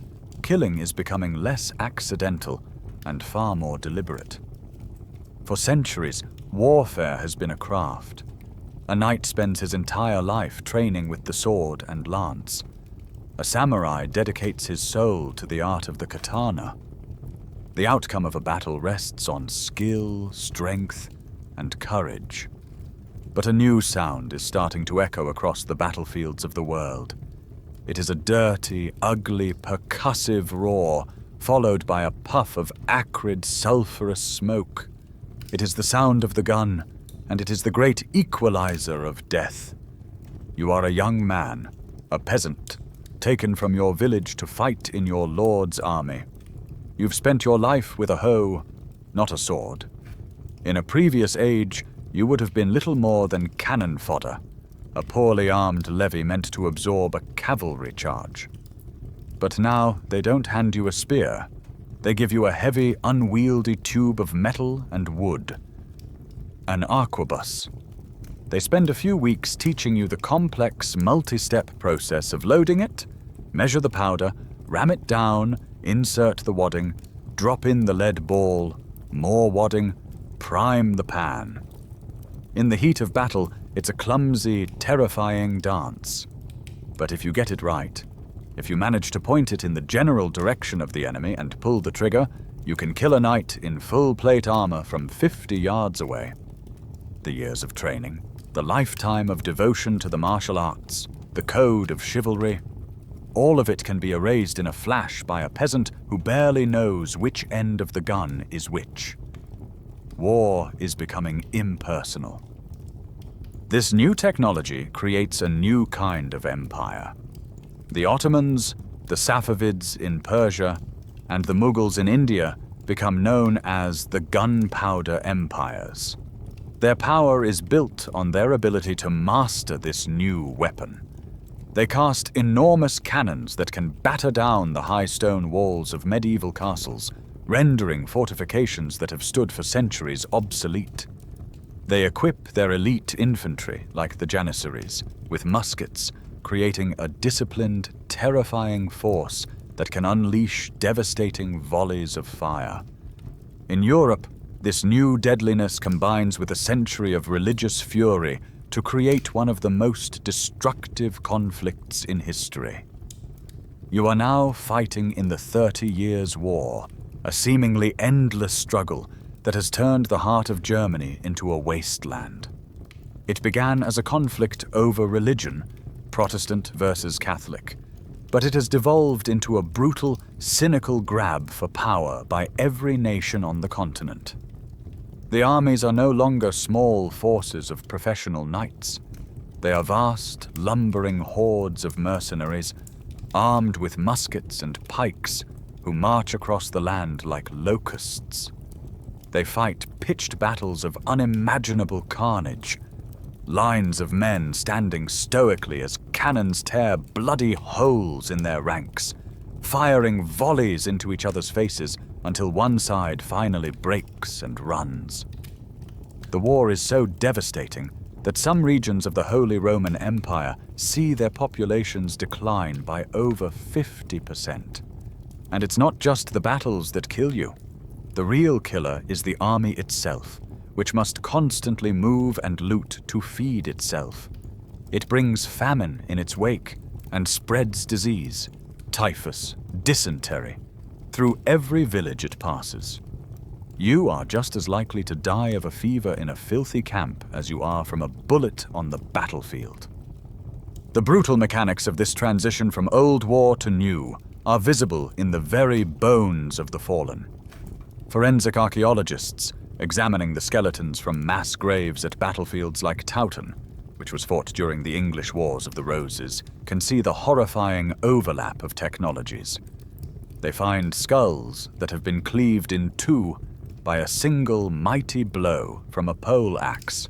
killing is becoming less accidental and far more deliberate. For centuries, warfare has been a craft. A knight spends his entire life training with the sword and lance. A samurai dedicates his soul to the art of the katana. The outcome of a battle rests on skill, strength, and courage. But a new sound is starting to echo across the battlefields of the world. It is a dirty, ugly, percussive roar, followed by a puff of acrid, sulphurous smoke. It is the sound of the gun, and it is the great equalizer of death. You are a young man, a peasant, taken from your village to fight in your lord's army. You've spent your life with a hoe, not a sword. In a previous age, you would have been little more than cannon fodder, a poorly armed levy meant to absorb a cavalry charge. But now they don't hand you a spear. They give you a heavy, unwieldy tube of metal and wood. An arquebus. They spend a few weeks teaching you the complex, multi-step process of loading it, measure the powder, ram it down, insert the wadding, drop in the lead ball, more wadding, prime the pan. In the heat of battle, it's a clumsy, terrifying dance. But if you get it right, if you manage to point it in the general direction of the enemy and pull the trigger, you can kill a knight in full plate armor from 50 yards away. The years of training, the lifetime of devotion to the martial arts, the code of chivalry, all of it can be erased in a flash by a peasant who barely knows which end of the gun is which. War is becoming impersonal. This new technology creates a new kind of empire. The Ottomans, the Safavids in Persia, and the Mughals in India become known as the gunpowder empires. Their power is built on their ability to master this new weapon. They cast enormous cannons that can batter down the high stone walls of medieval castles, rendering fortifications that have stood for centuries obsolete. They equip their elite infantry, like the Janissaries, with muskets, creating a disciplined, terrifying force that can unleash devastating volleys of fire. In Europe, this new deadliness combines with a century of religious fury to create one of the most destructive conflicts in history. You are now fighting in the 30 Years' War, a seemingly endless struggle that has turned the heart of Germany into a wasteland. It began as a conflict over religion, Protestant versus Catholic, but it has devolved into a brutal, cynical grab for power by every nation on the continent. The armies are no longer small forces of professional knights. They are vast, lumbering hordes of mercenaries, armed with muskets and pikes, who march across the land like locusts. They fight pitched battles of unimaginable carnage, lines of men standing stoically as cannons tear bloody holes in their ranks, firing volleys into each other's faces until one side finally breaks and runs. The war is so devastating that some regions of the Holy Roman Empire see their populations decline by over 50%. And it's not just the battles that kill you. The real killer is the army itself, which must constantly move and loot to feed itself. It brings famine in its wake and spreads disease, typhus, dysentery, through every village it passes. You are just as likely to die of a fever in a filthy camp as you are from a bullet on the battlefield. The brutal mechanics of this transition from old war to new are visible in the very bones of the fallen. Forensic archaeologists, examining the skeletons from mass graves at battlefields like Towton, which was fought during the English Wars of the Roses, can see the horrifying overlap of technologies. They find skulls that have been cleaved in two by a single mighty blow from a pole axe.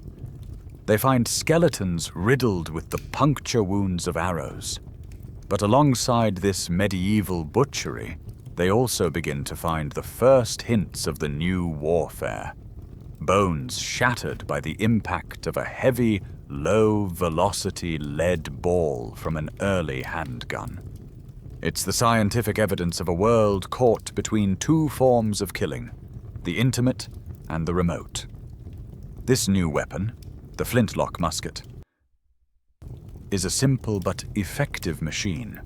They find skeletons riddled with the puncture wounds of arrows. But alongside this medieval butchery, they also begin to find the first hints of the new warfare. Bones shattered by the impact of a heavy, low-velocity lead ball from an early handgun. It's the scientific evidence of a world caught between two forms of killing, the intimate and the remote. This new weapon, the flintlock musket, is a simple but effective machine.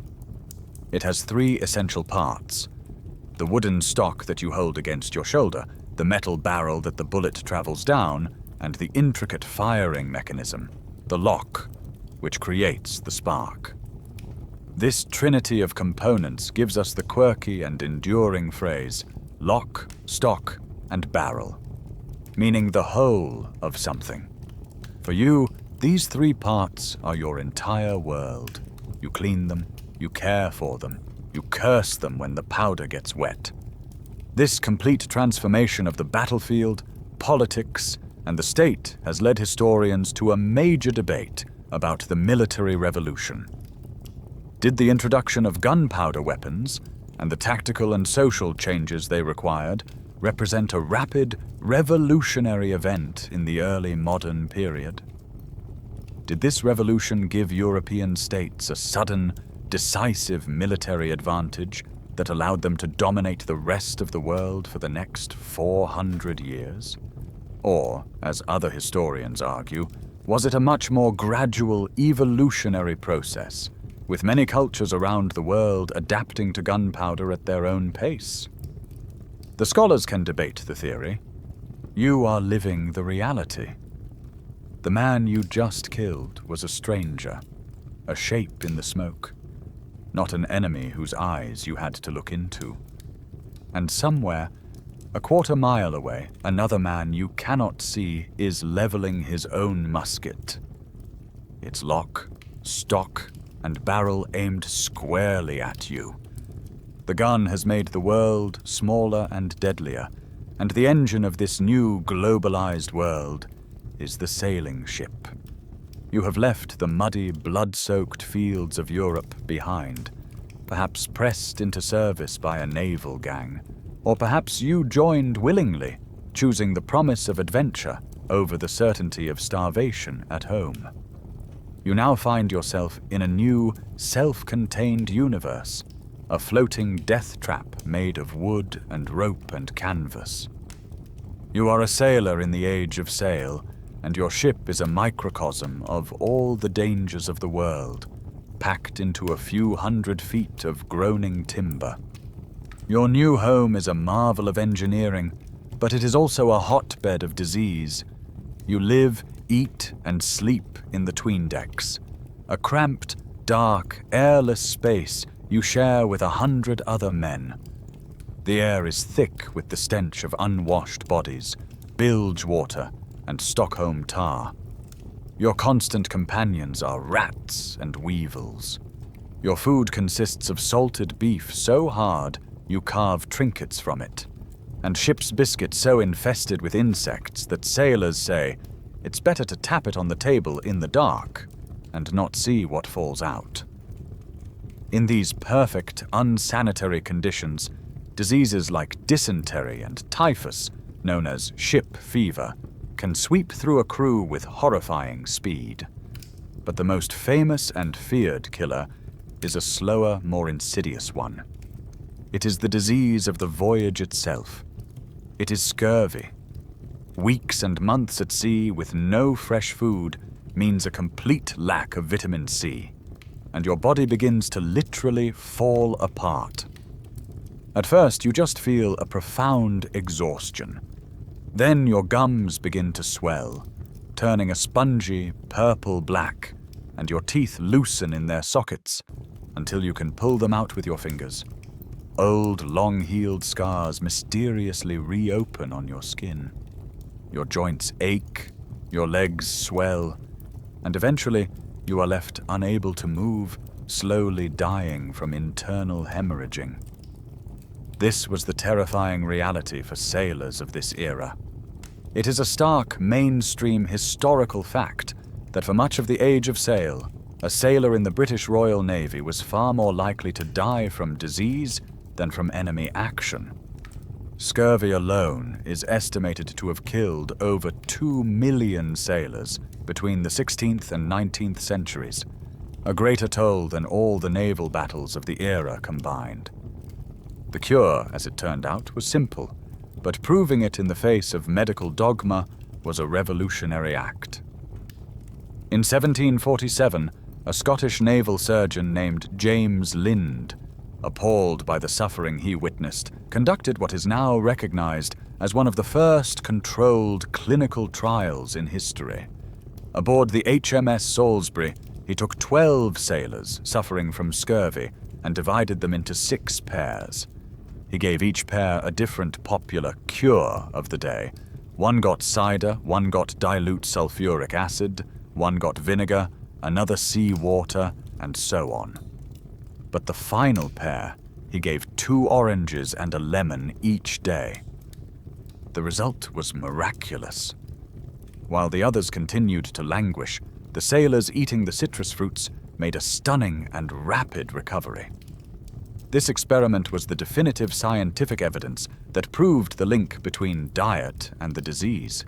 It has three essential parts: the wooden stock that you hold against your shoulder, the metal barrel that the bullet travels down, and the intricate firing mechanism, the lock, which creates the spark. This trinity of components gives us the quirky and enduring phrase, lock, stock, and barrel, meaning the whole of something. For you, these three parts are your entire world. You clean them, you care for them, you curse them when the powder gets wet. This complete transformation of the battlefield, politics, and the state has led historians to a major debate about the military revolution. Did the introduction of gunpowder weapons and the tactical and social changes they required represent a rapid, revolutionary event in the early modern period? Did this revolution give European states a sudden, decisive military advantage that allowed them to dominate the rest of the world for the next 400 years? Or, as other historians argue, was it a much more gradual evolutionary process, with many cultures around the world adapting to gunpowder at their own pace? The scholars can debate the theory. You are living the reality. The man you just killed was a stranger, a shape in the smoke, not an enemy whose eyes you had to look into. And somewhere, a quarter mile away, another man you cannot see is leveling his own musket. Its lock, stock, and barrel aimed squarely at you. The gun has made the world smaller and deadlier, and the engine of this new globalized world is the sailing ship. You have left the muddy, blood-soaked fields of Europe behind, perhaps pressed into service by a naval gang, or perhaps you joined willingly, choosing the promise of adventure over the certainty of starvation at home. You now find yourself in a new, self-contained universe, a floating death trap made of wood and rope and canvas. You are a sailor in the age of sail, and your ship is a microcosm of all the dangers of the world, packed into a few hundred feet of groaning timber. Your new home is a marvel of engineering, but it is also a hotbed of disease. You live, eat, and sleep in the tweendecks, a cramped, dark, airless space you share with 100 other men. The air is thick with the stench of unwashed bodies, bilge water, and Stockholm tar. Your constant companions are rats and weevils. Your food consists of salted beef so hard you carve trinkets from it, and ship's biscuit so infested with insects that sailors say it's better to tap it on the table in the dark and not see what falls out. In these perfect, unsanitary conditions, diseases like dysentery and typhus, known as ship fever, can sweep through a crew with horrifying speed. But the most famous and feared killer is a slower, more insidious one. It is the disease of the voyage itself. It is scurvy. Weeks and months at sea with no fresh food means a complete lack of vitamin C, and your body begins to literally fall apart. At first, you just feel a profound exhaustion. Then your gums begin to swell, turning a spongy purple-black, and your teeth loosen in their sockets until you can pull them out with your fingers. Old, long-healed scars mysteriously reopen on your skin. Your joints ache, your legs swell, and eventually you are left unable to move, slowly dying from internal hemorrhaging. This was the terrifying reality for sailors of this era. It is a stark, mainstream historical fact that for much of the age of sail, a sailor in the British Royal Navy was far more likely to die from disease than from enemy action. Scurvy alone is estimated to have killed over 2 million sailors between the 16th and 19th centuries, a greater toll than all the naval battles of the era combined. The cure, as it turned out, was simple, but proving it in the face of medical dogma was a revolutionary act. In 1747, a Scottish naval surgeon named James Lind, appalled by the suffering he witnessed, conducted what is now recognized as one of the first controlled clinical trials in history. Aboard the HMS Salisbury, he took 12 sailors suffering from scurvy and divided them into 6 pairs. He gave each pair a different popular cure of the day. One got cider, one got dilute sulfuric acid, one got vinegar, another sea water, and so on. But the final pair, he gave 2 oranges and a lemon each day. The result was miraculous. While the others continued to languish, the sailors eating the citrus fruits made a stunning and rapid recovery. This experiment was the definitive scientific evidence that proved the link between diet and the disease.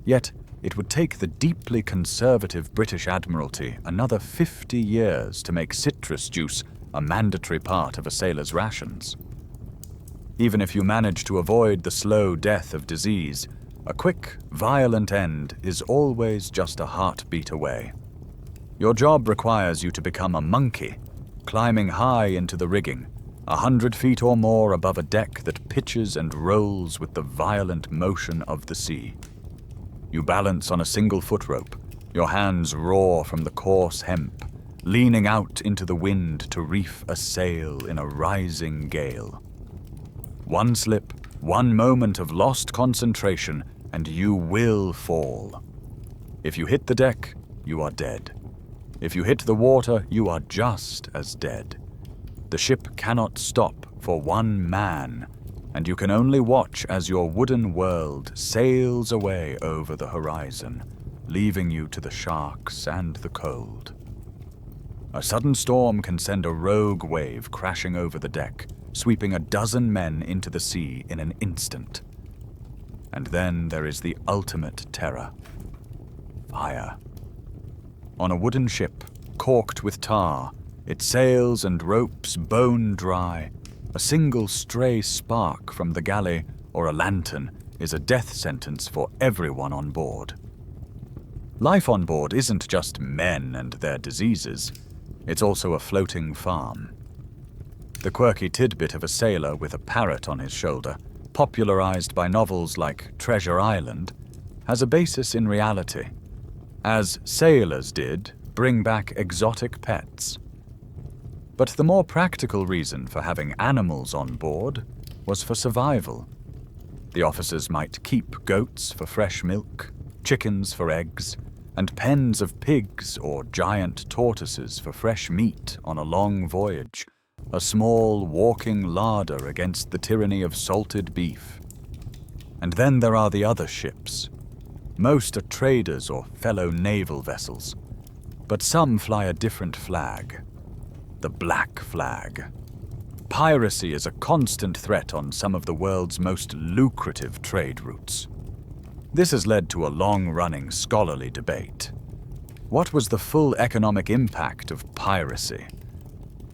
Yet, it would take the deeply conservative British Admiralty another 50 years to make citrus juice a mandatory part of a sailor's rations. Even if you manage to avoid the slow death of disease, a quick, violent end is always just a heartbeat away. Your job requires you to become a monkey, climbing high into the rigging, 100 feet or more above a deck that pitches and rolls with the violent motion of the sea. You balance on a single foot rope, your hands roar from the coarse hemp, leaning out into the wind to reef a sail in a rising gale. One slip, one moment of lost concentration, and you will fall. If you hit the deck, you are dead. If you hit the water, you are just as dead. The ship cannot stop for one man, and you can only watch as your wooden world sails away over the horizon, leaving you to the sharks and the cold. A sudden storm can send a rogue wave crashing over the deck, sweeping a dozen men into the sea in an instant. And then there is the ultimate terror: fire. On a wooden ship, corked with tar, its sails and ropes bone dry, a single stray spark from the galley or a lantern is a death sentence for everyone on board. Life on board isn't just men and their diseases, it's also a floating farm. The quirky tidbit of a sailor with a parrot on his shoulder, popularized by novels like Treasure Island, has a basis in reality, as sailors did bring back exotic pets. But the more practical reason for having animals on board was for survival. The officers might keep goats for fresh milk, chickens for eggs, and pens of pigs or giant tortoises for fresh meat on a long voyage, a small walking larder against the tyranny of salted beef. And then there are the other ships. Most are traders or fellow naval vessels, but some fly a different flag: the black flag. Piracy is a constant threat on some of the world's most lucrative trade routes. This has led to a long-running scholarly debate. What was the full economic impact of piracy?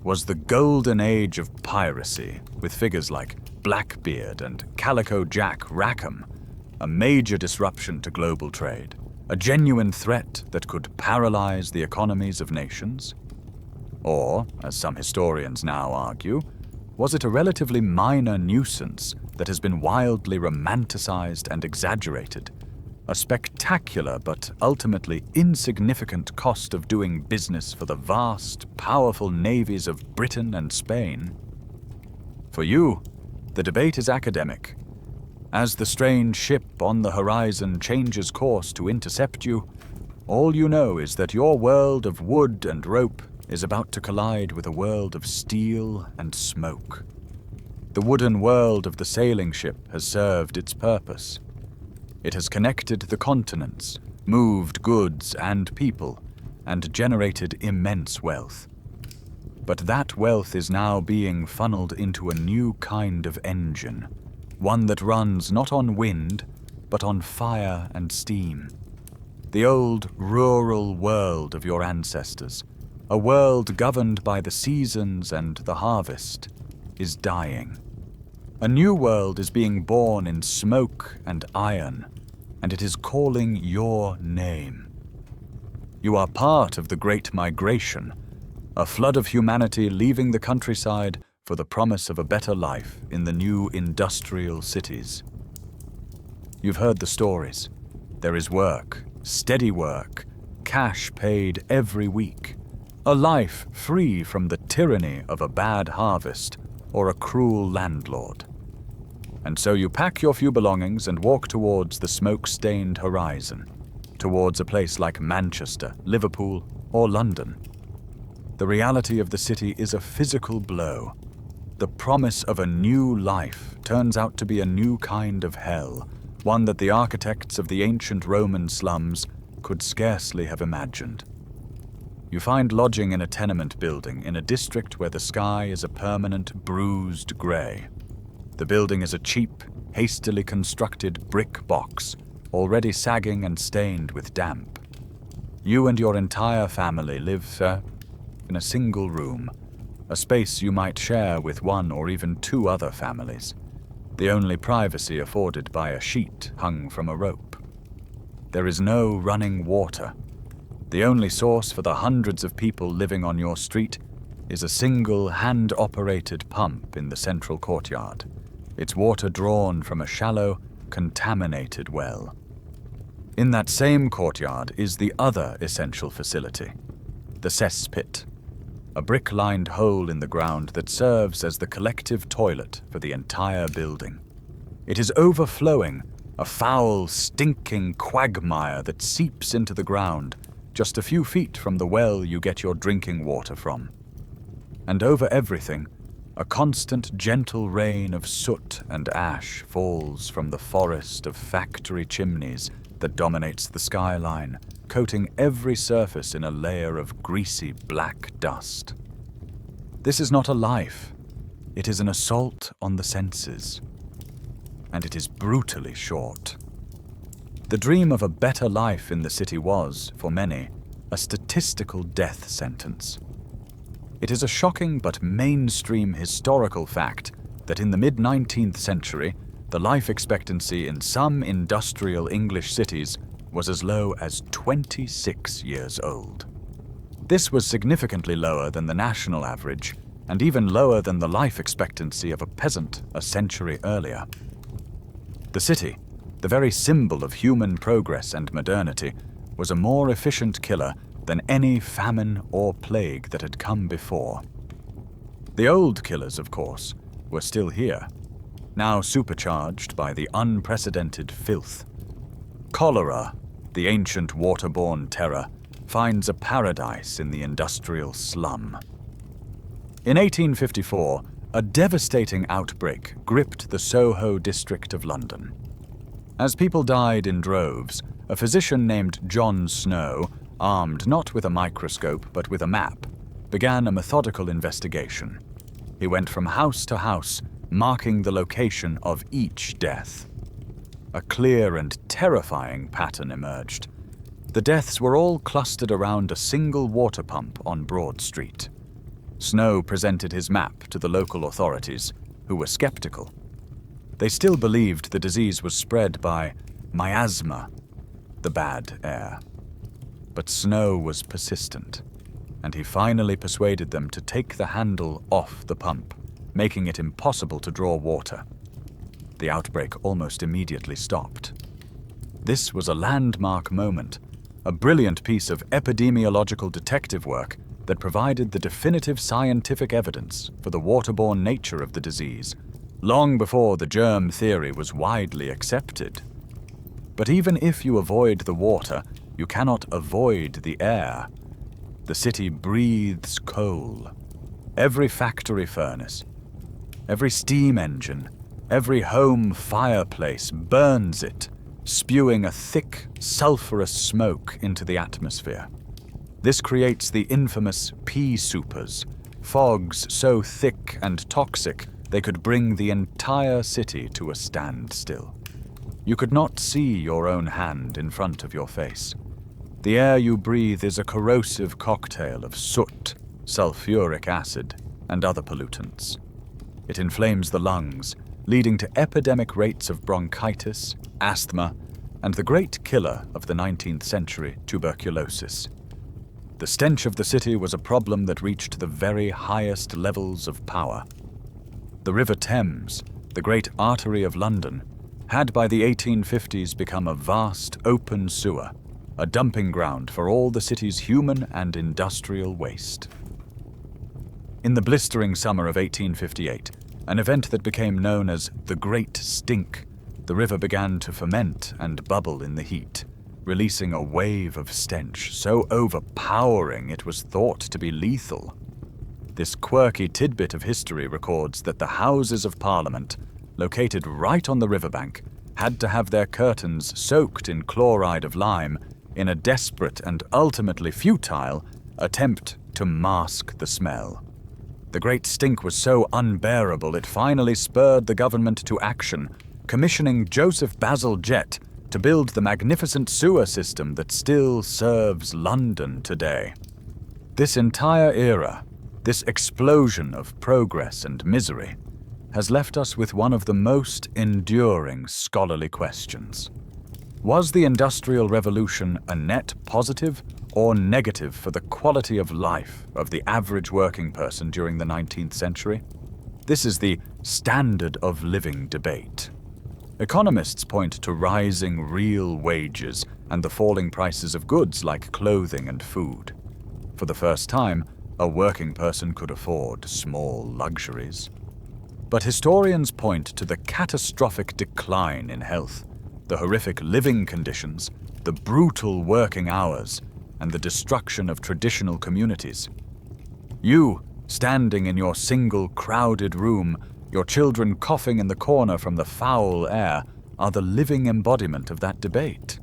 Was the golden age of piracy, with figures like Blackbeard and Calico Jack Rackham, a major disruption to global trade, a genuine threat that could paralyze the economies of nations? Or, as some historians now argue, was it a relatively minor nuisance that has been wildly romanticized and exaggerated, a spectacular but ultimately insignificant cost of doing business for the vast, powerful navies of Britain and Spain? For you, the debate is academic. As the strange ship on the horizon changes course to intercept you, all you know is that your world of wood and rope is about to collide with a world of steel and smoke. The wooden world of the sailing ship has served its purpose. It has connected the continents, moved goods and people, and generated immense wealth. But that wealth is now being funneled into a new kind of engine, one that runs not on wind, but on fire and steam. The old rural world of your ancestors, a world governed by the seasons and the harvest, is dying. A new world is being born in smoke and iron, and it is calling your name. You are part of the Great Migration, a flood of humanity leaving the countryside for the promise of a better life in the new industrial cities. You've heard the stories. There is work, steady work, cash paid every week, a life free from the tyranny of a bad harvest or a cruel landlord. And so you pack your few belongings and walk towards the smoke-stained horizon, towards a place like Manchester, Liverpool, or London. The reality of the city is a physical blow. The promise of a new life turns out to be a new kind of hell, one that the architects of the ancient Roman slums could scarcely have imagined. You find lodging in a tenement building in a district where the sky is a permanent bruised grey. The building is a cheap, hastily constructed brick box, already sagging and stained with damp. You and your entire family live in a single room, a space you might share with one or even two other families, the only privacy afforded by a sheet hung from a rope. There is no running water. The only source for the hundreds of people living on your street is a single hand-operated pump in the central courtyard, its water drawn from a shallow, contaminated well. In that same courtyard is the other essential facility, the cesspit, a brick-lined hole in the ground that serves as the collective toilet for the entire building. It is overflowing, a foul, stinking quagmire that seeps into the ground just a few feet from the well you get your drinking water from. And over everything, a constant gentle rain of soot and ash falls from the forest of factory chimneys that dominates the skyline, coating every surface in a layer of greasy black dust. This is not a life. It is an assault on the senses. And it is brutally short. The dream of a better life in the city was, for many, a statistical death sentence. It is a shocking but mainstream historical fact that in the mid-19th century, the life expectancy in some industrial English cities was as low as 26 years old. This was significantly lower than the national average, and even lower than the life expectancy of a peasant a century earlier. The city, the very symbol of human progress and modernity, was a more efficient killer than any famine or plague that had come before. The old killers, of course, were still here, now supercharged by the unprecedented filth. Cholera, the ancient waterborne terror, finds a paradise in the industrial slum. In 1854, a devastating outbreak gripped the Soho district of London. As people died in droves, a physician named John Snow, armed not with a microscope but with a map, began a methodical investigation. He went from house to house, marking the location of each death. a clear and terrifying pattern emerged. The deaths were all clustered around a single water pump on Broad Street. Snow presented his map to the local authorities, who were skeptical. They still believed the disease was spread by miasma, the bad air. But Snow was persistent, and he finally persuaded them to take the handle off the pump, making it impossible to draw water. The outbreak almost immediately stopped. This was a landmark moment, a brilliant piece of epidemiological detective work that provided the definitive scientific evidence for the waterborne nature of the disease, long before the germ theory was widely accepted. But even if you avoid the water, you cannot avoid the air. The city breathes coal. Every factory furnace, every steam engine, every home fireplace burns it, spewing a thick, sulfurous smoke into the atmosphere. This creates the infamous pea soupers, fogs so thick and toxic they could bring the entire city to a standstill. You could not see your own hand in front of your face. The air you breathe is a corrosive cocktail of soot, sulfuric acid, and other pollutants. It inflames the lungs, leading to epidemic rates of bronchitis, asthma, and the great killer of the 19th century, tuberculosis. The stench of the city was a problem that reached the very highest levels of power. The River Thames, the great artery of London, had by the 1850s become a vast open sewer, a dumping ground for all the city's human and industrial waste. In the blistering summer of 1858, an event that became known as the Great Stink, the river began to ferment and bubble in the heat, releasing a wave of stench so overpowering it was thought to be lethal. This quirky tidbit of history records that the Houses of Parliament, located right on the riverbank, had to have their curtains soaked in chloride of lime in a desperate and ultimately futile attempt to mask the smell. The Great Stink was so unbearable it finally spurred the government to action, commissioning Joseph Basil Jett to build the magnificent sewer system that still serves London today. This entire era, this explosion of progress and misery, has left us with one of the most enduring scholarly questions. Was the Industrial Revolution a net positive or negative for the quality of life of the average working person during the 19th century? This is the standard of living debate. Economists point to rising real wages and the falling prices of goods like clothing and food. For the first time, a working person could afford small luxuries. But historians point to the catastrophic decline in health, the horrific living conditions, the brutal working hours, and the destruction of traditional communities. You, standing in your single crowded room, your children coughing in the corner from the foul air, are the living embodiment of that debate.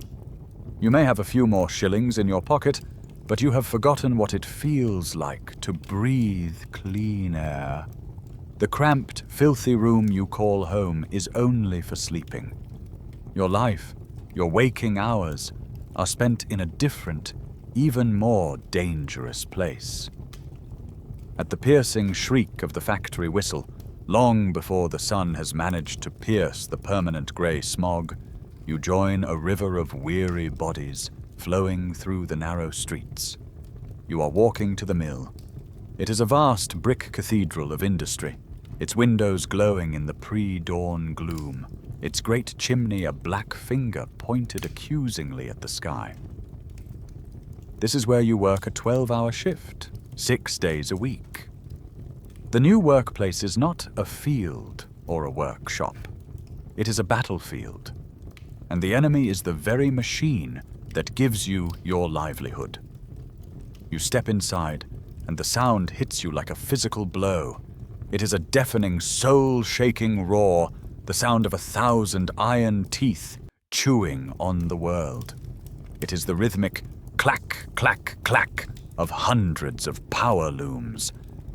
You may have a few more shillings in your pocket, but you have forgotten what it feels like to breathe clean air. The cramped, filthy room you call home is only for sleeping. Your life, your waking hours, are spent in a different, even more dangerous place. At the piercing shriek of the factory whistle, long before the sun has managed to pierce the permanent grey smog, you join a river of weary bodies flowing through the narrow streets. You are walking to the mill. It is a vast brick cathedral of industry, its windows glowing in the pre-dawn gloom, its great chimney a black finger pointed accusingly at the sky. This is where you work a 12-hour shift, 6 days a week. The new workplace is not a field or a workshop. It is a battlefield, and the enemy is the very machine that gives you your livelihood. You step inside, and the sound hits you like a physical blow. It is a deafening, soul-shaking roar, the sound of 1,000 iron teeth chewing on the world. It is the rhythmic clack, clack, clack of hundreds of power looms,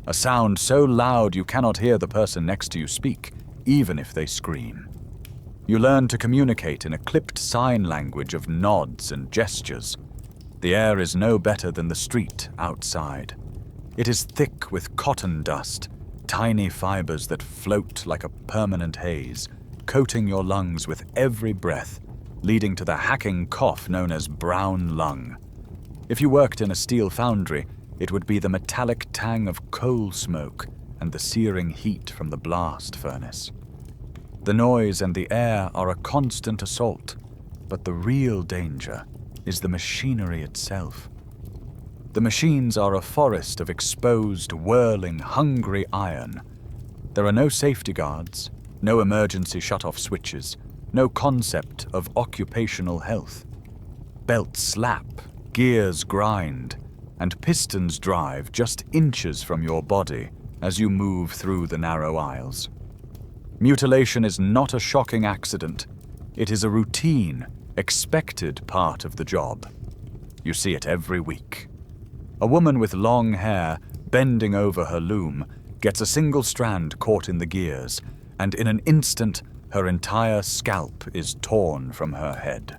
a sound so loud you cannot hear the person next to you speak, even if they scream. You learn to communicate in a clipped sign language of nods and gestures. The air is no better than the street outside. It is thick with cotton dust, tiny fibers that float like a permanent haze, coating your lungs with every breath, leading to the hacking cough known as brown lung. If you worked in a steel foundry, it would be the metallic tang of coal smoke and the searing heat from the blast furnace. The noise and the air are a constant assault, but the real danger is the machinery itself. The machines are a forest of exposed, whirling, hungry iron. There are no safety guards, no emergency shut-off switches, no concept of occupational health. Belts slap, gears grind, and pistons drive just inches from your body as you move through the narrow aisles. Mutilation is not a shocking accident. It is a routine, expected part of the job. You see it every week. A woman with long hair, bending over her loom, gets a single strand caught in the gears, and in an instant, her entire scalp is torn from her head.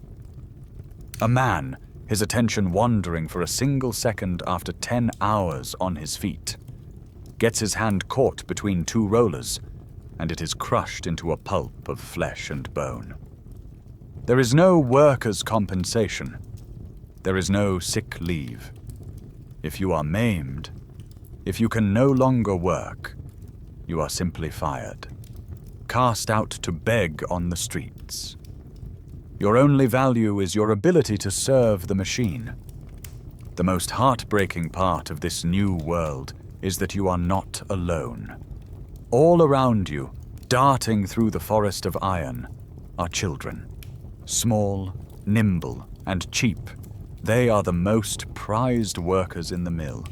A man, his attention wandering for a single second after 10 hours on his feet, gets his hand caught between two rollers, and it is crushed into a pulp of flesh and bone. There is no workers' compensation. There is no sick leave. If you are maimed, if you can no longer work, you are simply fired, cast out to beg on the streets. Your only value is your ability to serve the machine. The most heartbreaking part of this new world is that you are not alone. All around you, darting through the forest of iron, are children. Small, nimble, and cheap, they are the most prized workers in the mill.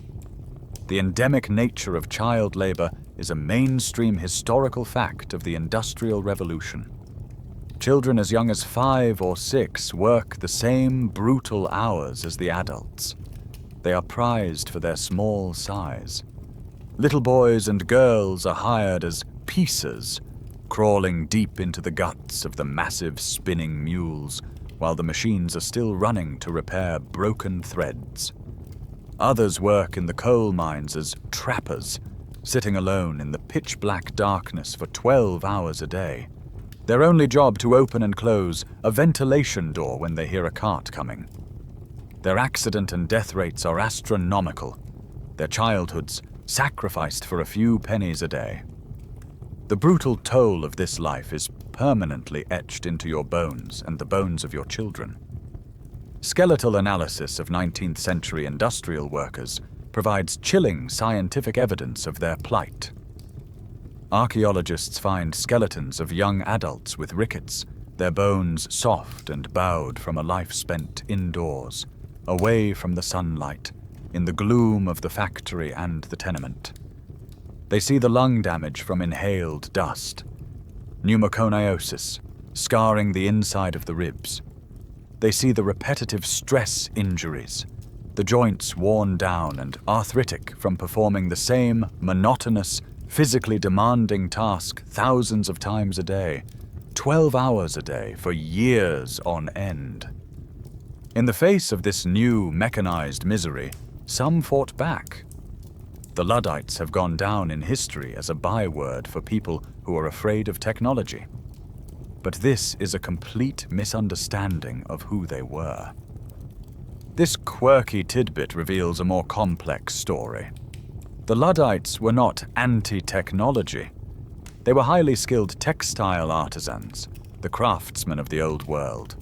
The endemic nature of child labor is a mainstream historical fact of the Industrial Revolution. Children as young as 5 or 6 work the same brutal hours as the adults. They are prized for their small size. Little boys and girls are hired as piecers, crawling deep into the guts of the massive spinning mules while the machines are still running to repair broken threads. Others work in the coal mines as trappers, sitting alone in the pitch-black darkness for 12 hours a day. Their only job to open and close a ventilation door when they hear a cart coming. Their accident and death rates are astronomical, their childhoods sacrificed for a few pennies a day. The brutal toll of this life is permanently etched into your bones and the bones of your children. Skeletal analysis of 19th century industrial workers provides chilling scientific evidence of their plight. Archaeologists find skeletons of young adults with rickets, their bones soft and bowed from a life spent indoors, away from the sunlight, in the gloom of the factory and the tenement. They see the lung damage from inhaled dust, pneumoconiosis, scarring the inside of the ribs. They see the repetitive stress injuries, the joints worn down and arthritic from performing the same monotonous, physically demanding task thousands of times a day, 12 hours a day for years on end. In the face of this new mechanized misery, some fought back. The Luddites have gone down in history as a byword for people who are afraid of technology. But this is a complete misunderstanding of who they were. This quirky tidbit reveals a more complex story. The Luddites were not anti-technology. They were highly skilled textile artisans, the craftsmen of the old world.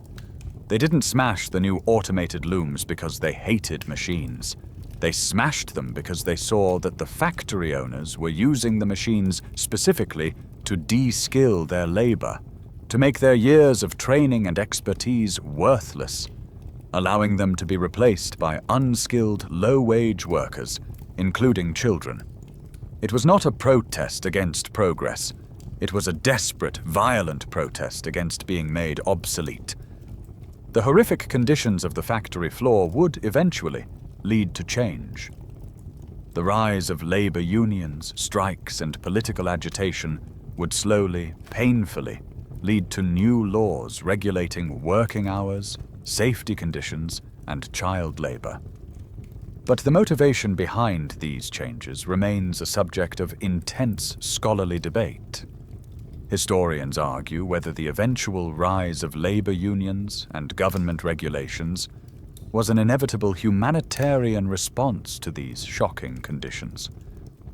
They didn't smash the new automated looms because they hated machines. They smashed them because they saw that the factory owners were using the machines specifically to de-skill their labor, to make their years of training and expertise worthless, allowing them to be replaced by unskilled, low-wage workers, including children. It was not a protest against progress. It was a desperate, violent protest against being made obsolete. The horrific conditions of the factory floor would eventually lead to change. The rise of labor unions, strikes, and political agitation would slowly, painfully, lead to new laws regulating working hours, safety conditions, and child labor. But the motivation behind these changes remains a subject of intense scholarly debate. Historians argue whether the eventual rise of labor unions and government regulations was an inevitable humanitarian response to these shocking conditions,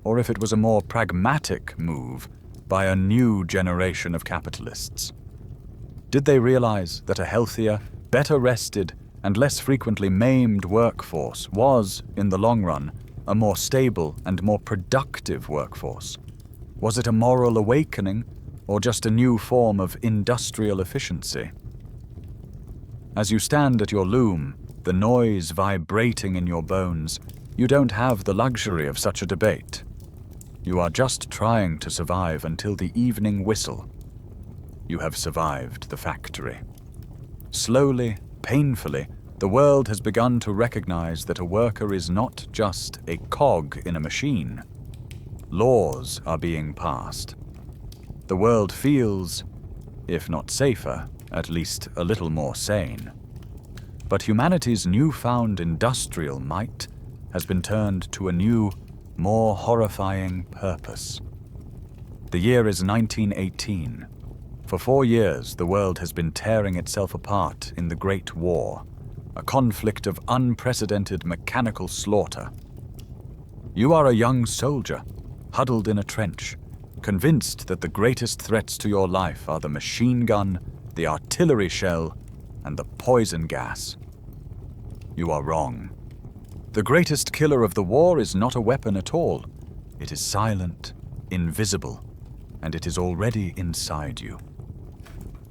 or if it was a more pragmatic move by a new generation of capitalists. Did they realize that a healthier, better rested, and less frequently maimed workforce was, in the long run, a more stable and more productive workforce? Was it a moral awakening, or just a new form of industrial efficiency? As you stand at your loom, the noise vibrating in your bones, you don't have the luxury of such a debate. You are just trying to survive until the evening whistle. You have survived the factory. Slowly, painfully, the world has begun to recognize that a worker is not just a cog in a machine. Laws are being passed. The world feels, if not safer, at least a little more sane. But humanity's newfound industrial might has been turned to a new, more horrifying purpose. The year is 1918. For 4 years, the world has been tearing itself apart in the Great War, a conflict of unprecedented mechanical slaughter. You are a young soldier, huddled in a trench, convinced that the greatest threats to your life are the machine gun, the artillery shell, and the poison gas. You are wrong. The greatest killer of the war is not a weapon at all. It is silent, invisible, and it is already inside you.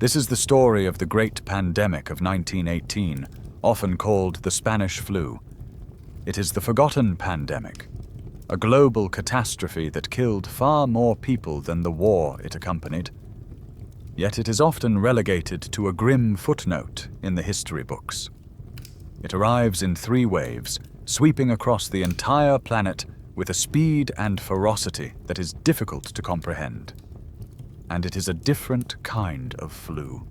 This is the story of the great pandemic of 1918, often called the Spanish flu. It is the forgotten pandemic, a global catastrophe that killed far more people than the war it accompanied. Yet it is often relegated to a grim footnote in the history books. It arrives in 3 waves, sweeping across the entire planet with a speed and ferocity that is difficult to comprehend. And it is a different kind of flu.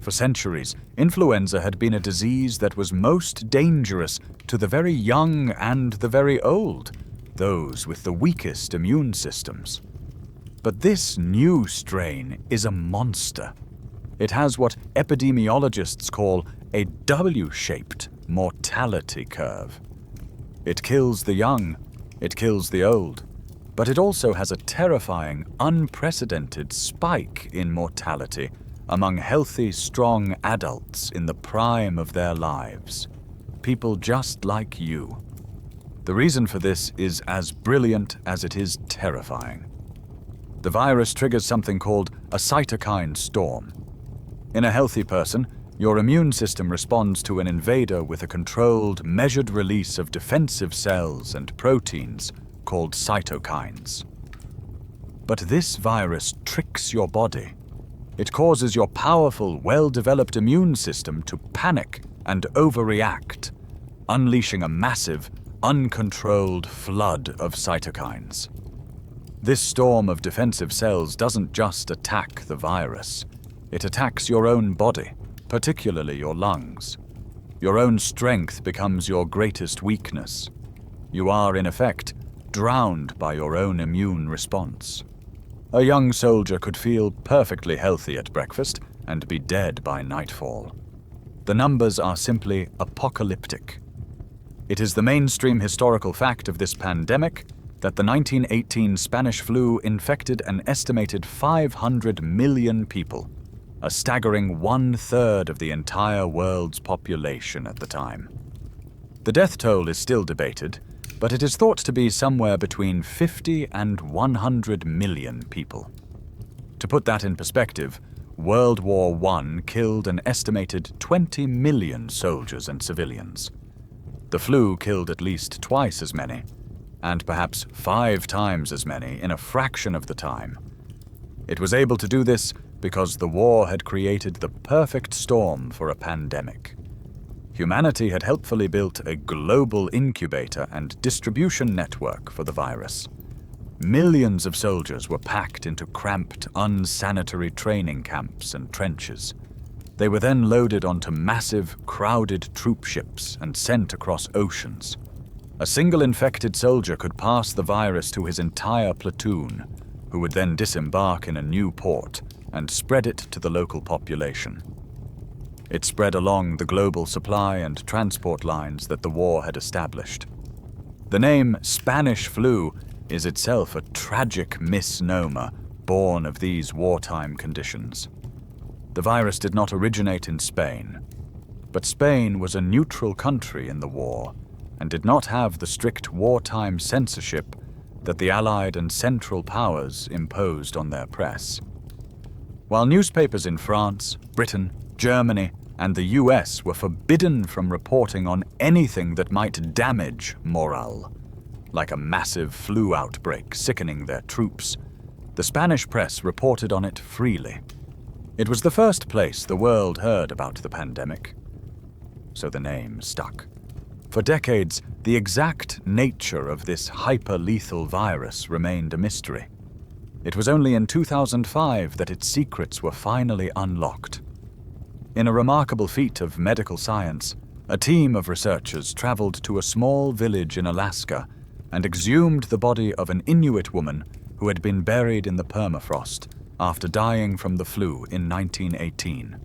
For centuries, influenza had been a disease that was most dangerous to the very young and the very old, those with the weakest immune systems. But this new strain is a monster. It has what epidemiologists call a W-shaped mortality curve. It kills the young, it kills the old, but it also has a terrifying, unprecedented spike in mortality among healthy, strong adults in the prime of their lives. People just like you. The reason for this is as brilliant as it is terrifying. The virus triggers something called a cytokine storm. In a healthy person, your immune system responds to an invader with a controlled, measured release of defensive cells and proteins called cytokines. But this virus tricks your body. It causes your powerful, well-developed immune system to panic and overreact, unleashing a massive, uncontrolled flood of cytokines. This storm of defensive cells doesn't just attack the virus. It attacks your own body, particularly your lungs. Your own strength becomes your greatest weakness. You are, in effect, drowned by your own immune response. A young soldier could feel perfectly healthy at breakfast and be dead by nightfall. The numbers are simply apocalyptic. It is the mainstream historical fact of this pandemic that the 1918 Spanish flu infected an estimated 500 million people, a staggering 1/3 of the entire world's population at the time. The death toll is still debated, but it is thought to be somewhere between 50 and 100 million people. To put that in perspective, World War I killed an estimated 20 million soldiers and civilians. The flu killed at least twice as many, and perhaps 5 times as many in a fraction of the time. It was able to do this because the war had created the perfect storm for a pandemic. Humanity had helpfully built a global incubator and distribution network for the virus. Millions of soldiers were packed into cramped, unsanitary training camps and trenches. They were then loaded onto massive, crowded troop ships and sent across oceans. A single infected soldier could pass the virus to his entire platoon, who would then disembark in a new port and spread it to the local population. It spread along the global supply and transport lines that the war had established. The name Spanish flu is itself a tragic misnomer born of these wartime conditions. The virus did not originate in Spain, but Spain was a neutral country in the war and did not have the strict wartime censorship that the Allied and Central Powers imposed on their press. While newspapers in France, Britain, Germany, and the US were forbidden from reporting on anything that might damage morale, like a massive flu outbreak sickening their troops, the Spanish press reported on it freely. It was the first place the world heard about the pandemic, so the name stuck. For decades, the exact nature of this hyper-lethal virus remained a mystery. It was only in 2005 that its secrets were finally unlocked. In a remarkable feat of medical science, a team of researchers traveled to a small village in Alaska and exhumed the body of an Inuit woman who had been buried in the permafrost after dying from the flu in 1918.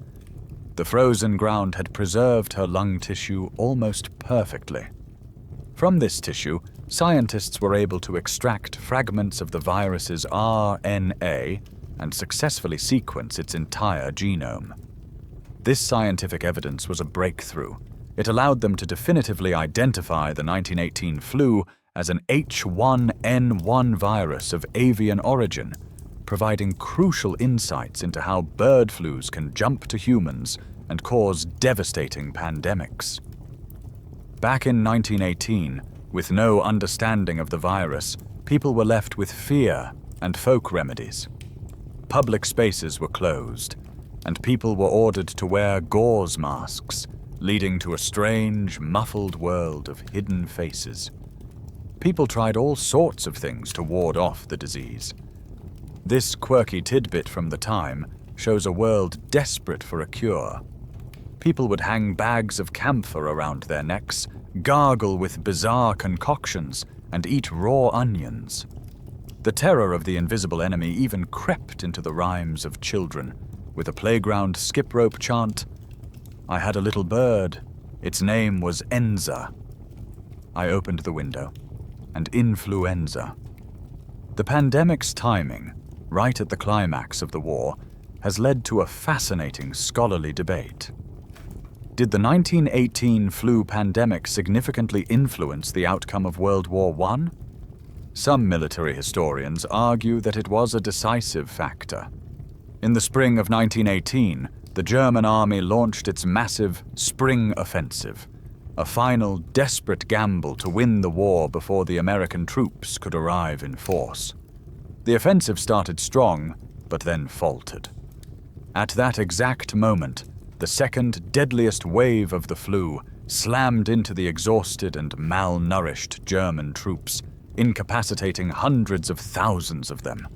The frozen ground had preserved her lung tissue almost perfectly. From this tissue, scientists were able to extract fragments of the virus's RNA and successfully sequence its entire genome. This scientific evidence was a breakthrough. It allowed them to definitively identify the 1918 flu as an H1N1 virus of avian origin, providing crucial insights into how bird flus can jump to humans and cause devastating pandemics. Back in 1918, with no understanding of the virus, people were left with fear and folk remedies. Public spaces were closed, and people were ordered to wear gauze masks, leading to a strange, muffled world of hidden faces. People tried all sorts of things to ward off the disease. This quirky tidbit from the time shows a world desperate for a cure. People would hang bags of camphor around their necks, gargle with bizarre concoctions, and eat raw onions. The terror of the invisible enemy even crept into the rhymes of children, with a playground skip-rope chant, "I had a little bird. Its name was Enza." I opened the window, and influenza. The pandemic's timing, right at the climax of the war, has led to a fascinating scholarly debate. Did the 1918 flu pandemic significantly influence the outcome of World War I? Some military historians argue that it was a decisive factor. In the spring of 1918, the German army launched its massive Spring Offensive, a final desperate gamble to win the war before the American troops could arrive in force. The offensive started strong, but then faltered. At that exact moment, the second deadliest wave of the flu slammed into the exhausted and malnourished German troops, incapacitating hundreds of thousands of them.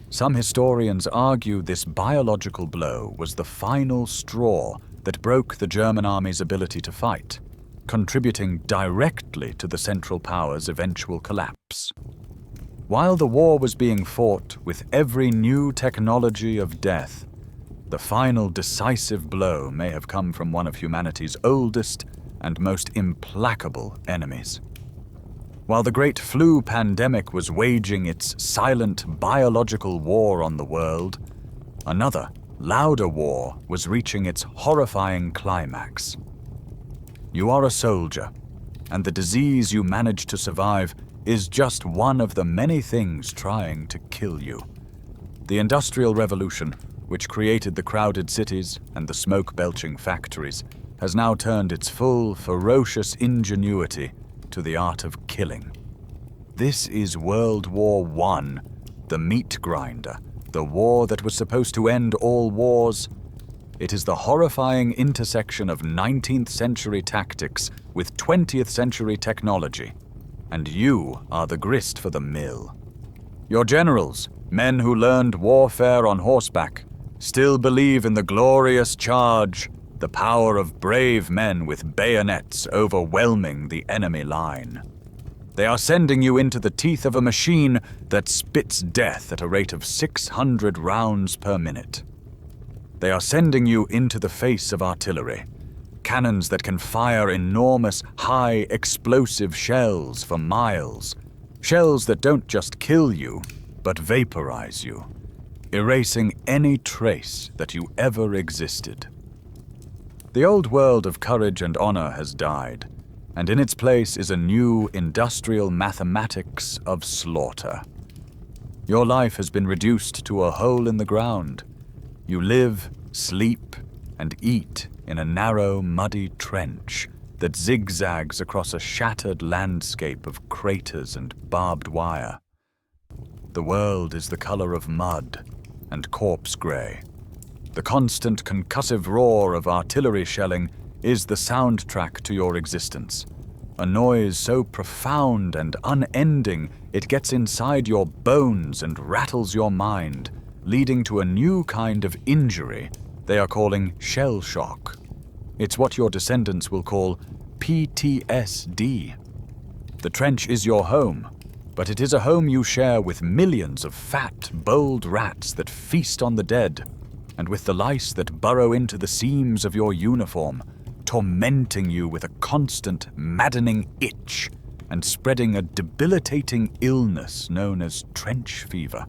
Some historians argue this biological blow was the final straw that broke the German army's ability to fight, contributing directly to the Central Powers' eventual collapse. While the war was being fought with every new technology of death, the final decisive blow may have come from one of humanity's oldest and most implacable enemies. While the great flu pandemic was waging its silent biological war on the world, another, louder war was reaching its horrifying climax. You are a soldier, and the disease you manage to survive is just one of the many things trying to kill you. The Industrial Revolution, which created the crowded cities and the smoke-belching factories, has now turned its full, ferocious ingenuity to the art of killing. This is World War I, the meat grinder, the war that was supposed to end all wars. It is the horrifying intersection of 19th century tactics with 20th century technology, and you are the grist for the mill. Your generals, men who learned warfare on horseback, still believe in the glorious charge, the power of brave men with bayonets overwhelming the enemy line. They are sending you into the teeth of a machine that spits death at a rate of 600 rounds per minute. They are sending you into the face of artillery, cannons that can fire enormous, high explosive shells for miles, shells that don't just kill you, but vaporize you, erasing any trace that you ever existed. The old world of courage and honor has died, and in its place is a new industrial mathematics of slaughter. Your life has been reduced to a hole in the ground. You live, sleep, and eat in a narrow, muddy trench that zigzags across a shattered landscape of craters and barbed wire. The world is the color of mud and corpse gray. The constant concussive roar of artillery shelling is the soundtrack to your existence, a noise so profound and unending it gets inside your bones and rattles your mind, leading to a new kind of injury they are calling shell shock. It's what your descendants will call PTSD. The trench is your home, but it is a home you share with millions of fat, bold rats that feast on the dead, and with the lice that burrow into the seams of your uniform, tormenting you with a constant, maddening itch and spreading a debilitating illness known as trench fever.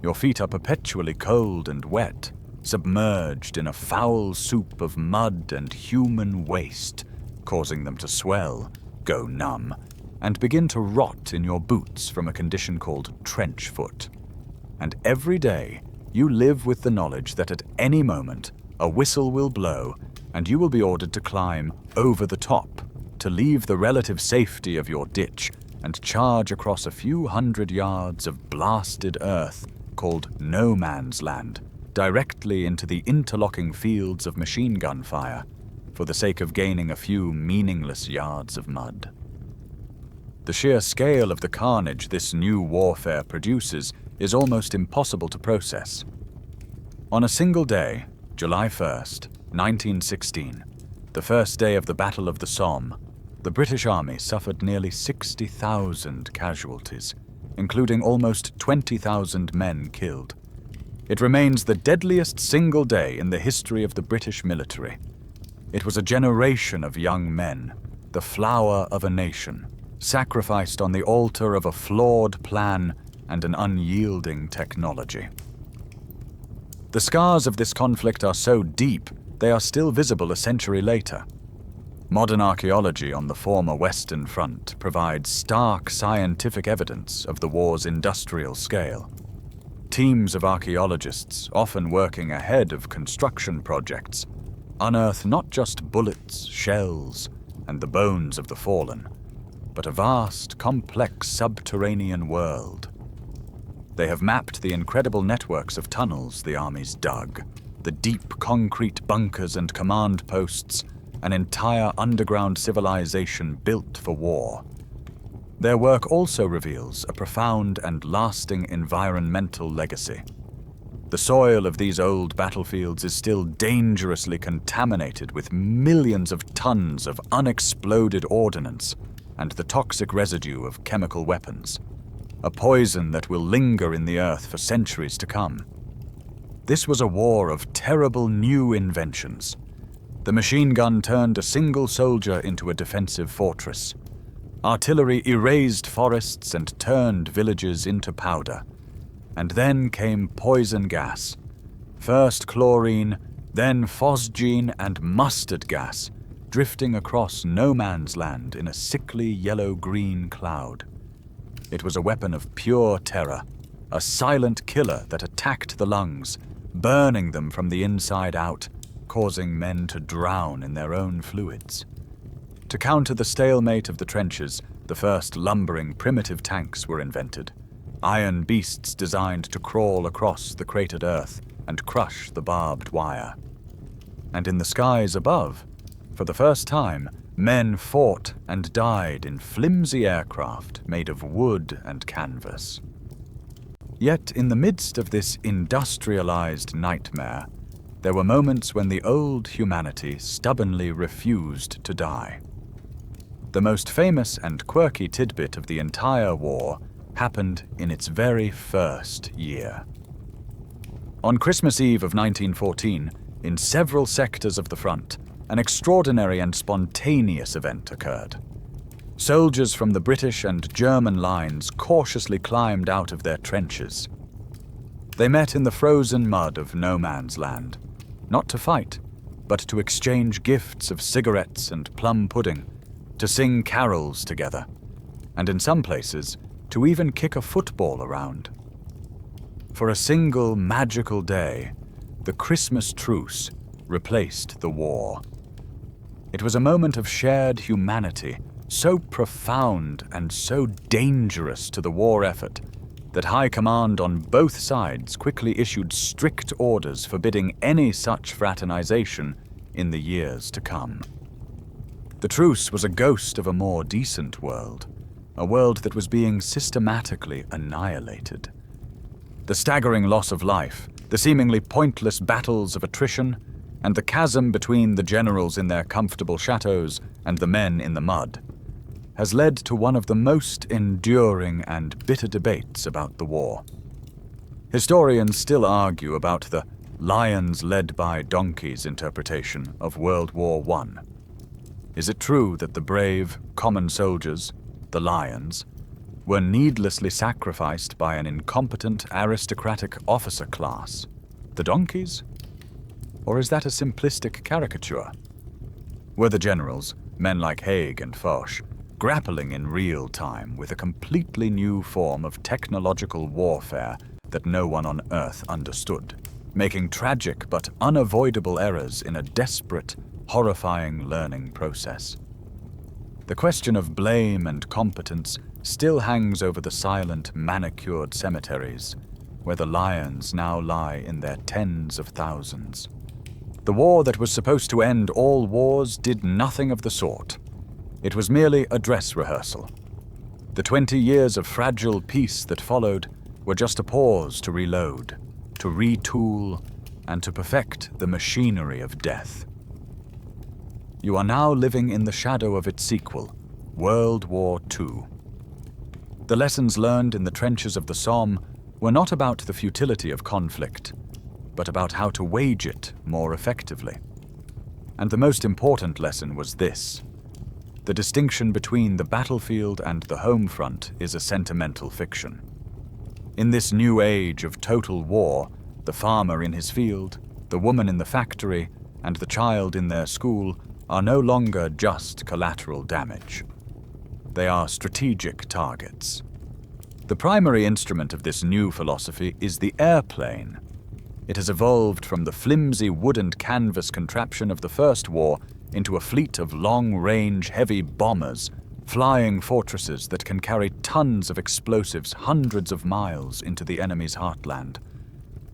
Your feet are perpetually cold and wet, submerged in a foul soup of mud and human waste, causing them to swell, go numb, and begin to rot in your boots from a condition called trench foot. And every day, you live with the knowledge that at any moment, a whistle will blow and you will be ordered to climb over the top, to leave the relative safety of your ditch and charge across a few hundred yards of blasted earth called no man's land, directly into the interlocking fields of machine gun fire, for the sake of gaining a few meaningless yards of mud. The sheer scale of the carnage this new warfare produces is almost impossible to process. On a single day, July 1st, 1916, the first day of the Battle of the Somme, the British Army suffered nearly 60,000 casualties, including almost 20,000 men killed. It remains the deadliest single day in the history of the British military. It was a generation of young men, the flower of a nation, sacrificed on the altar of a flawed plan and an unyielding technology. The scars of this conflict are so deep, they are still visible a century later. Modern archaeology on the former Western Front provides stark scientific evidence of the war's industrial scale. Teams of archaeologists, often working ahead of construction projects, unearth not just bullets, shells, and the bones of the fallen, but a vast, complex subterranean world. They have mapped the incredible networks of tunnels the armies dug, the deep concrete bunkers and command posts, an entire underground civilization built for war. Their work also reveals a profound and lasting environmental legacy. The soil of these old battlefields is still dangerously contaminated with millions of tons of unexploded ordnance and the toxic residue of chemical weapons, a poison that will linger in the earth for centuries to come. This was a war of terrible new inventions. The machine gun turned a single soldier into a defensive fortress. Artillery erased forests and turned villages into powder. And then came poison gas. First chlorine, then phosgene and mustard gas, drifting across no man's land in a sickly yellow-green cloud. It was a weapon of pure terror, a silent killer that attacked the lungs, burning them from the inside out, causing men to drown in their own fluids. To counter the stalemate of the trenches, the first lumbering primitive tanks were invented, iron beasts designed to crawl across the cratered earth and crush the barbed wire. And in the skies above, for the first time, men fought and died in flimsy aircraft made of wood and canvas. Yet in the midst of this industrialized nightmare, there were moments when the old humanity stubbornly refused to die. The most famous and quirky tidbit of the entire war happened in its very first year. On Christmas Eve of 1914, in several sectors of the front, an extraordinary and spontaneous event occurred. Soldiers from the British and German lines cautiously climbed out of their trenches. They met in the frozen mud of no man's land, not to fight, but to exchange gifts of cigarettes and plum pudding, to sing carols together, and in some places, to even kick a football around. For a single magical day, the Christmas truce replaced the war. It was a moment of shared humanity, so profound and so dangerous to the war effort that High Command on both sides quickly issued strict orders forbidding any such fraternization in the years to come. The truce was a ghost of a more decent world, a world that was being systematically annihilated. The staggering loss of life, the seemingly pointless battles of attrition, and the chasm between the generals in their comfortable chateaus and the men in the mud has led to one of the most enduring and bitter debates about the war. Historians still argue about the lions led by donkeys interpretation of World War I. Is it true that the brave, common soldiers, the lions, were needlessly sacrificed by an incompetent aristocratic officer class, the donkeys? Or is that a simplistic caricature? Were the generals, men like Haig and Foch, grappling in real time with a completely new form of technological warfare that no one on Earth understood, making tragic but unavoidable errors in a desperate, horrifying learning process? The question of blame and competence still hangs over the silent, manicured cemeteries, where the lions now lie in their tens of thousands. The war that was supposed to end all wars did nothing of the sort. It was merely a dress rehearsal. The 20 years of fragile peace that followed were just a pause to reload, to retool, and to perfect the machinery of death. You are now living in the shadow of its sequel, World War II. The lessons learned in the trenches of the Somme were not about the futility of conflict, but about how to wage it more effectively. And the most important lesson was this: the distinction between the battlefield and the home front is a sentimental fiction. In this new age of total war, the farmer in his field, the woman in the factory, and the child in their school are no longer just collateral damage. They are strategic targets. The primary instrument of this new philosophy is the airplane. It has evolved from the flimsy wood and canvas contraption of the First War into a fleet of long-range heavy bombers, flying fortresses that can carry tons of explosives hundreds of miles into the enemy's heartland.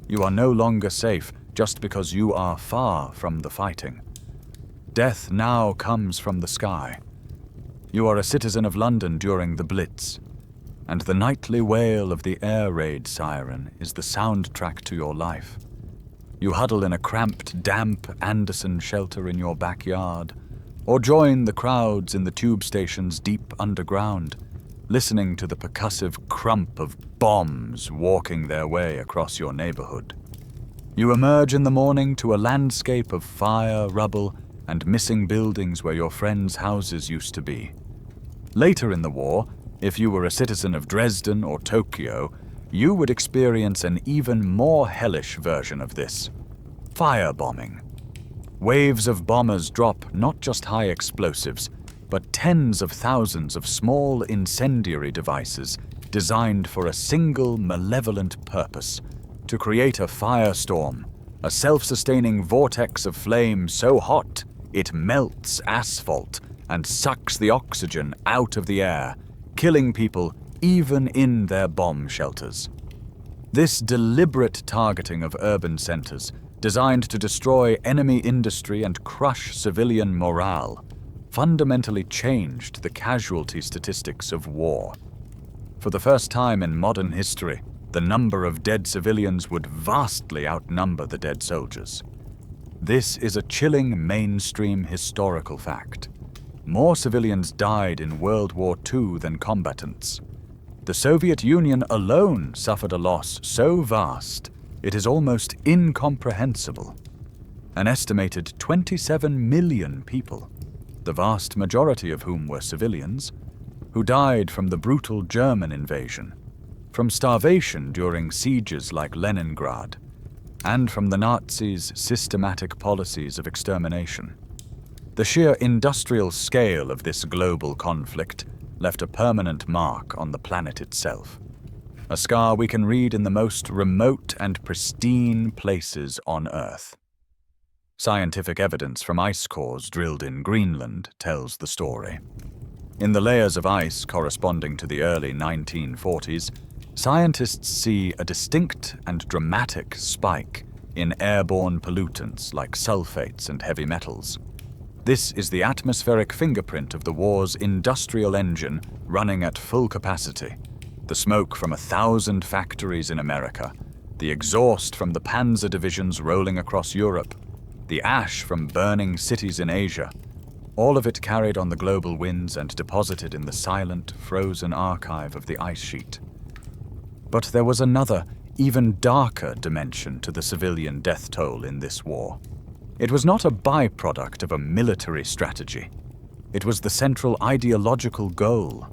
You are no longer safe just because you are far from the fighting. Death now comes from the sky. You are a citizen of London during the Blitz, and the nightly wail of the air raid siren is the soundtrack to your life. You huddle in a cramped, damp Anderson shelter in your backyard, or join the crowds in the tube stations deep underground, listening to the percussive crump of bombs walking their way across your neighborhood. You emerge in the morning to a landscape of fire, rubble, and missing buildings where your friends' houses used to be. Later in the war, if you were a citizen of Dresden or Tokyo, you would experience an even more hellish version of this: firebombing. Waves of bombers drop not just high explosives, but tens of thousands of small incendiary devices designed for a single malevolent purpose: to create a firestorm, a self-sustaining vortex of flame so hot it melts asphalt and sucks the oxygen out of the air, killing people even in their bomb shelters. This deliberate targeting of urban centers, designed to destroy enemy industry and crush civilian morale, fundamentally changed the casualty statistics of war. For the first time in modern history, the number of dead civilians would vastly outnumber the dead soldiers. This is a chilling mainstream historical fact. More civilians died in World War II than combatants. The Soviet Union alone suffered a loss so vast it is almost incomprehensible. An estimated 27 million people, the vast majority of whom were civilians, who died from the brutal German invasion, from starvation during sieges like Leningrad, and from the Nazis' systematic policies of extermination. The sheer industrial scale of this global conflict left a permanent mark on the planet itself, a scar we can read in the most remote and pristine places on Earth. Scientific evidence from ice cores drilled in Greenland tells the story. In the layers of ice corresponding to the early 1940s, scientists see a distinct and dramatic spike in airborne pollutants like sulfates and heavy metals. This is the atmospheric fingerprint of the war's industrial engine running at full capacity. The smoke from 1,000 factories in America, the exhaust from the panzer divisions rolling across Europe, the ash from burning cities in Asia, all of it carried on the global winds and deposited in the silent, frozen archive of the ice sheet. But there was another, even darker dimension to the civilian death toll in this war. It was not a byproduct of a military strategy. It was the central ideological goal.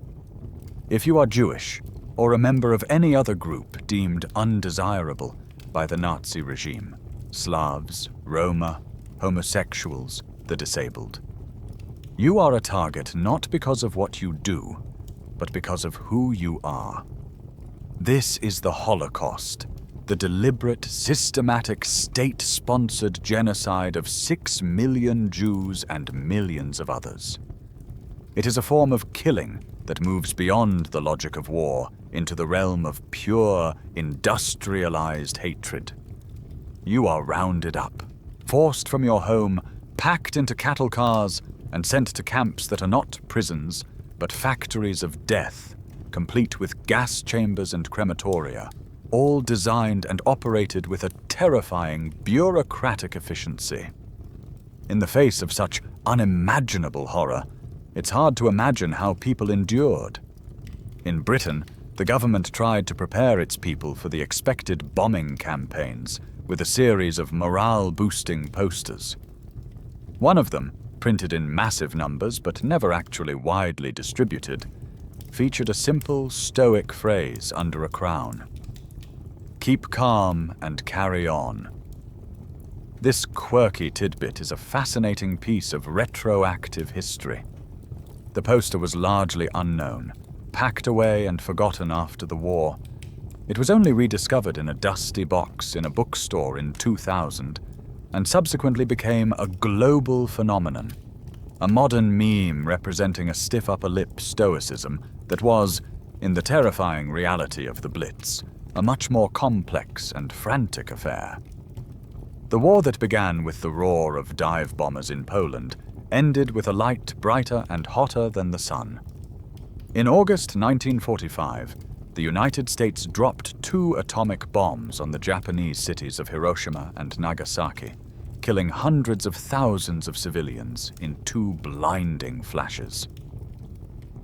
If you are Jewish, or a member of any other group deemed undesirable by the Nazi regime, Slavs, Roma, homosexuals, the disabled, you are a target not because of what you do, but because of who you are. This is the Holocaust, the deliberate, systematic, state-sponsored genocide of 6 million Jews and millions of others. It is a form of killing that moves beyond the logic of war into the realm of pure, industrialized hatred. You are rounded up, forced from your home, packed into cattle cars, and sent to camps that are not prisons, but factories of death, complete with gas chambers and crematoria, all designed and operated with a terrifying bureaucratic efficiency. In the face of such unimaginable horror, it's hard to imagine how people endured. In Britain, the government tried to prepare its people for the expected bombing campaigns with a series of morale-boosting posters. One of them, printed in massive numbers but never actually widely distributed, featured a simple, stoic phrase under a crown: "Keep calm and carry on." This quirky tidbit is a fascinating piece of retroactive history. The poster was largely unknown, packed away and forgotten after the war. It was only rediscovered in a dusty box in a bookstore in 2000, and subsequently became a global phenomenon, a modern meme representing a stiff upper lip stoicism that was, in the terrifying reality of the Blitz, a much more complex and frantic affair. The war that began with the roar of dive bombers in Poland ended with a light brighter and hotter than the sun. In August 1945, the United States dropped 2 atomic bombs on the Japanese cities of Hiroshima and Nagasaki, killing hundreds of thousands of civilians in 2 blinding flashes.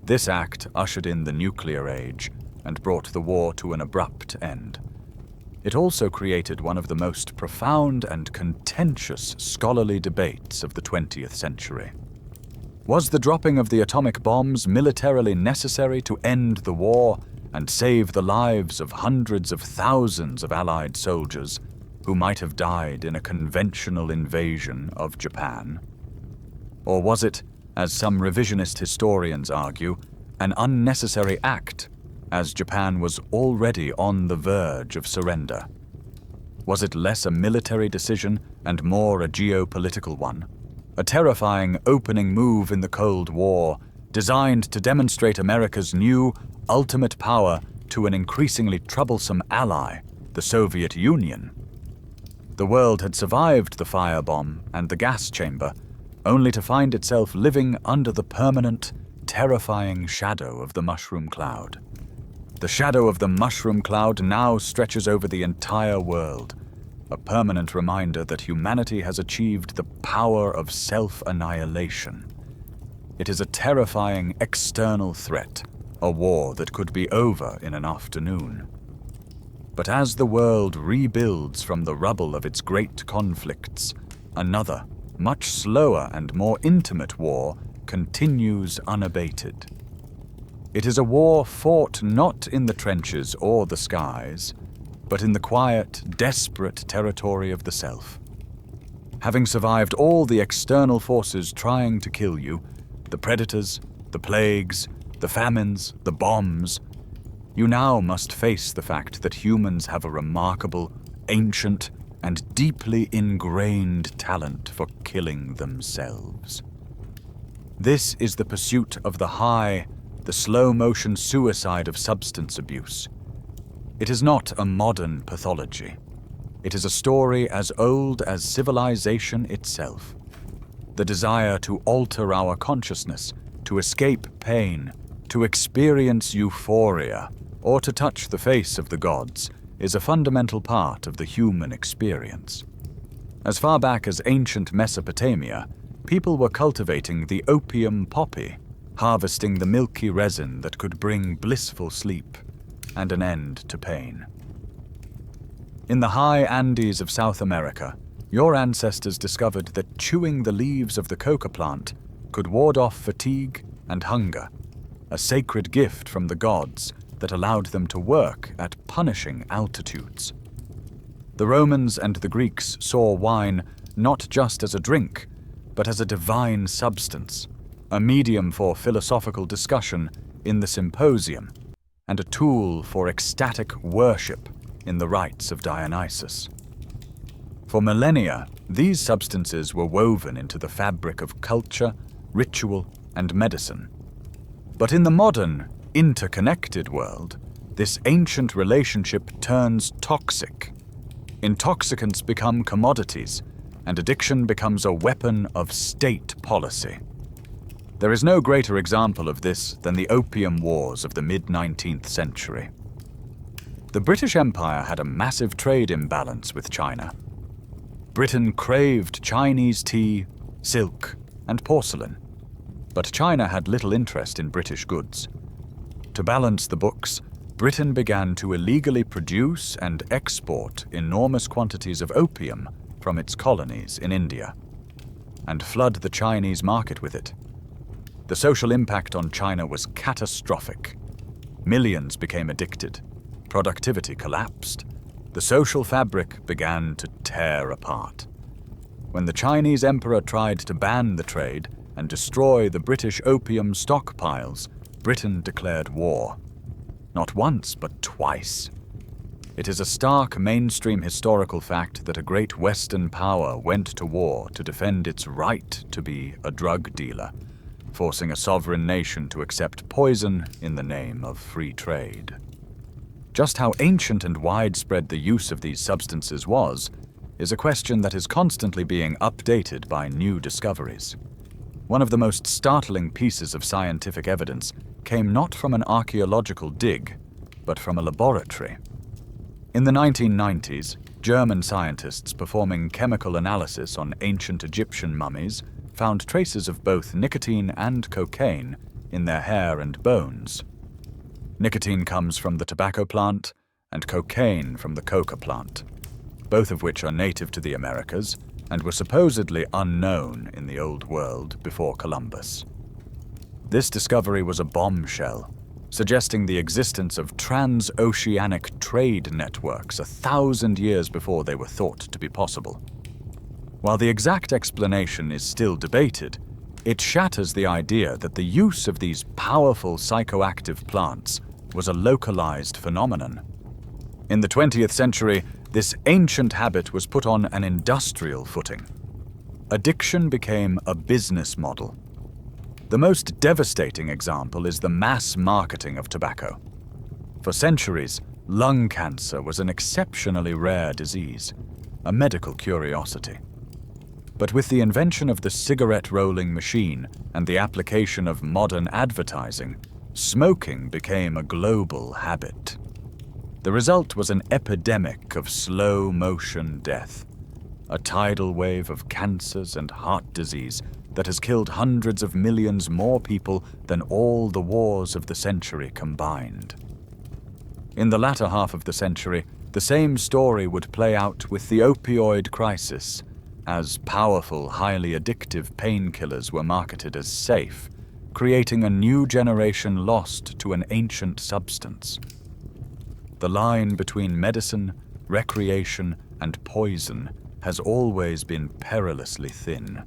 This act ushered in the nuclear age and brought the war to an abrupt end. It also created one of the most profound and contentious scholarly debates of the 20th century. Was the dropping of the atomic bombs militarily necessary to end the war and save the lives of hundreds of thousands of Allied soldiers who might have died in a conventional invasion of Japan? Or was it, as some revisionist historians argue, an unnecessary act, as Japan was already on the verge of surrender? Was it less a military decision and more a geopolitical one? A terrifying opening move in the Cold War, designed to demonstrate America's new, ultimate power to an increasingly troublesome ally, the Soviet Union. The world had survived the firebomb and the gas chamber, only to find itself living under the permanent, terrifying shadow of the mushroom cloud. The shadow of the mushroom cloud now stretches over the entire world, a permanent reminder that humanity has achieved the power of self-annihilation. It is a terrifying external threat, a war that could be over in an afternoon. But as the world rebuilds from the rubble of its great conflicts, another, much slower and more intimate war continues unabated. It is a war fought not in the trenches or the skies, but in the quiet, desperate territory of the self. Having survived all the external forces trying to kill you, the predators, the plagues, the famines, the bombs, you now must face the fact that humans have a remarkable, ancient, and deeply ingrained talent for killing themselves. This is the pursuit of the high, the slow-motion suicide of substance abuse. It is not a modern pathology. It is a story as old as civilization itself. The desire to alter our consciousness, to escape pain, to experience euphoria, or to touch the face of the gods, is a fundamental part of the human experience. As far back as ancient Mesopotamia, people were cultivating the opium poppy, harvesting the milky resin that could bring blissful sleep and an end to pain. In the high Andes of South America, your ancestors discovered that chewing the leaves of the coca plant could ward off fatigue and hunger, a sacred gift from the gods that allowed them to work at punishing altitudes. The Romans and the Greeks saw wine not just as a drink, but as a divine substance, a medium for philosophical discussion in the symposium, and a tool for ecstatic worship in the rites of Dionysus. For millennia, these substances were woven into the fabric of culture, ritual, and medicine. But in the modern, interconnected world, this ancient relationship turns toxic. Intoxicants become commodities, and addiction becomes a weapon of state policy. There is no greater example of this than the Opium Wars of the mid-19th century. The British Empire had a massive trade imbalance with China. Britain craved Chinese tea, silk, and porcelain, but China had little interest in British goods. To balance the books, Britain began to illegally produce and export enormous quantities of opium from its colonies in India, and flood the Chinese market with it. The social impact on China was catastrophic. Millions became addicted, productivity collapsed, the social fabric began to tear apart. When the Chinese emperor tried to ban the trade and destroy the British opium stockpiles, Britain declared war. Not once, but twice. It is a stark mainstream historical fact that a great Western power went to war to defend its right to be a drug dealer, forcing a sovereign nation to accept poison in the name of free trade. Just how ancient and widespread the use of these substances was is a question that is constantly being updated by new discoveries. One of the most startling pieces of scientific evidence came not from an archaeological dig, but from a laboratory. In the 1990s, German scientists performing chemical analysis on ancient Egyptian mummies found traces of both nicotine and cocaine in their hair and bones. Nicotine comes from the tobacco plant and cocaine from the coca plant, both of which are native to the Americas and were supposedly unknown in the Old World before Columbus. This discovery was a bombshell, suggesting the existence of transoceanic trade networks 1,000 years before they were thought to be possible. While the exact explanation is still debated, it shatters the idea that the use of these powerful psychoactive plants was a localized phenomenon. In the 20th century, this ancient habit was put on an industrial footing. Addiction became a business model. The most devastating example is the mass marketing of tobacco. For centuries, lung cancer was an exceptionally rare disease, a medical curiosity. But with the invention of the cigarette rolling machine and the application of modern advertising, smoking became a global habit. The result was an epidemic of slow-motion death, a tidal wave of cancers and heart disease that has killed hundreds of millions more people than all the wars of the century combined. In the latter half of the century, the same story would play out with the opioid crisis, as powerful, highly addictive painkillers were marketed as safe, creating a new generation lost to an ancient substance. The line between medicine, recreation, and poison has always been perilously thin.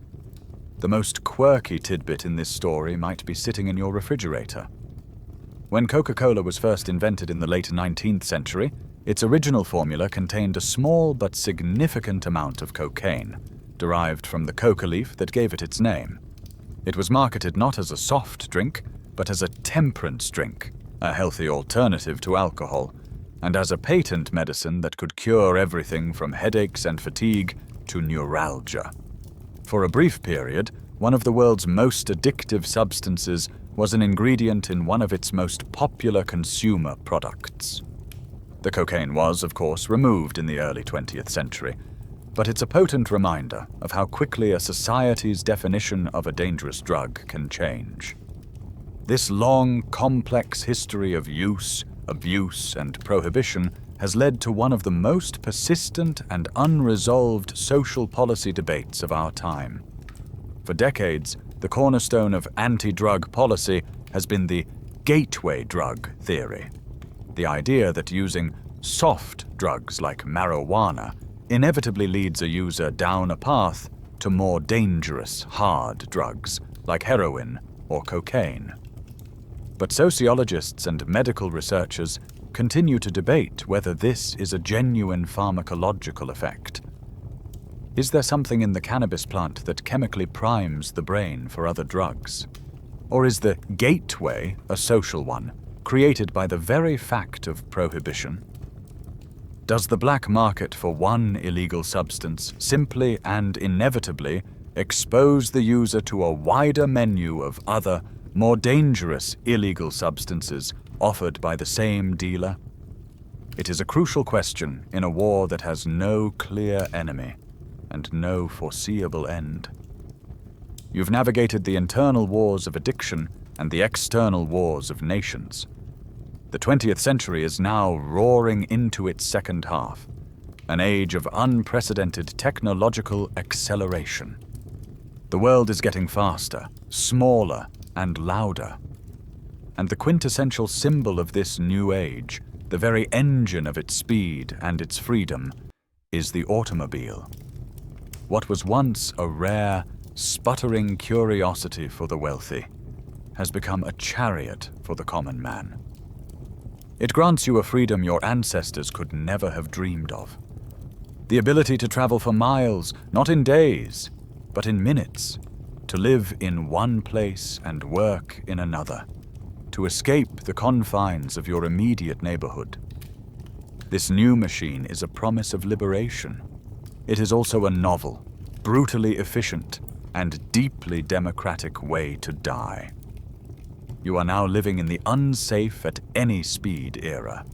The most quirky tidbit in this story might be sitting in your refrigerator. When Coca-Cola was first invented in the late 19th century, its original formula contained a small but significant amount of cocaine, derived from the coca leaf that gave it its name. It was marketed not as a soft drink, but as a temperance drink, a healthy alternative to alcohol, and as a patent medicine that could cure everything from headaches and fatigue to neuralgia. For a brief period, one of the world's most addictive substances was an ingredient in one of its most popular consumer products. The cocaine was, of course, removed in the early 20th century, but it's a potent reminder of how quickly a society's definition of a dangerous drug can change. This long, complex history of use, abuse, and prohibition has led to one of the most persistent and unresolved social policy debates of our time. For decades, the cornerstone of anti-drug policy has been the gateway drug theory, the idea that using soft drugs like marijuana inevitably leads a user down a path to more dangerous hard drugs like heroin or cocaine. But sociologists and medical researchers continue to debate whether this is a genuine pharmacological effect. Is there something in the cannabis plant that chemically primes the brain for other drugs? Or is the gateway a social one, created by the very fact of prohibition? Does the black market for one illegal substance simply and inevitably expose the user to a wider menu of other, more dangerous illegal substances offered by the same dealer? It is a crucial question in a war that has no clear enemy and no foreseeable end. You've navigated the internal wars of addiction and the external wars of nations. The 20th century is now roaring into its second half, an age of unprecedented technological acceleration. The world is getting faster, smaller, and louder. And the quintessential symbol of this new age, the very engine of its speed and its freedom, is the automobile. What was once a rare, sputtering curiosity for the wealthy has become a chariot for the common man. It grants you a freedom your ancestors could never have dreamed of. The ability to travel for miles, not in days, but in minutes, to live in one place and work in another, to escape the confines of your immediate neighborhood. This new machine is a promise of liberation. It is also a novel, brutally efficient, and deeply democratic way to die. You are now living in the unsafe at any speed era.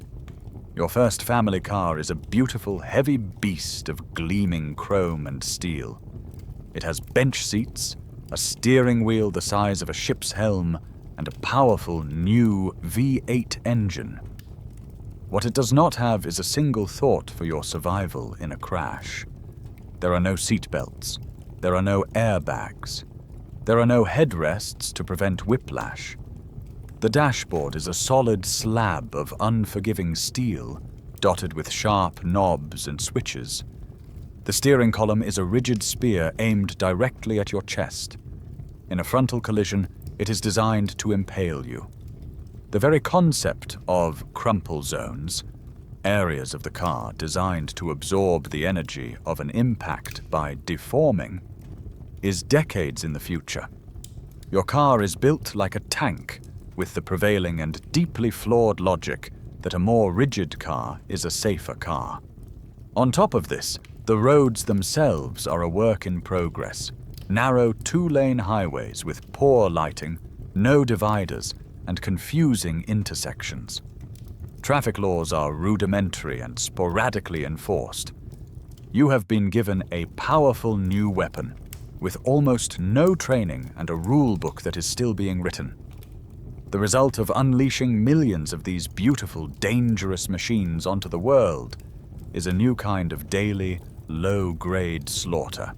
Your first family car is a beautiful, heavy beast of gleaming chrome and steel. It has bench seats, a steering wheel the size of a ship's helm, and a powerful new V8 engine. What it does not have is a single thought for your survival in a crash. There are no seat belts. There are no airbags. There are no headrests to prevent whiplash. The dashboard is a solid slab of unforgiving steel, dotted with sharp knobs and switches. The steering column is a rigid spear aimed directly at your chest. In a frontal collision, it is designed to impale you. The very concept of crumple zones, areas of the car designed to absorb the energy of an impact by deforming, is decades in the future. Your car is built like a tank, with the prevailing and deeply flawed logic that a more rigid car is a safer car. On top of this, the roads themselves are a work in progress. Narrow two-lane highways with poor lighting, no dividers, and confusing intersections. Traffic laws are rudimentary and sporadically enforced. You have been given a powerful new weapon, with almost no training and a rule book that is still being written. The result of unleashing millions of these beautiful, dangerous machines onto the world is a new kind of daily, low-grade slaughter.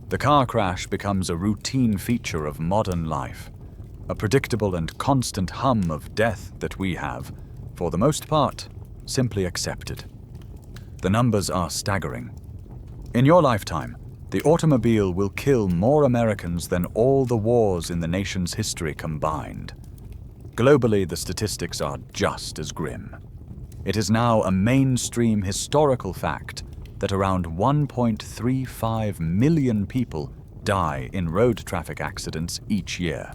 The car crash becomes a routine feature of modern life, a predictable and constant hum of death that we have, for the most part, simply accepted. The numbers are staggering. In your lifetime, the automobile will kill more Americans than all the wars in the nation's history combined. Globally, the statistics are just as grim. It is now a mainstream historical fact that around 1.35 million people die in road traffic accidents each year.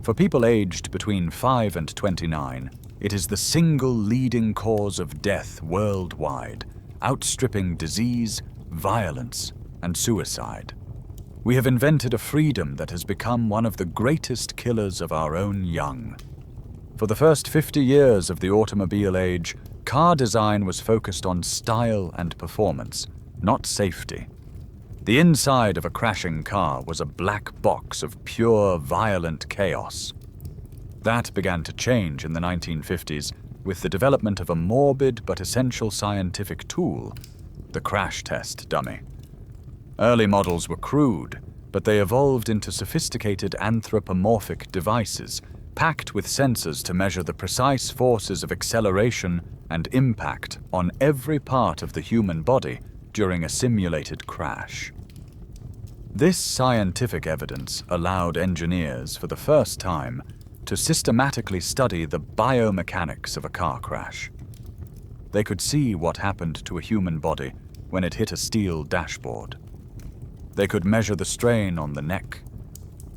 For people aged between 5 and 29, it is the single leading cause of death worldwide, outstripping disease, violence, and suicide. We have invented a freedom that has become one of the greatest killers of our own young. For the first 50 years of the automobile age, car design was focused on style and performance, not safety. The inside of a crashing car was a black box of pure, violent chaos. That began to change in the 1950s with the development of a morbid but essential scientific tool, the crash test dummy. Early models were crude, but they evolved into sophisticated anthropomorphic devices packed with sensors to measure the precise forces of acceleration and impact on every part of the human body during a simulated crash. This scientific evidence allowed engineers, for the first time, to systematically study the biomechanics of a car crash. They could see what happened to a human body when it hit a steel dashboard. They could measure the strain on the neck,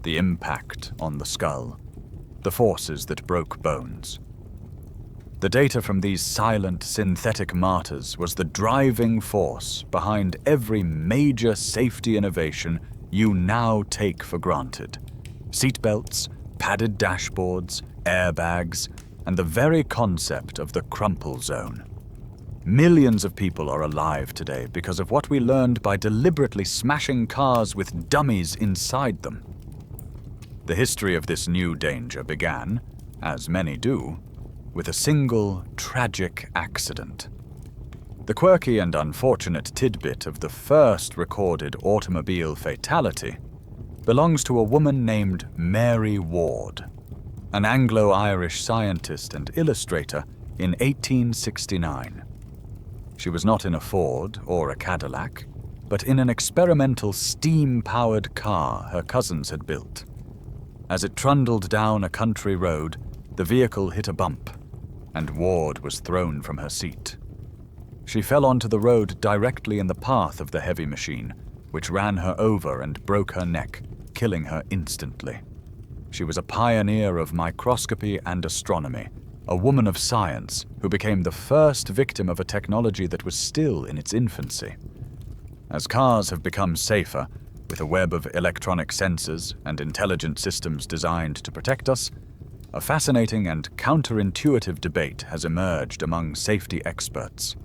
the impact on the skull, the forces that broke bones. The data from these silent synthetic martyrs was the driving force behind every major safety innovation you now take for granted. Seatbelts, padded dashboards, airbags, and the very concept of the crumple zone. Millions of people are alive today because of what we learned by deliberately smashing cars with dummies inside them. The history of this new danger began, as many do, with a single tragic accident. The quirky and unfortunate tidbit of the first recorded automobile fatality belongs to a woman named Mary Ward, an Anglo-Irish scientist and illustrator in 1869. She was not in a Ford or a Cadillac, but in an experimental steam-powered car her cousins had built. As it trundled down a country road, the vehicle hit a bump, and Ward was thrown from her seat. She fell onto the road directly in the path of the heavy machine, which ran her over and broke her neck, killing her instantly. She was a pioneer of microscopy and astronomy, a woman of science who became the first victim of a technology that was still in its infancy. As cars have become safer, with a web of electronic sensors and intelligent systems designed to protect us, a fascinating and counterintuitive debate has emerged among safety experts.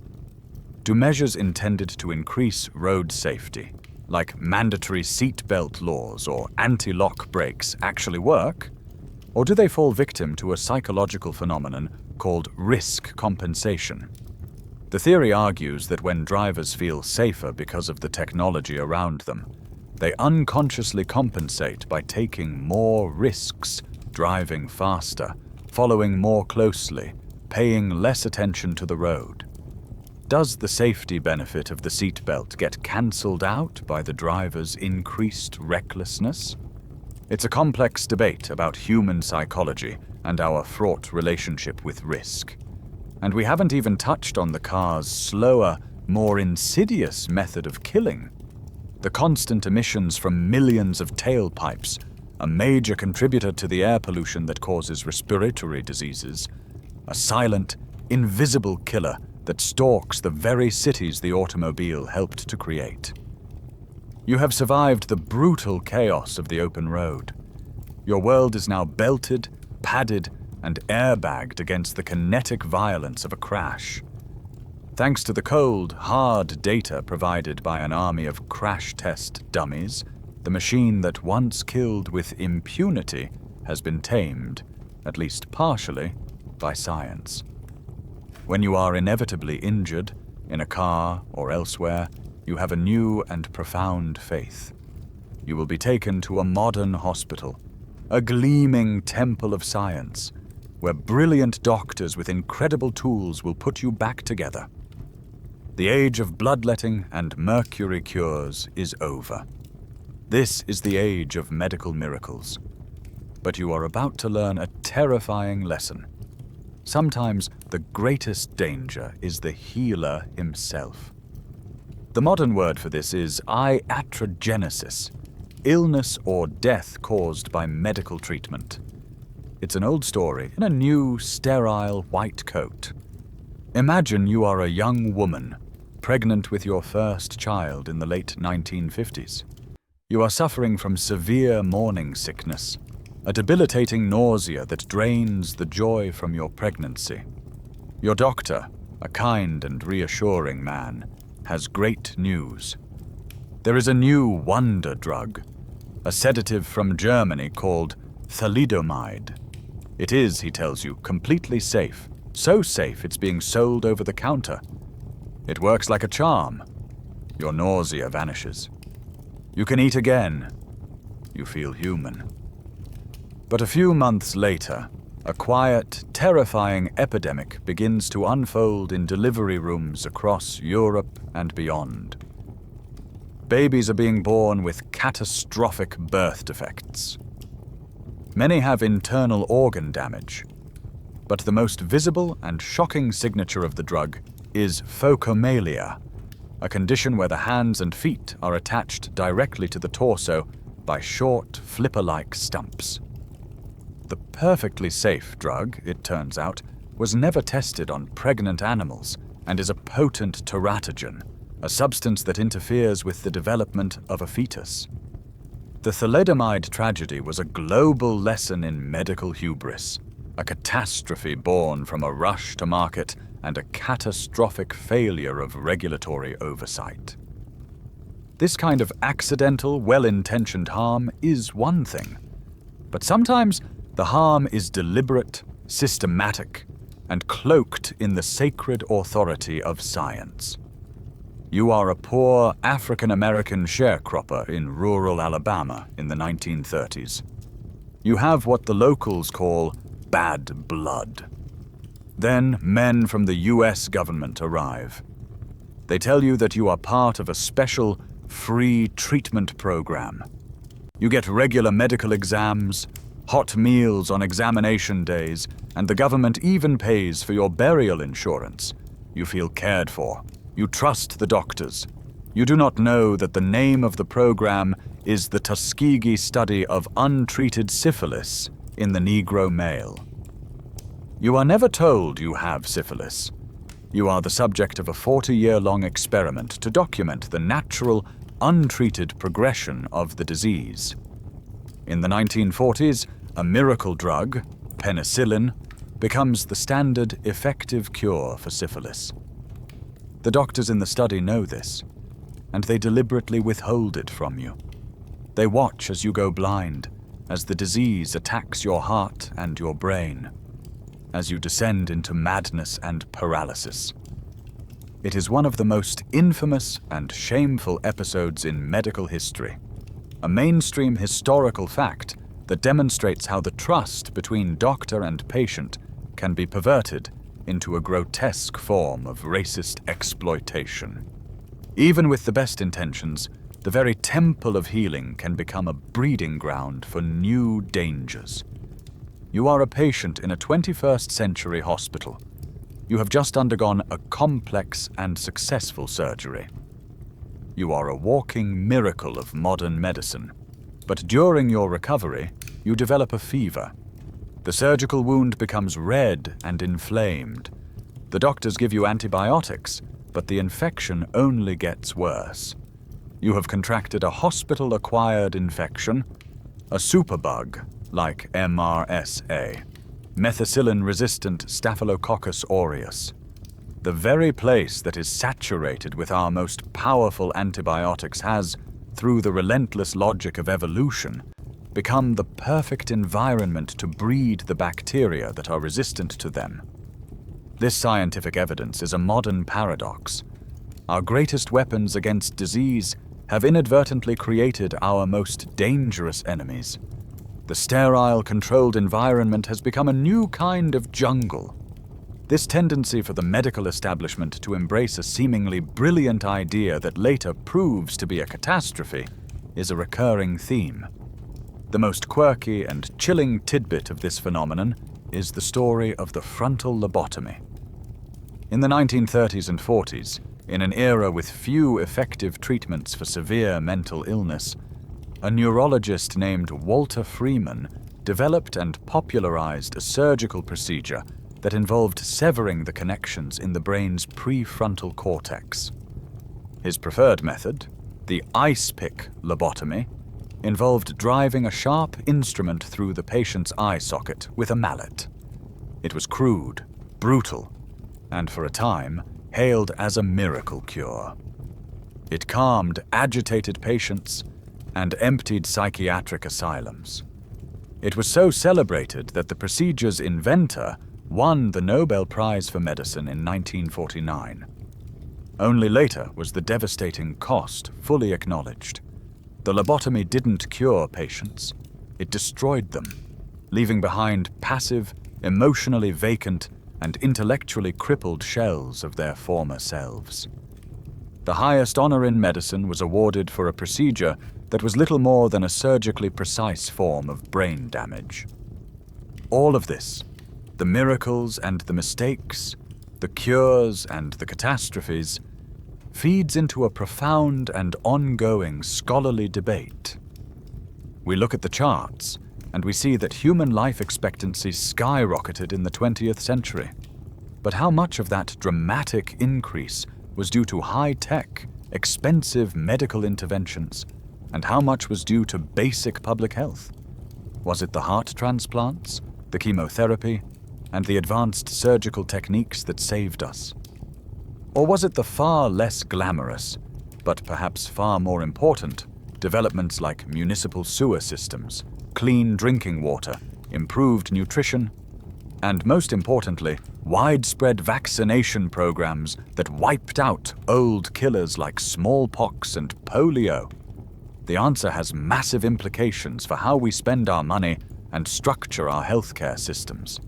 Do measures intended to increase road safety, like mandatory seatbelt laws or anti-lock brakes, actually work? Or do they fall victim to a psychological phenomenon called risk compensation? The theory argues that when drivers feel safer because of the technology around them, they unconsciously compensate by taking more risks, driving faster, following more closely, paying less attention to the road. Does the safety benefit of the seatbelt get cancelled out by the driver's increased recklessness? It's a complex debate about human psychology and our fraught relationship with risk. And we haven't even touched on the car's slower, more insidious method of killing. The constant emissions from millions of tailpipes, a major contributor to the air pollution that causes respiratory diseases, a silent, invisible killer that stalks the very cities the automobile helped to create. You have survived the brutal chaos of the open road. Your world is now belted, padded and airbagged against the kinetic violence of a crash. Thanks to the cold, hard data provided by an army of crash test dummies, the machine that once killed with impunity has been tamed, at least partially, by science. When you are inevitably injured, in a car or elsewhere, you have a new and profound faith. You will be taken to a modern hospital, a gleaming temple of science, where brilliant doctors with incredible tools will put you back together. The age of bloodletting and mercury cures is over. This is the age of medical miracles. But you are about to learn a terrifying lesson. Sometimes the greatest danger is the healer himself. The modern word for this is iatrogenesis, illness or death caused by medical treatment. It's an old story in a new, sterile white coat. Imagine you are a young woman, pregnant with your first child in the late 1950s. You are suffering from severe morning sickness, a debilitating nausea that drains the joy from your pregnancy. Your doctor, a kind and reassuring man, has great news. There is a new wonder drug, a sedative from Germany called thalidomide. It is, he tells you, completely safe, so safe it's being sold over the counter. It works like a charm. Your nausea vanishes. You can eat again. You feel human. But a few months later, a quiet, terrifying epidemic begins to unfold in delivery rooms across Europe and beyond. Babies are being born with catastrophic birth defects. Many have internal organ damage, but the most visible and shocking signature of the drug is phocomalia, a condition where the hands and feet are attached directly to the torso by short, flipper-like stumps. The perfectly safe drug, it turns out, was never tested on pregnant animals and is a potent teratogen, a substance that interferes with the development of a fetus. The thalidomide tragedy was a global lesson in medical hubris, a catastrophe born from a rush to market and a catastrophic failure of regulatory oversight. This kind of accidental, well-intentioned harm is one thing, but sometimes the harm is deliberate, systematic, and cloaked in the sacred authority of science. You are a poor African-American sharecropper in rural Alabama in the 1930s. You have what the locals call bad blood. Then men from the US government arrive. They tell you that you are part of a special free treatment program. You get regular medical exams, hot meals on examination days, and the government even pays for your burial insurance. You feel cared for. You trust the doctors. You do not know that the name of the program is the Tuskegee study of untreated syphilis in the Negro male. You are never told you have syphilis. You are the subject of a 40-year-long experiment to document the natural, untreated progression of the disease. In the 1940s, a miracle drug, penicillin, becomes the standard effective cure for syphilis. The doctors in the study know this, and they deliberately withhold it from you. They watch as you go blind, as the disease attacks your heart and your brain, as you descend into madness and paralysis. It is one of the most infamous and shameful episodes in medical history, a mainstream historical fact that demonstrates how the trust between doctor and patient can be perverted into a grotesque form of racist exploitation. Even with the best intentions, the very temple of healing can become a breeding ground for new dangers. You are a patient in a 21st century hospital. You have just undergone a complex and successful surgery. You are a walking miracle of modern medicine. But during your recovery, you develop a fever. The surgical wound becomes red and inflamed. The doctors give you antibiotics, but the infection only gets worse. You have contracted a hospital-acquired infection, a superbug, like MRSA, methicillin-resistant Staphylococcus aureus, the very place that is saturated with our most powerful antibiotics has, through the relentless logic of evolution, become the perfect environment to breed the bacteria that are resistant to them. This scientific evidence is a modern paradox. Our greatest weapons against disease have inadvertently created our most dangerous enemies. The sterile, controlled environment has become a new kind of jungle. This tendency for the medical establishment to embrace a seemingly brilliant idea that later proves to be a catastrophe is a recurring theme. The most quirky and chilling tidbit of this phenomenon is the story of the frontal lobotomy. In the 1930s and 40s, in an era with few effective treatments for severe mental illness, a neurologist named Walter Freeman developed and popularized a surgical procedure that involved severing the connections in the brain's prefrontal cortex. His preferred method, the ice pick lobotomy, involved driving a sharp instrument through the patient's eye socket with a mallet. It was crude, brutal, and for a time hailed as a miracle cure. It calmed agitated patients and emptied psychiatric asylums. It was so celebrated that the procedure's inventor won the Nobel Prize for Medicine in 1949. Only later was the devastating cost fully acknowledged. The lobotomy didn't cure patients, it destroyed them, leaving behind passive, emotionally vacant, and intellectually crippled shells of their former selves. The highest honor in medicine was awarded for a procedure that was little more than a surgically precise form of brain damage. All of this, the miracles and the mistakes, the cures and the catastrophes, feeds into a profound and ongoing scholarly debate. We look at the charts, and we see that human life expectancy skyrocketed in the 20th century. But how much of that dramatic increase was due to high-tech, expensive medical interventions, and how much was due to basic public health? Was it the heart transplants, the chemotherapy, and the advanced surgical techniques that saved us? Or was it the far less glamorous, but perhaps far more important, developments like municipal sewer systems, clean drinking water, improved nutrition, and most importantly, widespread vaccination programs that wiped out old killers like smallpox and polio? The answer has massive implications for how we spend our money and structure our healthcare systems.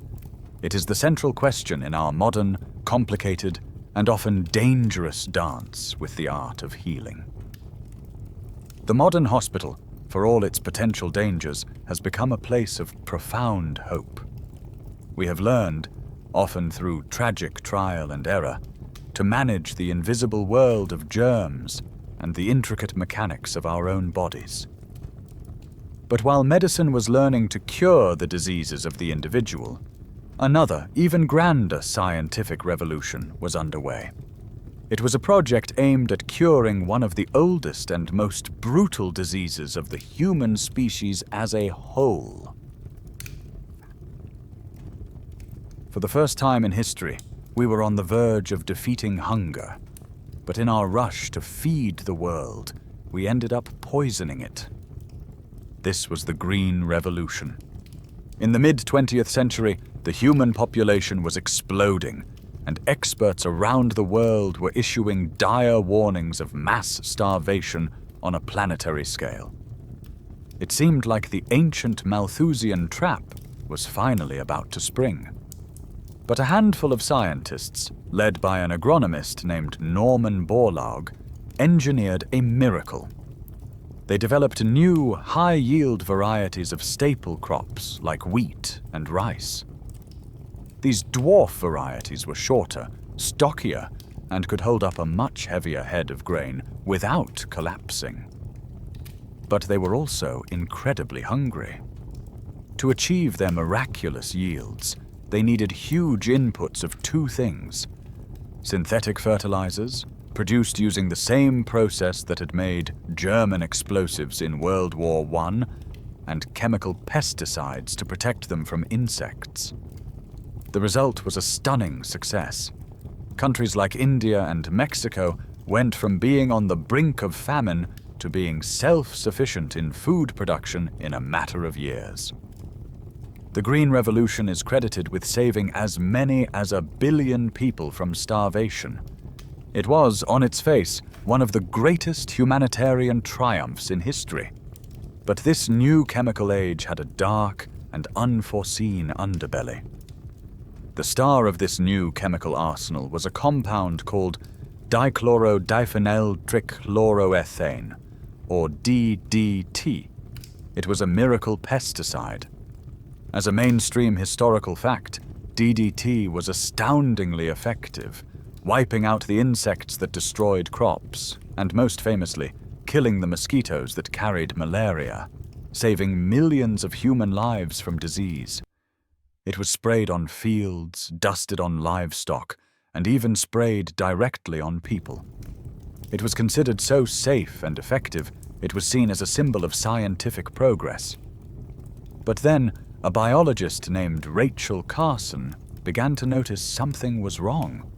It is the central question in our modern, complicated, and often dangerous dance with the art of healing. The modern hospital, for all its potential dangers, has become a place of profound hope. We have learned, often through tragic trial and error, to manage the invisible world of germs and the intricate mechanics of our own bodies. But while medicine was learning to cure the diseases of the individual, another, even grander scientific revolution was underway. It was a project aimed at curing one of the oldest and most brutal diseases of the human species as a whole. For the first time in history, we were on the verge of defeating hunger, but in our rush to feed the world, we ended up poisoning it. This was the Green Revolution. In the mid-20th century, the human population was exploding, and experts around the world were issuing dire warnings of mass starvation on a planetary scale. It seemed like the ancient Malthusian trap was finally about to spring. But a handful of scientists, led by an agronomist named Norman Borlaug, engineered a miracle. They developed new, high-yield varieties of staple crops like wheat and rice. These dwarf varieties were shorter, stockier, and could hold up a much heavier head of grain without collapsing. But they were also incredibly hungry. To achieve their miraculous yields, they needed huge inputs of two things: synthetic fertilizers, produced using the same process that had made German explosives in World War I, and chemical pesticides to protect them from insects. The result was a stunning success. Countries like India and Mexico went from being on the brink of famine to being self-sufficient in food production in a matter of years. The Green Revolution is credited with saving as many as 1 billion people from starvation. It was, on its face, one of the greatest humanitarian triumphs in history. But this new chemical age had a dark and unforeseen underbelly. The star of this new chemical arsenal was a compound called dichloroDiphenyl trichloroethane, or DDT. It was a miracle pesticide. As a mainstream historical fact, DDT was astoundingly effective, wiping out the insects that destroyed crops, and most famously, killing the mosquitoes that carried malaria, saving millions of human lives from disease. It was sprayed on fields, dusted on livestock, and even sprayed directly on people. It was considered so safe and effective, it was seen as a symbol of scientific progress. But then, a biologist named Rachel Carson began to notice something was wrong.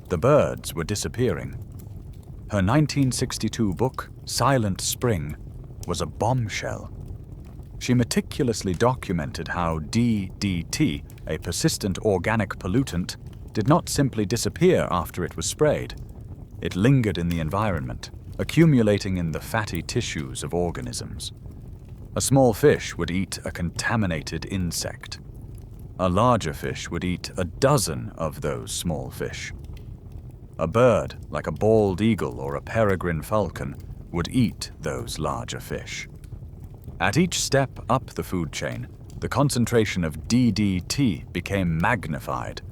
The birds were disappearing. Her 1962 book, Silent Spring, was a bombshell. She meticulously documented how DDT, a persistent organic pollutant, did not simply disappear after it was sprayed. It lingered in the environment, accumulating in the fatty tissues of organisms. A small fish would eat a contaminated insect. A larger fish would eat a dozen of those small fish. A bird, like a bald eagle or a peregrine falcon, would eat those larger fish. At each step up the food chain, the concentration of DDT became magnified,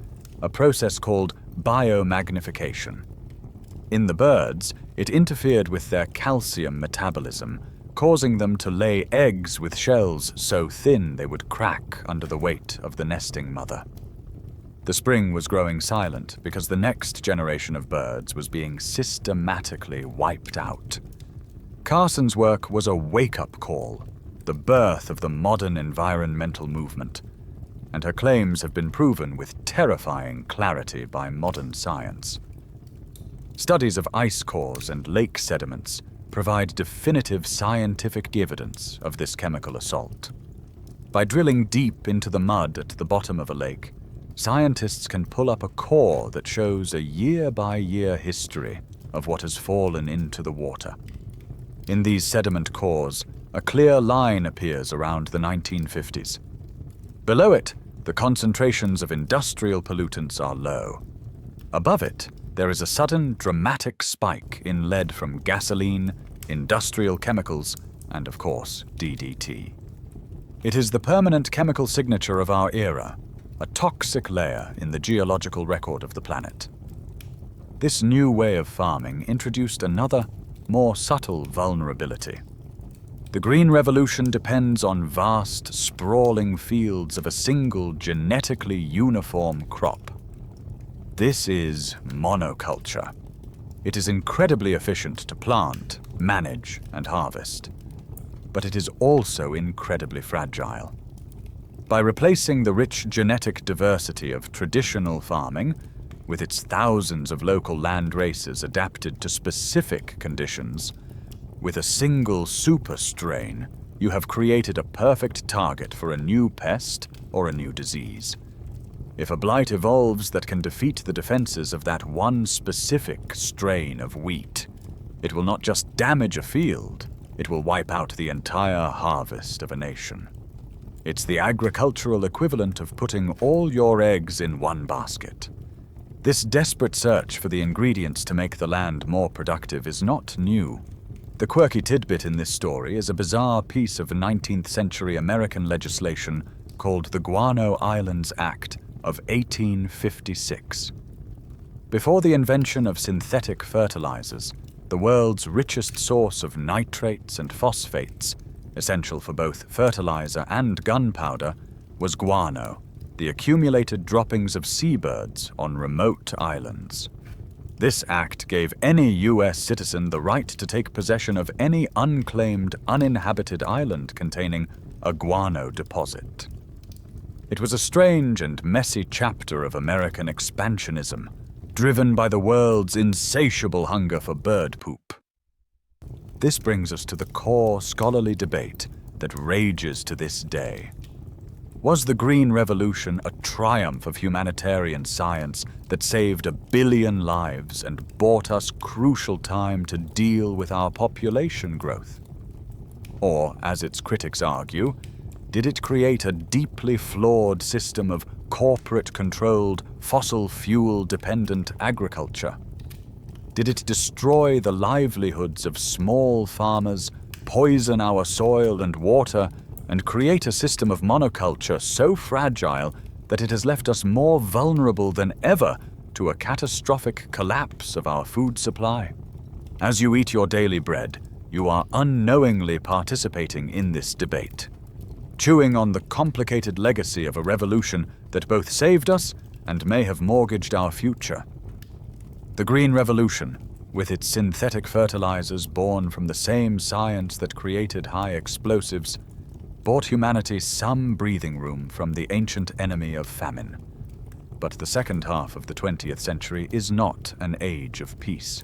a process called biomagnification. In the birds, it interfered with their calcium metabolism, causing them to lay eggs with shells so thin they would crack under the weight of the nesting mother. The spring was growing silent because the next generation of birds was being systematically wiped out. Carson's work was a wake-up call, the birth of the modern environmental movement, and her claims have been proven with terrifying clarity by modern science. Studies of ice cores and lake sediments provide definitive scientific evidence of this chemical assault. By drilling deep into the mud at the bottom of a lake, scientists can pull up a core that shows a year-by-year history of what has fallen into the water. In these sediment cores, a clear line appears around the 1950s. Below it, the concentrations of industrial pollutants are low. Above it, there is a sudden dramatic spike in lead from gasoline, industrial chemicals, and of course, DDT. It is the permanent chemical signature of our era, a toxic layer in the geological record of the planet. This new way of farming introduced another, more subtle vulnerability. The Green Revolution depends on vast, sprawling fields of a single genetically uniform crop. This is monoculture. It is incredibly efficient to plant, manage, and harvest. But it is also incredibly fragile. By replacing the rich genetic diversity of traditional farming, with its thousands of local land races adapted to specific conditions, with a single super strain, you have created a perfect target for a new pest or a new disease. If a blight evolves that can defeat the defenses of that one specific strain of wheat, it will not just damage a field, it will wipe out the entire harvest of a nation. It's the agricultural equivalent of putting all your eggs in one basket. This desperate search for the ingredients to make the land more productive is not new. The quirky tidbit in this story is a bizarre piece of 19th century American legislation called the Guano Islands Act of 1856. Before the invention of synthetic fertilizers, the world's richest source of nitrates and phosphates, essential for both fertilizer and gunpowder, was guano, the accumulated droppings of seabirds on remote islands. This act gave any US citizen the right to take possession of any unclaimed, uninhabited island containing a guano deposit. It was a strange and messy chapter of American expansionism, driven by the world's insatiable hunger for bird poop. This brings us to the core scholarly debate that rages to this day. Was the Green Revolution a triumph of humanitarian science that saved 1 billion lives and bought us crucial time to deal with our population growth? Or, as its critics argue, did it create a deeply flawed system of corporate-controlled, fossil fuel-dependent agriculture? Did it destroy the livelihoods of small farmers, poison our soil and water, and create a system of monoculture so fragile that it has left us more vulnerable than ever to a catastrophic collapse of our food supply? As you eat your daily bread, you are unknowingly participating in this debate, chewing on the complicated legacy of a revolution that both saved us and may have mortgaged our future. The Green Revolution, with its synthetic fertilizers born from the same science that created high explosives, bought humanity some breathing room from the ancient enemy of famine. But the second half of the 20th century is not an age of peace.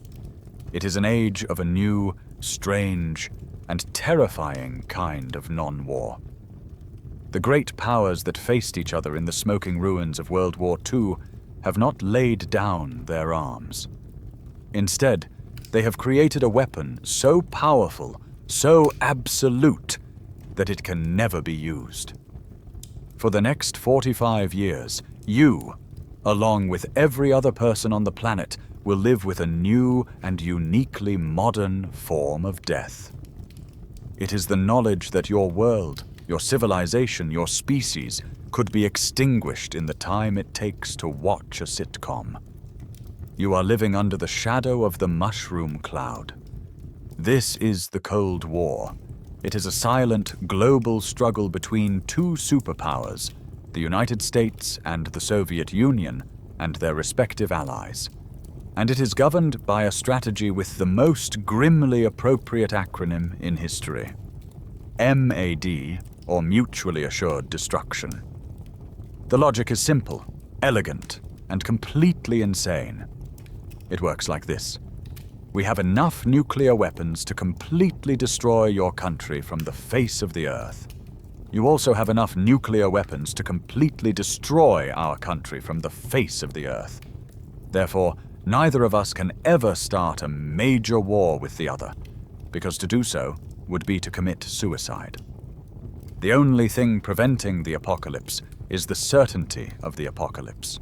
It is an age of a new, strange, and terrifying kind of non-war. The great powers that faced each other in the smoking ruins of World War II have not laid down their arms. Instead, they have created a weapon so powerful, so absolute, that it can never be used. For the next 45 years, you, along with every other person on the planet, will live with a new and uniquely modern form of death. It is the knowledge that your world, your civilization, your species could be extinguished in the time it takes to watch a sitcom. You are living under the shadow of the mushroom cloud. This is the Cold War. It is a silent, global struggle between two superpowers, the United States and the Soviet Union, and their respective allies. And it is governed by a strategy with the most grimly appropriate acronym in history: MAD, or Mutually Assured Destruction. The logic is simple, elegant, and completely insane. It works like this. We have enough nuclear weapons to completely destroy your country from the face of the earth. You also have enough nuclear weapons to completely destroy our country from the face of the earth. Therefore, neither of us can ever start a major war with the other, because to do so would be to commit suicide. The only thing preventing the apocalypse is the certainty of the apocalypse.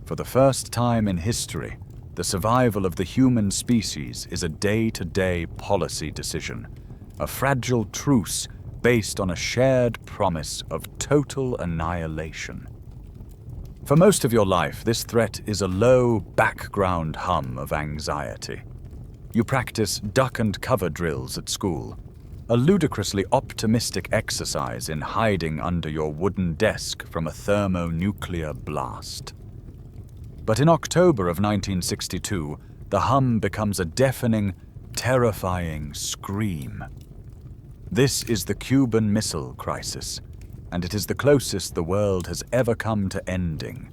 For the first time in history, the survival of the human species is a day-to-day policy decision, a fragile truce based on a shared promise of total annihilation. For most of your life, this threat is a low background hum of anxiety. You practice duck and cover drills at school, a ludicrously optimistic exercise in hiding under your wooden desk from a thermonuclear blast. But in October of 1962, the hum becomes a deafening, terrifying scream. This is the Cuban Missile Crisis, and it is the closest the world has ever come to ending.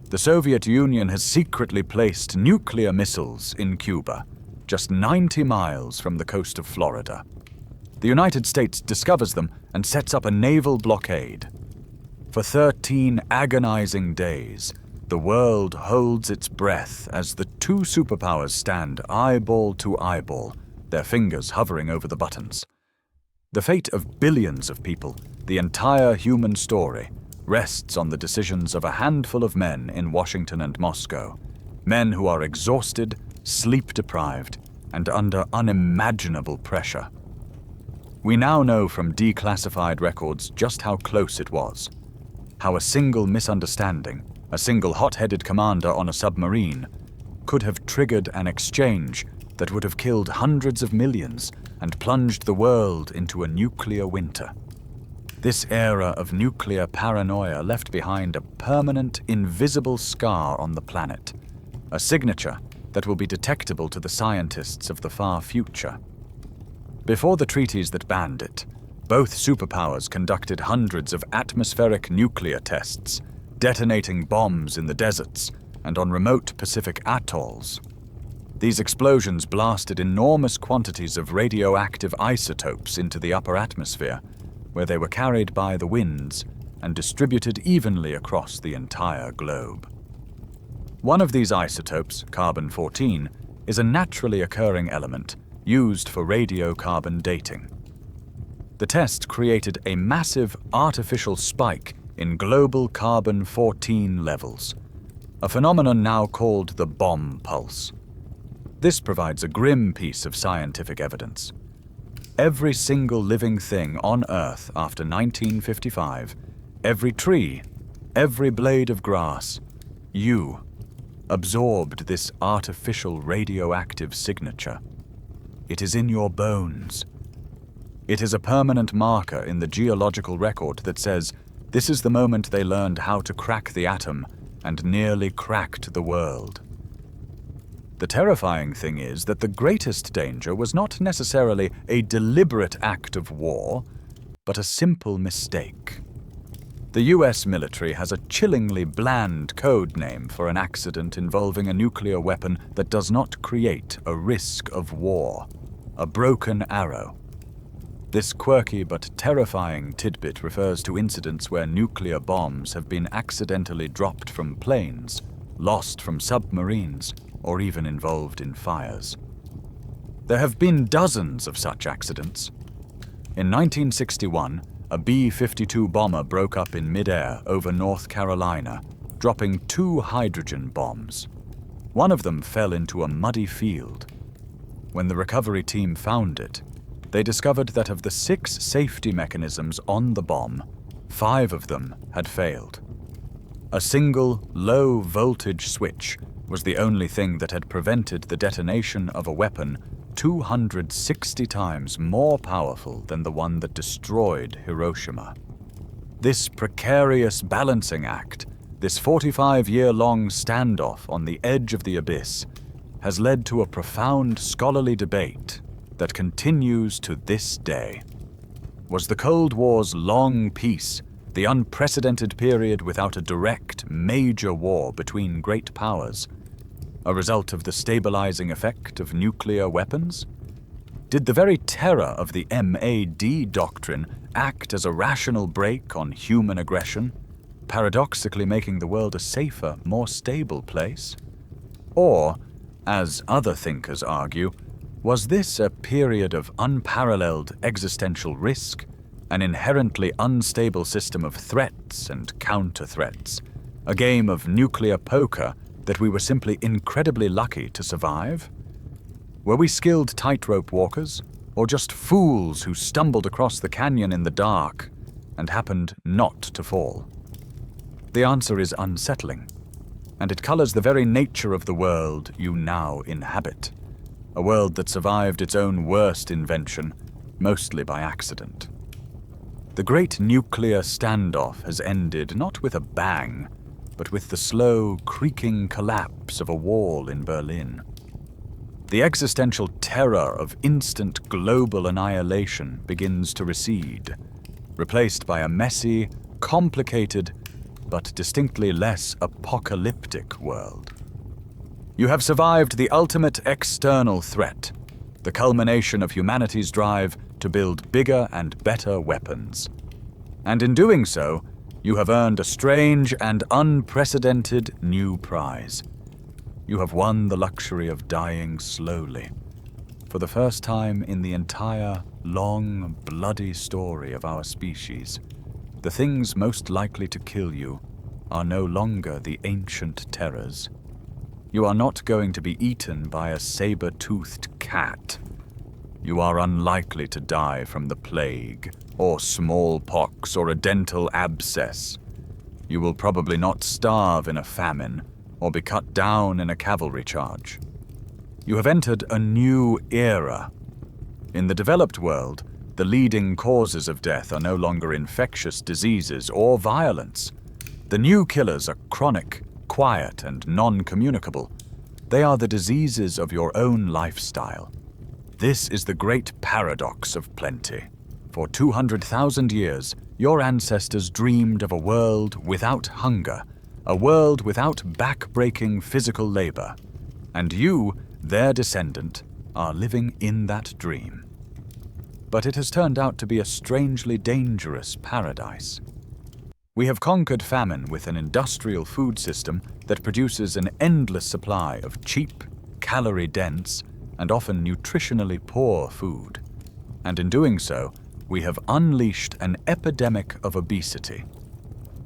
The Soviet Union has secretly placed nuclear missiles in Cuba, just 90 miles from the coast of Florida. The United States discovers them and sets up a naval blockade. For 13 agonizing days, the world holds its breath as the two superpowers stand eyeball to eyeball, their fingers hovering over the buttons. The fate of billions of people, the entire human story, rests on the decisions of a handful of men in Washington and Moscow, men who are exhausted, sleep-deprived, and under unimaginable pressure. We now know from declassified records just how close it was, how a single misunderstanding, a single hot-headed commander on a submarine, could have triggered an exchange that would have killed hundreds of millions and plunged the world into a nuclear winter. This era of nuclear paranoia left behind a permanent, invisible scar on the planet, a signature that will be detectable to the scientists of the far future. Before the treaties that banned it, both superpowers conducted hundreds of atmospheric nuclear tests, detonating bombs in the deserts and on remote Pacific atolls. These explosions blasted enormous quantities of radioactive isotopes into the upper atmosphere, where they were carried by the winds and distributed evenly across the entire globe. One of these isotopes, carbon-14, is a naturally occurring element used for radiocarbon dating. The test created a massive artificial spike in global carbon-14 levels, a phenomenon now called the bomb pulse. This provides a grim piece of scientific evidence. Every single living thing on Earth after 1955, every tree, every blade of grass, you, absorbed this artificial radioactive signature. It is in your bones. It is a permanent marker in the geological record that says this is the moment they learned how to crack the atom and nearly cracked the world. The terrifying thing is that the greatest danger was not necessarily a deliberate act of war, but a simple mistake. The US military has a chillingly bland code name for an accident involving a nuclear weapon that does not create a risk of war: a broken arrow. This quirky but terrifying tidbit refers to incidents where nuclear bombs have been accidentally dropped from planes, lost from submarines, or even involved in fires. There have been dozens of such accidents. In 1961, a B-52 bomber broke up in midair over North Carolina, dropping 2 hydrogen bombs. One of them fell into a muddy field. When the recovery team found it, they discovered that of the 6 safety mechanisms on the bomb, 5 of them had failed. A single low-voltage switch was the only thing that had prevented the detonation of a weapon 260 times more powerful than the one that destroyed Hiroshima. This precarious balancing act, this 45-year-long standoff on the edge of the abyss, has led to a profound scholarly debate that continues to this day. Was the Cold War's long peace, the unprecedented period without a direct, major war between great powers, a result of the stabilizing effect of nuclear weapons? Did the very terror of the MAD doctrine act as a rational brake on human aggression, paradoxically making the world a safer, more stable place? Or, as other thinkers argue, was this a period of unparalleled existential risk, an inherently unstable system of threats and counter-threats, a game of nuclear poker that we were simply incredibly lucky to survive? Were we skilled tightrope walkers, or just fools who stumbled across the canyon in the dark and happened not to fall? The answer is unsettling, and it colors the very nature of the world you now inhabit, a world that survived its own worst invention, mostly by accident. The great nuclear standoff has ended not with a bang, but with the slow, creaking collapse of a wall in Berlin. The existential terror of instant global annihilation begins to recede, replaced by a messy, complicated, but distinctly less apocalyptic world. You have survived the ultimate external threat, the culmination of humanity's drive to build bigger and better weapons. And in doing so, you have earned a strange and unprecedented new prize. You have won the luxury of dying slowly. For the first time in the entire, long, bloody story of our species, the things most likely to kill you are no longer the ancient terrors. You are not going to be eaten by a saber-toothed cat. You are unlikely to die from the plague, or smallpox, or a dental abscess. You will probably not starve in a famine, or be cut down in a cavalry charge. You have entered a new era. In the developed world, the leading causes of death are no longer infectious diseases or violence. The new killers are chronic, quiet, and non-communicable. They are the diseases of your own lifestyle. This is the great paradox of plenty. For 200,000 years, your ancestors dreamed of a world without hunger, a world without back-breaking physical labor. And you, their descendant, are living in that dream. But it has turned out to be a strangely dangerous paradise. We have conquered famine with an industrial food system that produces an endless supply of cheap, calorie-dense, and often nutritionally poor food. And in doing so, we have unleashed an epidemic of obesity.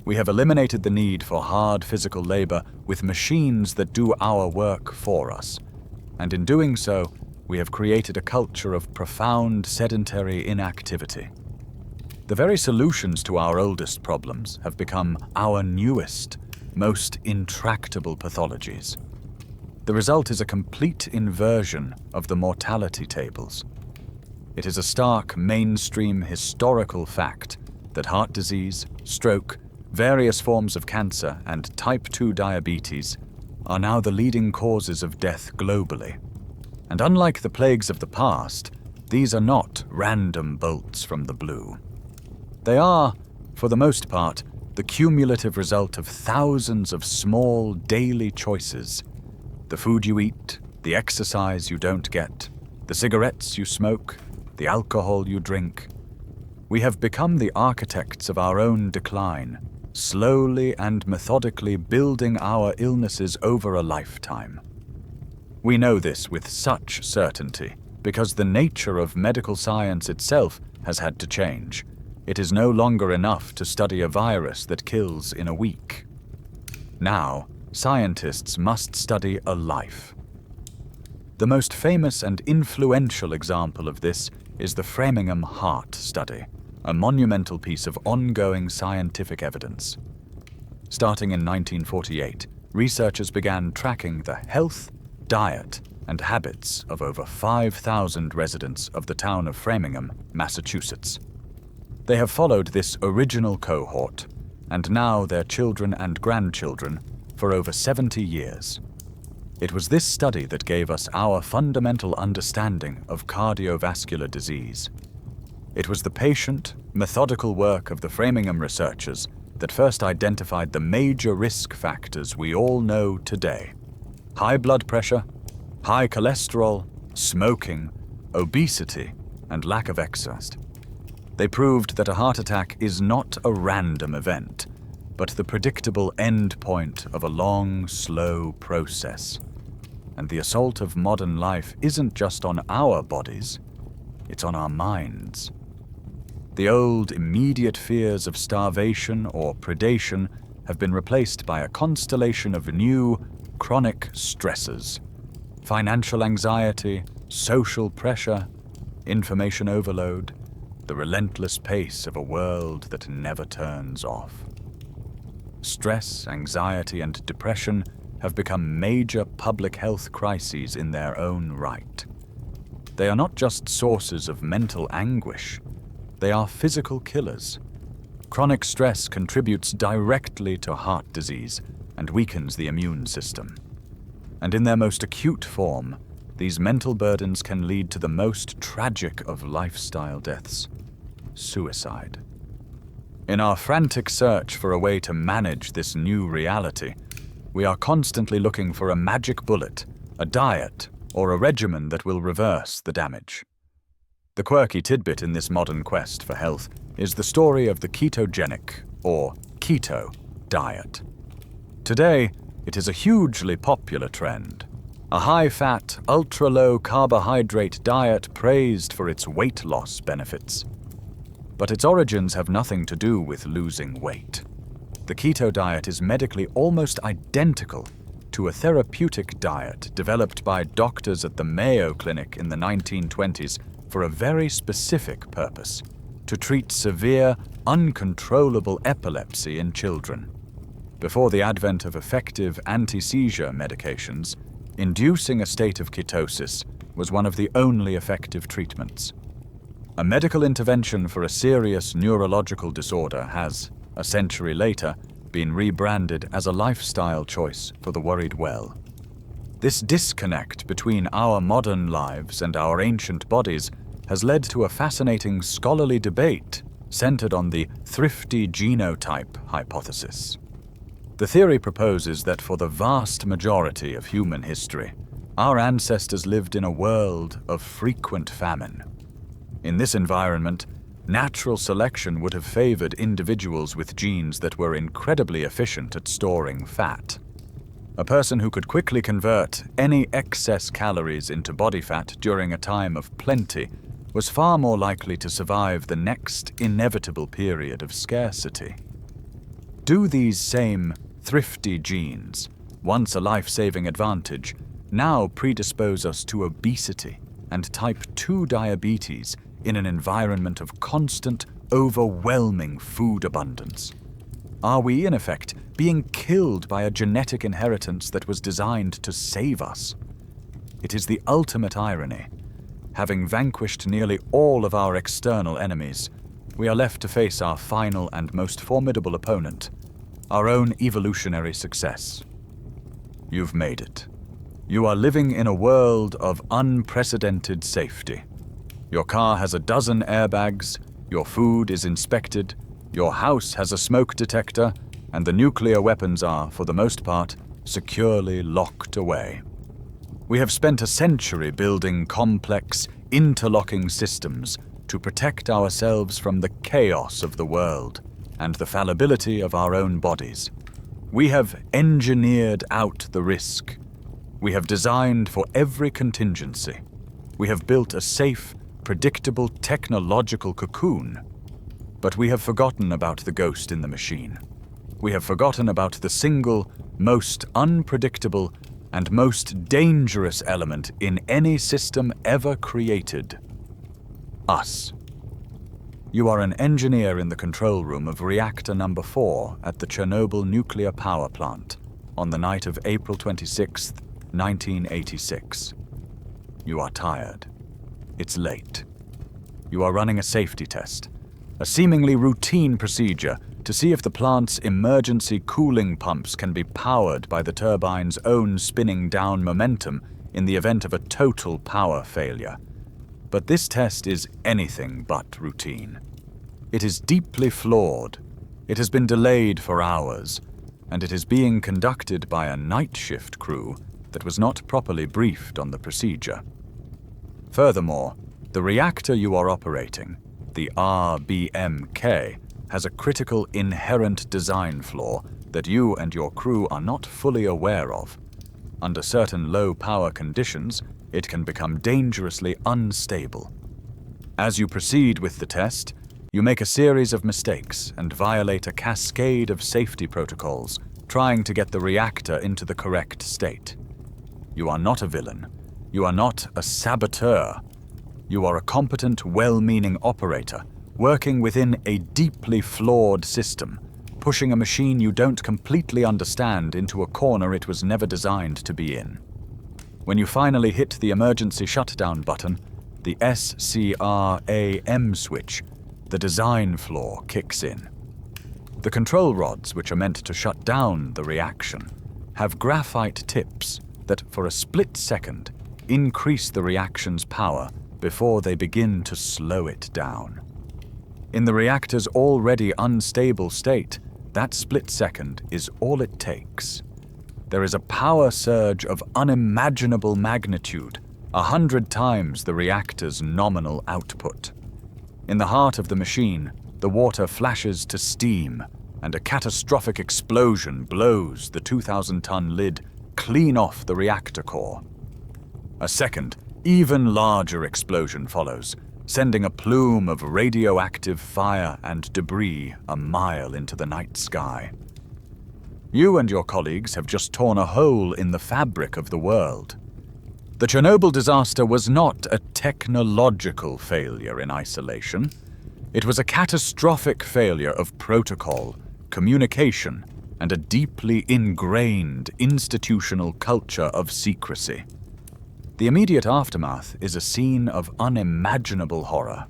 We have eliminated the need for hard physical labor with machines that do our work for us. And in doing so, we have created a culture of profound sedentary inactivity. The very solutions to our oldest problems have become our newest, most intractable pathologies. The result is a complete inversion of the mortality tables. It is a stark, mainstream historical fact that heart disease, stroke, various forms of cancer, and type 2 diabetes are now the leading causes of death globally. And unlike the plagues of the past, these are not random bolts from the blue. They are, for the most part, the cumulative result of thousands of small daily choices. The food you eat, the exercise you don't get, the cigarettes you smoke, the alcohol you drink. We have become the architects of our own decline, slowly and methodically building our illnesses over a lifetime. We know this with such certainty because the nature of medical science itself has had to change. It is no longer enough to study a virus that kills in a week. Now, scientists must study a life. The most famous and influential example of this is the Framingham Heart Study, a monumental piece of ongoing scientific evidence. Starting in 1948, researchers began tracking the health, diet, and habits of over 5,000 residents of the town of Framingham, Massachusetts. They have followed this original cohort, and now their children and grandchildren, for over 70 years. It was this study that gave us our fundamental understanding of cardiovascular disease. It was the patient, methodical work of the Framingham researchers that first identified the major risk factors we all know today: high blood pressure, high cholesterol, smoking, obesity, and lack of exercise. They proved that a heart attack is not a random event, but the predictable end point of a long, slow process. And the assault of modern life isn't just on our bodies, it's on our minds. The old immediate fears of starvation or predation have been replaced by a constellation of new, chronic stressors: financial anxiety, social pressure, information overload, the relentless pace of a world that never turns off. Stress, anxiety, and depression have become major public health crises in their own right. They are not just sources of mental anguish, they are physical killers. Chronic stress contributes directly to heart disease and weakens the immune system. And in their most acute form, these mental burdens can lead to the most tragic of lifestyle deaths: suicide. In our frantic search for a way to manage this new reality, we are constantly looking for a magic bullet, a diet, or a regimen that will reverse the damage. The quirky tidbit in this modern quest for health is the story of the ketogenic, or keto, diet. Today, it is a hugely popular trend. A high-fat, ultra-low carbohydrate diet praised for its weight loss benefits. But its origins have nothing to do with losing weight. The keto diet is medically almost identical to a therapeutic diet developed by doctors at the Mayo Clinic in the 1920s for a very specific purpose: to treat severe, uncontrollable epilepsy in children. Before the advent of effective anti-seizure medications, inducing a state of ketosis was one of the only effective treatments. A medical intervention for a serious neurological disorder has, a century later, been rebranded as a lifestyle choice for the worried well. This disconnect between our modern lives and our ancient bodies has led to a fascinating scholarly debate centered on the thrifty genotype hypothesis. The theory proposes that for the vast majority of human history, our ancestors lived in a world of frequent famine. In this environment, natural selection would have favored individuals with genes that were incredibly efficient at storing fat. A person who could quickly convert any excess calories into body fat during a time of plenty was far more likely to survive the next inevitable period of scarcity. Do these same thrifty genes, once a life-saving advantage, now predispose us to obesity and type 2 diabetes in an environment of constant, overwhelming food abundance? Are we, in effect, being killed by a genetic inheritance that was designed to save us? It is the ultimate irony. Having vanquished nearly all of our external enemies, we are left to face our final and most formidable opponent, our own evolutionary success. You've made it. You are living in a world of unprecedented safety. Your car has a dozen airbags, your food is inspected, your house has a smoke detector, and the nuclear weapons are, for the most part, securely locked away. We have spent a century building complex, interlocking systems to protect ourselves from the chaos of the world and the fallibility of our own bodies. We have engineered out the risk. We have designed for every contingency. We have built a safe, predictable technological cocoon. But we have forgotten about the ghost in the machine. We have forgotten about the single, most unpredictable, and most dangerous element in any system ever created: us. You are an engineer in the control room of reactor number 4 at the Chernobyl nuclear power plant on the night of April 26, 1986. You are tired. It's late. You are running a safety test, a seemingly routine procedure to see if the plant's emergency cooling pumps can be powered by the turbine's own spinning down momentum in the event of a total power failure. But this test is anything but routine. It is deeply flawed. It has been delayed for hours, and it is being conducted by a night shift crew that was not properly briefed on the procedure. Furthermore, the reactor you are operating, the RBMK, has a critical inherent design flaw that you and your crew are not fully aware of. Under certain low power conditions, it can become dangerously unstable. As you proceed with the test, you make a series of mistakes and violate a cascade of safety protocols, trying to get the reactor into the correct state. You are not a villain. You are not a saboteur. You are a competent, well-meaning operator, working within a deeply flawed system, pushing a machine you don't completely understand into a corner it was never designed to be in. When you finally hit the emergency shutdown button, the SCRAM switch, the design flaw kicks in. The control rods, which are meant to shut down the reaction, have graphite tips that, for a split second, increase the reaction's power before they begin to slow it down. In the reactor's already unstable state, that split second is all it takes. There is a power surge of unimaginable magnitude, 100 times the reactor's nominal output. In the heart of the machine, the water flashes to steam, and a catastrophic explosion blows the 2,000-ton lid clean off the reactor core. A second, even larger explosion follows, sending a plume of radioactive fire and debris a mile into the night sky. You and your colleagues have just torn a hole in the fabric of the world. The Chernobyl disaster was not a technological failure in isolation. It was a catastrophic failure of protocol, communication, and a deeply ingrained institutional culture of secrecy. The immediate aftermath is a scene of unimaginable horror.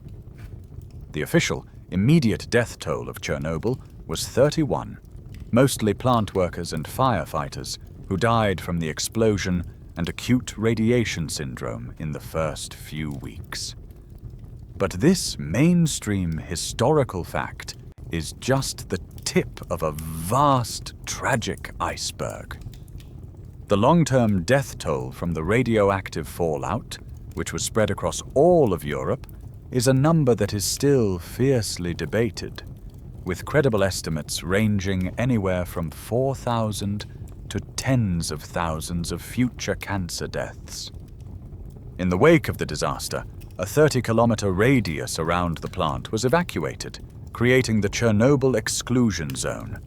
The official, immediate death toll of Chernobyl was 31, mostly plant workers and firefighters who died from the explosion and acute radiation syndrome in the first few weeks. But this mainstream historical fact is just the tip of a vast, tragic iceberg. The long-term death toll from the radioactive fallout, which was spread across all of Europe, is a number that is still fiercely debated, with credible estimates ranging anywhere from 4,000 to tens of thousands of future cancer deaths. In the wake of the disaster, a 30-kilometer radius around the plant was evacuated, creating the Chernobyl exclusion zone.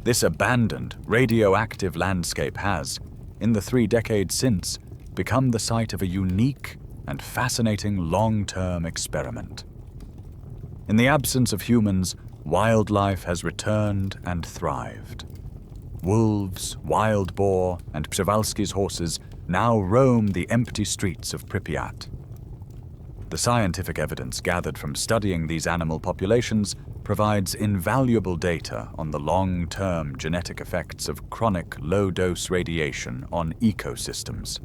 This abandoned, radioactive landscape has, in the 3 decades since, become the site of a unique and fascinating long-term experiment. In the absence of humans, wildlife has returned and thrived. Wolves, wild boar, and Przewalski's horses now roam the empty streets of Pripyat. The scientific evidence gathered from studying these animal populations provides invaluable data on the long-term genetic effects of chronic low-dose radiation on ecosystems.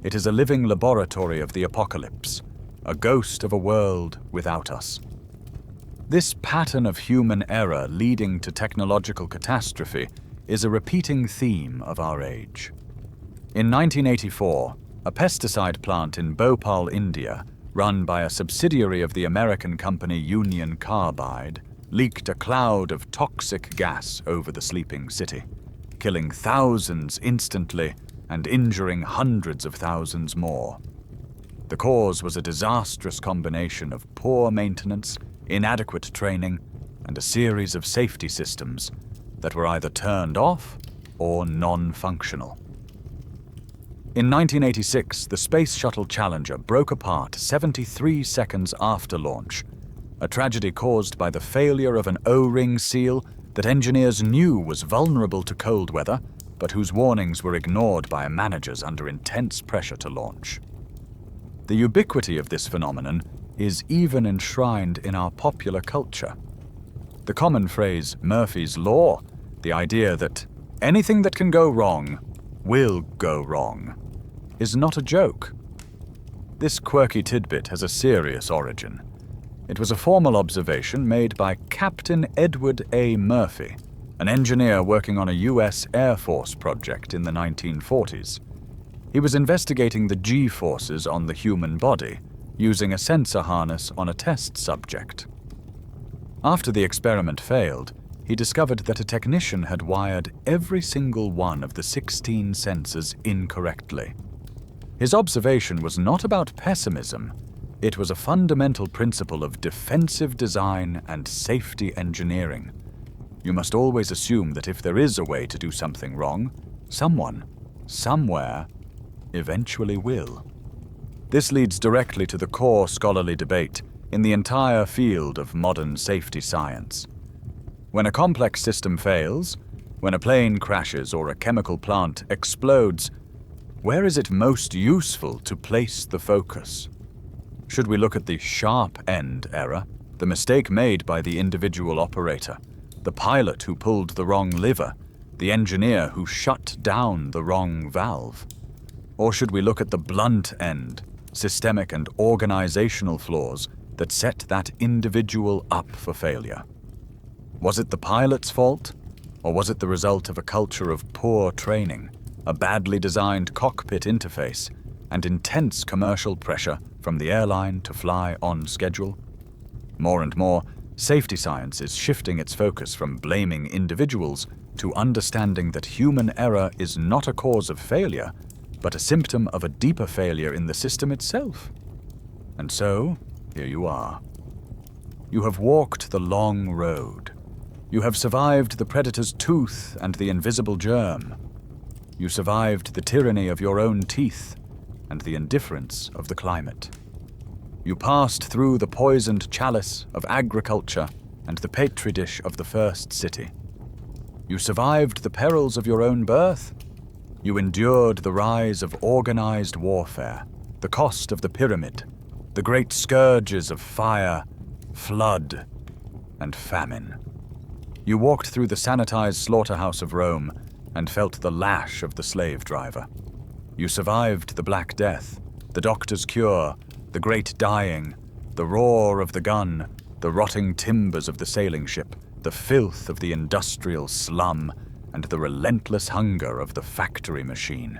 It is a living laboratory of the apocalypse, a ghost of a world without us. This pattern of human error leading to technological catastrophe is a repeating theme of our age. In 1984, a pesticide plant in Bhopal, India, run by a subsidiary of the American company Union Carbide, leaked a cloud of toxic gas over the sleeping city, killing thousands instantly and injuring hundreds of thousands more. The cause was a disastrous combination of poor maintenance, inadequate training, and a series of safety systems that were either turned off or non-functional. In 1986, the Space Shuttle Challenger broke apart 73 seconds after launch, a tragedy caused by the failure of an O-ring seal that engineers knew was vulnerable to cold weather, but whose warnings were ignored by managers under intense pressure to launch. The ubiquity of this phenomenon is even enshrined in our popular culture. The common phrase Murphy's Law, the idea that anything that can go wrong will go wrong, is not a joke. This quirky tidbit has a serious origin. It was a formal observation made by Captain Edward A. Murphy, an engineer working on a U.S. Air Force project in the 1940s. He was investigating the G-forces on the human body, using a sensor harness on a test subject. After the experiment failed, he discovered that a technician had wired every single one of the 16 sensors incorrectly. His observation was not about pessimism. It was a fundamental principle of defensive design and safety engineering. You must always assume that if there is a way to do something wrong, someone, somewhere, eventually will. This leads directly to the core scholarly debate in the entire field of modern safety science. When a complex system fails, when a plane crashes or a chemical plant explodes, where is it most useful to place the focus? Should we look at the sharp-end error, the mistake made by the individual operator, the pilot who pulled the wrong lever, the engineer who shut down the wrong valve? Or should we look at the blunt end, systemic and organizational flaws that set that individual up for failure? Was it the pilot's fault, or was it the result of a culture of poor training, a badly designed cockpit interface, and intense commercial pressure from the airline to fly on schedule? More and more, safety science is shifting its focus from blaming individuals to understanding that human error is not a cause of failure, but a symptom of a deeper failure in the system itself. And so, here you are. You have walked the long road. You have survived the predator's tooth and the invisible germ. You survived the tyranny of your own teeth and the indifference of the climate. You passed through the poisoned chalice of agriculture and the petri dish of the first city. You survived the perils of your own birth. You endured the rise of organized warfare, the cost of the pyramid, the great scourges of fire, flood, and famine. You walked through the sanitized slaughterhouse of Rome and felt the lash of the slave driver. You survived the Black Death, the doctor's cure, the great dying, the roar of the gun, the rotting timbers of the sailing ship, the filth of the industrial slum, and the relentless hunger of the factory machine.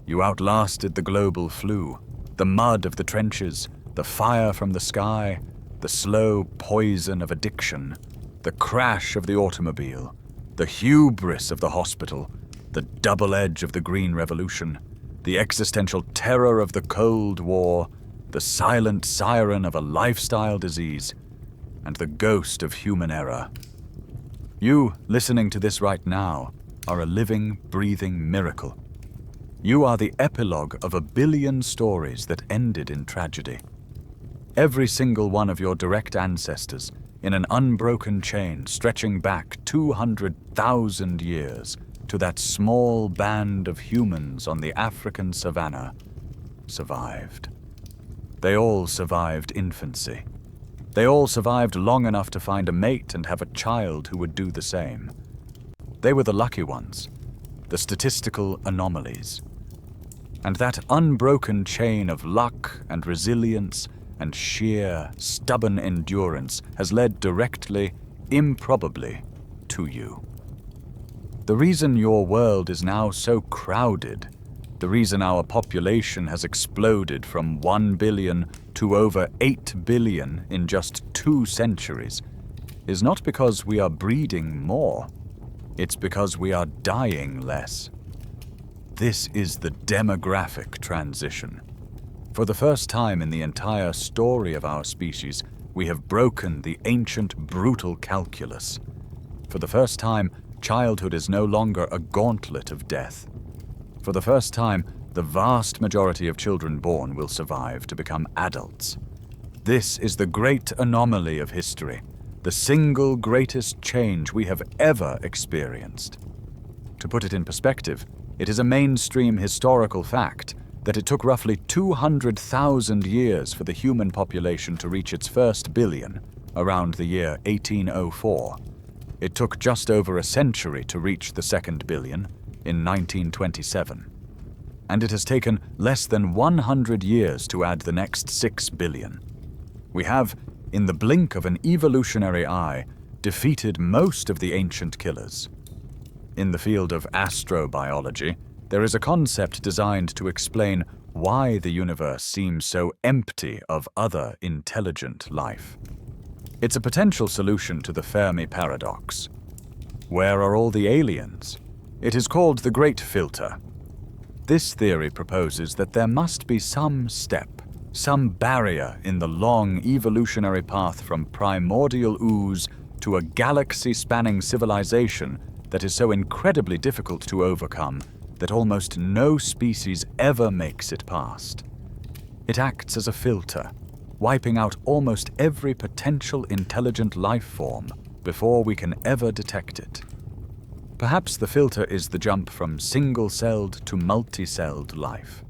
You outlasted the global flu, the mud of the trenches, the fire from the sky, the slow poison of addiction, the crash of the automobile, the hubris of the hospital, the double edge of the Green Revolution, the existential terror of the Cold War, the silent siren of a lifestyle disease, and the ghost of human error. You, listening to this right now, are a living, breathing miracle. You are the epilogue of 1 billion stories that ended in tragedy. Every single one of your direct ancestors, in an unbroken chain stretching back 200,000 years to that small band of humans on the African savanna, survived. They all survived infancy. They all survived long enough to find a mate and have a child who would do the same. They were the lucky ones, the statistical anomalies. And that unbroken chain of luck and resilience and sheer, stubborn endurance has led directly, improbably, to you. The reason your world is now so crowded, the reason our population has exploded from 1 billion to over 8 billion in just 2 centuries, is not because we are breeding more. It's because we are dying less. This is the demographic transition. For the first time in the entire story of our species, we have broken the ancient brutal calculus. For the first time, childhood is no longer a gauntlet of death. For the first time, the vast majority of children born will survive to become adults. This is the great anomaly of history, the single greatest change we have ever experienced. To put it in perspective, it is a mainstream historical fact that it took roughly 200,000 years for the human population to reach its first billion, around the year 1804. It took just over a century to reach the second billion, in 1927. And it has taken less than 100 years to add the next 6 billion. We have, in the blink of an evolutionary eye, defeated most of the ancient killers. In the field of astrobiology, there is a concept designed to explain why the universe seems so empty of other intelligent life. It's a potential solution to the Fermi paradox. Where are all the aliens? It is called the Great Filter. This theory proposes that there must be some step, some barrier in the long evolutionary path from primordial ooze to a galaxy-spanning civilization that is so incredibly difficult to overcome that almost no species ever makes it past. It acts as a filter, wiping out almost every potential intelligent life form before we can ever detect it. Perhaps the filter is the jump from single-celled to multi-celled life.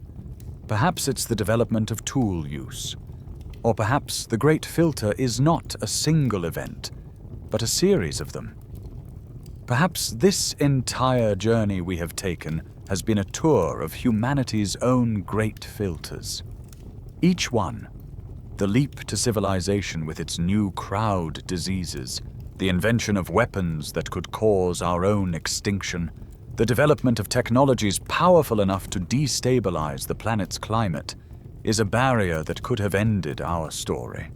Perhaps it's the development of tool use. Or perhaps the Great Filter is not a single event, but a series of them. Perhaps this entire journey we have taken has been a tour of humanity's own great filters. Each one, the leap to civilization with its new crowd diseases, the invention of weapons that could cause our own extinction, the development of technologies powerful enough to destabilize the planet's climate, is a barrier that could have ended our story.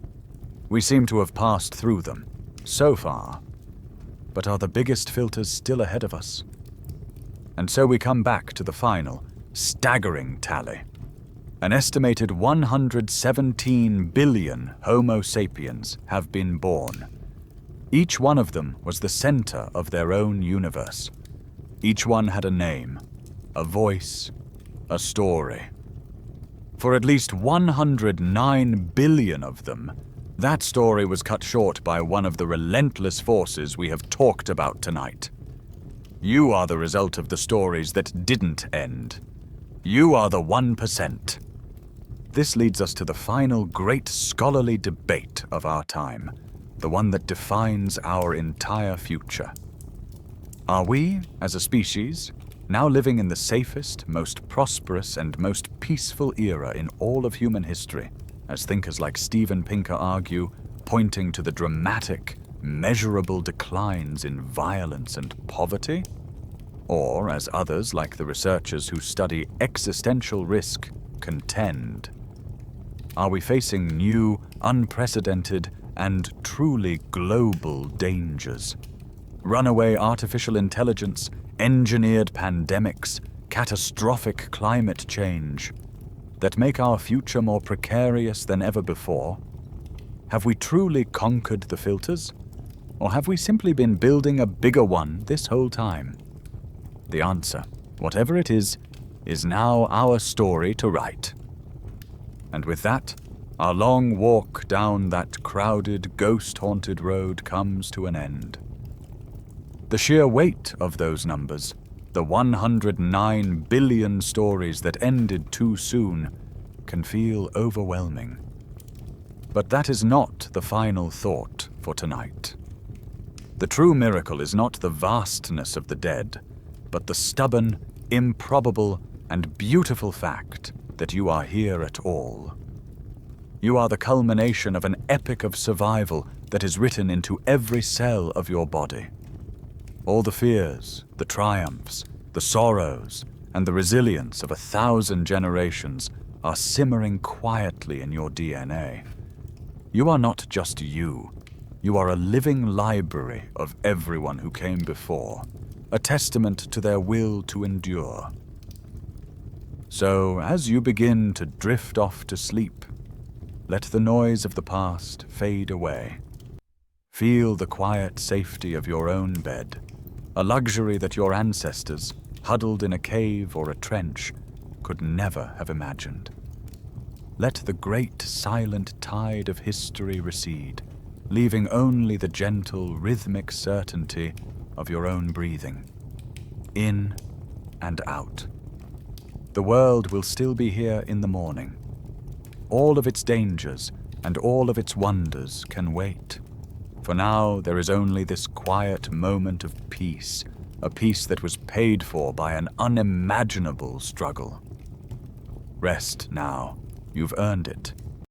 We seem to have passed through them, so far. But are the biggest filters still ahead of us? And so we come back to the final, staggering tally. An estimated 117 billion Homo sapiens have been born. Each one of them was the center of their own universe. Each one had a name, a voice, a story. For at least 109 billion of them, that story was cut short by one of the relentless forces we have talked about tonight. You are the result of the stories that didn't end. You are the 1%. This leads us to the final great scholarly debate of our time, the one that defines our entire future. Are we, as a species, now living in the safest, most prosperous, and most peaceful era in all of human history, as thinkers like Steven Pinker argue, pointing to the dramatic, measurable declines in violence and poverty? Or, as others like the researchers who study existential risk contend, are we facing new, unprecedented, and truly global dangers? Runaway artificial intelligence, engineered pandemics, catastrophic climate change that make our future more precarious than ever before? Have we truly conquered the filters? Or have we simply been building a bigger one this whole time? The answer, whatever it is now our story to write. And with that, our long walk down that crowded, ghost-haunted road comes to an end. The sheer weight of those numbers, the 109 billion stories that ended too soon, can feel overwhelming. But that is not the final thought for tonight. The true miracle is not the vastness of the dead, but the stubborn, improbable, and beautiful fact that you are here at all. You are the culmination of an epic of survival that is written into every cell of your body. All the fears, the triumphs, the sorrows, and the resilience of 1,000 generations are simmering quietly in your DNA. You are not just you. You are a living library of everyone who came before, a testament to their will to endure. So, as you begin to drift off to sleep, let the noise of the past fade away. Feel the quiet safety of your own bed, a luxury that your ancestors, huddled in a cave or a trench, could never have imagined. Let the great silent tide of history recede, leaving only the gentle, rhythmic certainty of your own breathing, in and out. The world will still be here in the morning. All of its dangers and all of its wonders can wait. For now, there is only this quiet moment of peace, a peace that was paid for by an unimaginable struggle. Rest now. You've earned it.